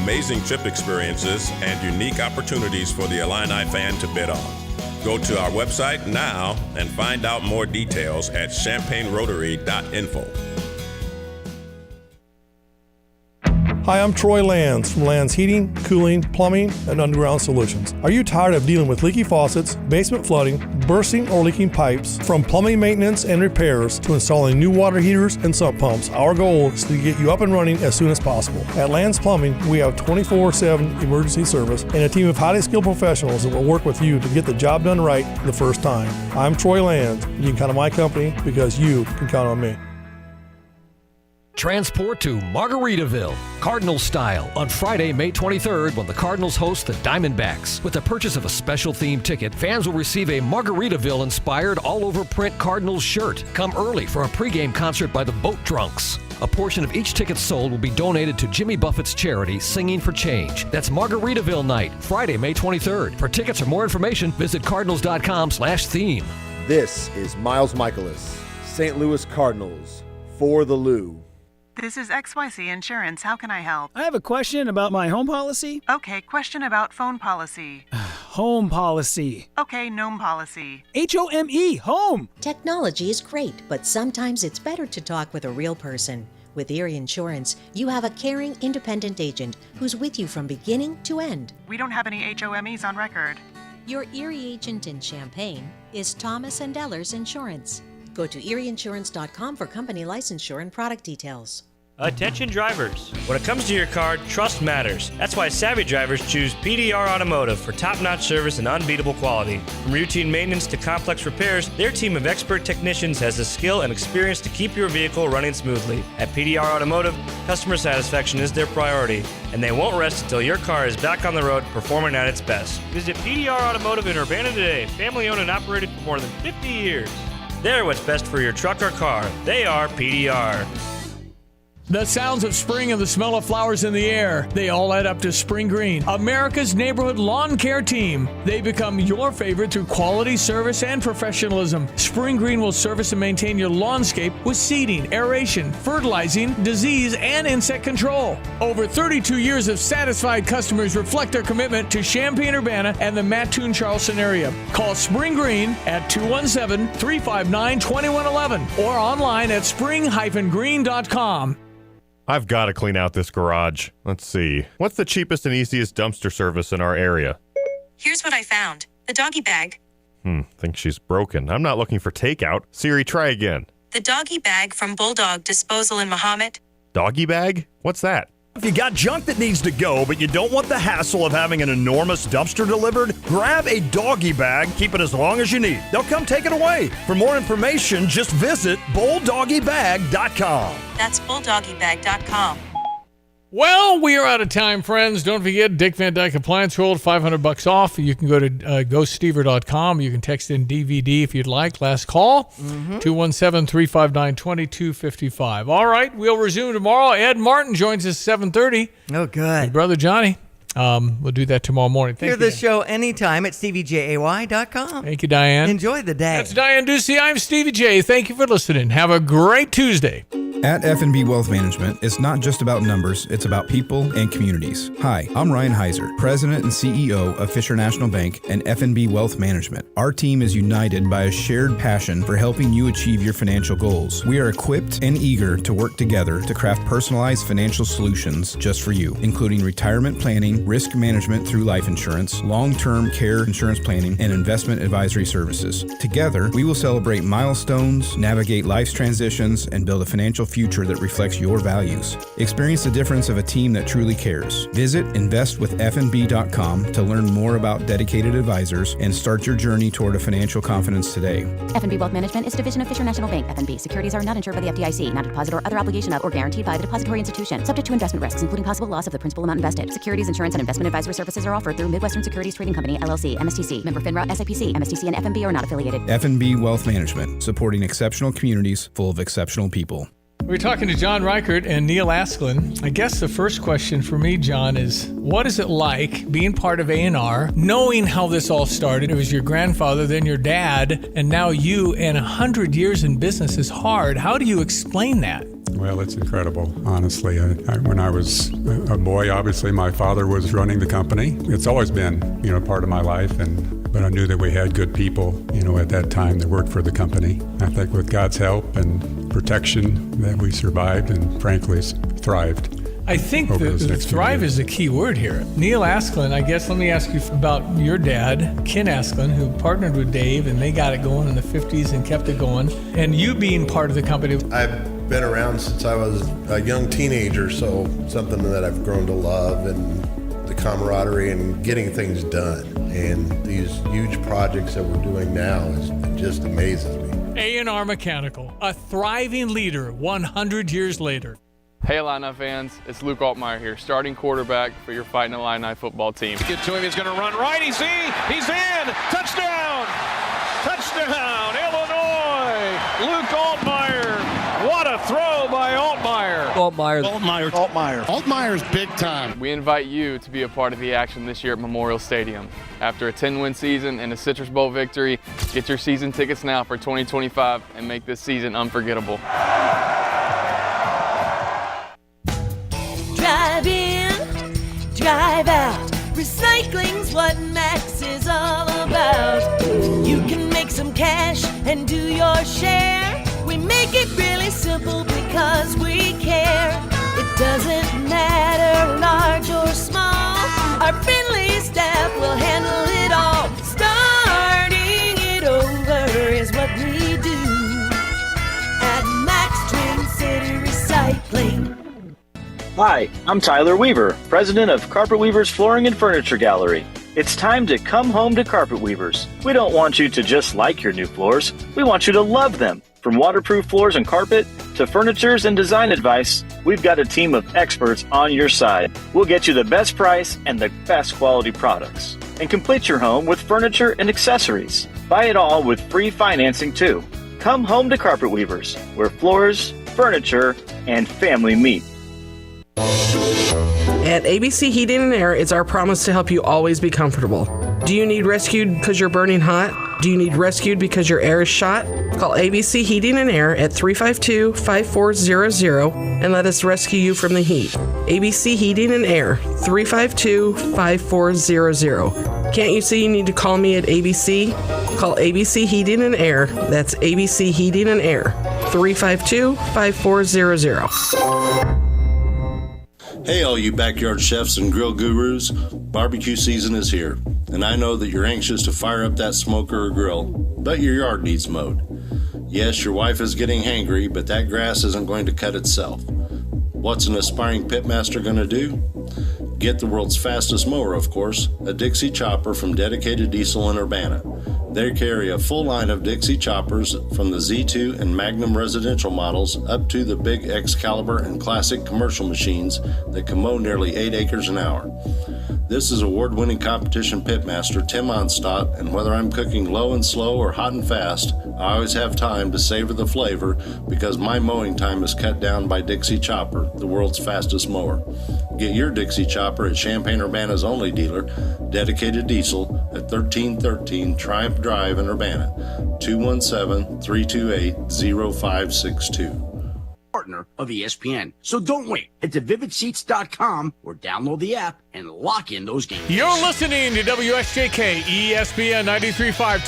Amazing trip experiences and unique opportunities for the Illini fan to bid on. Go to our website now and find out more details at champaignrotary.info. Hi, I'm Troy Lands from Lands Heating, Cooling, Plumbing, and Underground Solutions. Are you tired of dealing with leaky faucets, basement flooding, bursting or leaking pipes? From plumbing maintenance and repairs to installing new water heaters and sump pumps, our goal is to get you up and running as soon as possible. At Lands Plumbing, we have 24/7 emergency service and a team of highly skilled professionals that will work with you to get the job done right the first time. I'm Troy Lands. You can count on my company because you can count on me. Transport to Margaritaville, Cardinals style, on Friday, May 23rd, when the Cardinals host the Diamondbacks. With the purchase of a special themed ticket, fans will receive a Margaritaville-inspired all-over print Cardinals shirt. Come early for a pregame concert by the Boat Drunks. A portion of each ticket sold will be donated to Jimmy Buffett's charity, Singing for Change. That's Margaritaville night, Friday, May 23rd. For tickets or more information, visit cardinals.com/theme. This is Miles Michaelis, St. Louis Cardinals, for the Lou. This is XYZ Insurance. How can I help? I have a question about my home policy. Okay, question about phone policy. Home policy. Okay, gnome policy. HOME, home. Technology is great, but sometimes it's better to talk with a real person. With Erie Insurance, you have a caring, independent agent who's with you from beginning to end. We don't have any HOMEs on record. Your Erie agent in Champaign is Thomas & Ellers Insurance. Go to erieinsurance.com for company licensure and product details. Attention drivers. When it comes to your car, trust matters. That's why savvy drivers choose PDR Automotive for top-notch service and unbeatable quality. From routine maintenance to complex repairs, their team of expert technicians has the skill and experience to keep your vehicle running smoothly. At PDR Automotive, customer satisfaction is their priority, and they won't rest until your car is back on the road performing at its best. Visit PDR Automotive in Urbana today, family owned and operated for more than 50 years. They're what's best for your truck or car. They are PDR. The sounds of spring and the smell of flowers in the air, they all add up to Spring Green, America's neighborhood lawn care team. They become your favorite through quality service and professionalism. Spring Green will service and maintain your lawnscape with seeding, aeration, fertilizing, disease, and insect control. Over 32 years of satisfied customers reflect their commitment to Champaign-Urbana and the Mattoon-Charleston area. Call Spring Green at 217-359-2111 or online at spring-green.com. I've got to clean out this garage. Let's see. What's the cheapest and easiest dumpster service in our area? Here's what I found. The doggy bag. Think she's broken. I'm not looking for takeout. Siri, try again. The doggy bag from Bulldog Disposal in Mahomet. Doggy bag? What's that? If you got junk that needs to go, but you don't want the hassle of having an enormous dumpster delivered, grab a doggy bag, keep it as long as you need. They'll come take it away. For more information, just visit bulldoggybag.com. That's bulldoggybag.com. Well, we are out of time, friends. Don't forget, Dick Van Dyke Appliance World, $500 off. You can go to ghoststever.com. You can text in DVD if you'd like. Last call, 217-359-2255. All right, we'll resume tomorrow. Ed Martin joins us 7:30. Oh, good. His brother Johnny. We'll do that tomorrow morning. Thank Hear you. the show anytime at stevieJay.com. Thank you, Diane. Enjoy the day. That's Diane Ducey. I'm Stevie J. Thank you for listening. Have a great Tuesday. At F&B Wealth Management, it's not just about numbers, it's about people and communities. Hi, I'm Ryan Heiser, President and CEO of Fisher National Bank and F&B Wealth Management. Our team is united by a shared passion for helping you achieve your financial goals. We are equipped and eager to work together to craft personalized financial solutions just for you, including retirement planning, risk management through life insurance, long-term care insurance planning, and investment advisory services. Together, we will celebrate milestones, navigate life's transitions, and build a financial future that reflects your values. Experience the difference of a team that truly cares. Visit investwithfnb.com to learn more about dedicated advisors and start your journey toward a financial confidence today. F&B Wealth Management is a division of Fisher National Bank. F&B securities are not insured by the FDIC, not a deposit or other obligation of or guaranteed by the depository institution, subject to investment risks, including possible loss of the principal amount invested. Securities, insurance, and investment advisory services are offered through Midwestern Securities Trading Company, LLC, MSTC, member FINRA, SIPC. MSTC and FNB are not affiliated. F&B Wealth Management, supporting exceptional communities full of exceptional people. We're talking to John Reichert and Neil Asklin. I guess the first question for me, John, is what is it like being part of A&R, knowing how this all started? It was your grandfather, then your dad, and now you, and 100 years in business is hard. How do you explain that? Well, it's incredible, honestly. When I was a boy, obviously my father was running the company. It's always been, part of my life, but I knew that we had good people, at that time that worked for the company. I think with God's help and protection that we survived and frankly thrived. I think the thrive is the key word here. Neil Asklin, I guess, let me ask you about your dad, Ken Asklin, who partnered with Dave, and they got it going in the 50s and kept it going, and you being part of the company. I've been around since I was a young teenager, so something that I've grown to love, and the camaraderie and getting things done. And these huge projects that we're doing now just amazes me. A&R Mechanical, a thriving leader 100 years later. Hey Illini fans, it's Luke Altmaier here, starting quarterback for your Fighting Illini football team. Get to him, he's going to run right, he's in, touchdown, touchdown, Illinois, Luke Altmaier, what a throw by Altmaier. Altmaier's big time. We invite you to be a part of the action this year at Memorial Stadium. After a 10-win season and a Citrus Bowl victory, get your season tickets now for 2025 and make this season unforgettable. Drive in, drive out. Recycling's what Max is all about. You can make some cash and do your share. We make it really simple because we care. It doesn't matter large or small. Our friendly staff will handle it all. Starting it over is what we do at Max Twin City Recycling. Hi, I'm Tyler Weaver, president of Carpet Weavers Flooring and Furniture Gallery. It's time to come home to Carpet Weavers. We don't want you to just like your new floors. We want you to love them. From waterproof floors and carpet to furnitures and design advice, we've got a team of experts on your side. We'll get you the best price and the best quality products. And complete your home with furniture and accessories. Buy it all with free financing too. Come home to Carpet Weavers, where floors, furniture, and family meet. At ABC Heating and Air, it's our promise to help you always be comfortable. Do you need rescued because you're burning hot? Do you need rescued because your air is shot? Call ABC Heating and Air at 352-5400 and let us rescue you from the heat. ABC Heating and Air, 352-5400. Can't you see you need to call me at ABC? Call ABC Heating and Air. That's ABC Heating and Air, 352-5400. Hey, all you backyard chefs and grill gurus, barbecue season is here, and I know that you're anxious to fire up that smoker or grill, but your yard needs mowed. Yes, your wife is getting hangry, but that grass isn't going to cut itself. What's an aspiring pitmaster going to do? Get the world's fastest mower, of course, a Dixie chopper from Dedicated Diesel in Urbana. They carry a full line of Dixie choppers from the Z2 and Magnum residential models up to the big Excalibur and classic commercial machines that can mow nearly 8 acres an hour. This is award-winning competition pitmaster Tim Onstott, and whether I'm cooking low and slow or hot and fast, I always have time to savor the flavor because my mowing time is cut down by Dixie Chopper, the world's fastest mower. Get your Dixie Chopper at Champaign-Urbana's only dealer, Dedicated Diesel, at 1313 Triumph Drive in Urbana, 217-328-0562. Partner of ESPN. So don't wait. Head to vividseats.com or download the app and lock in those games. You're listening to WSJK ESPN 93.5.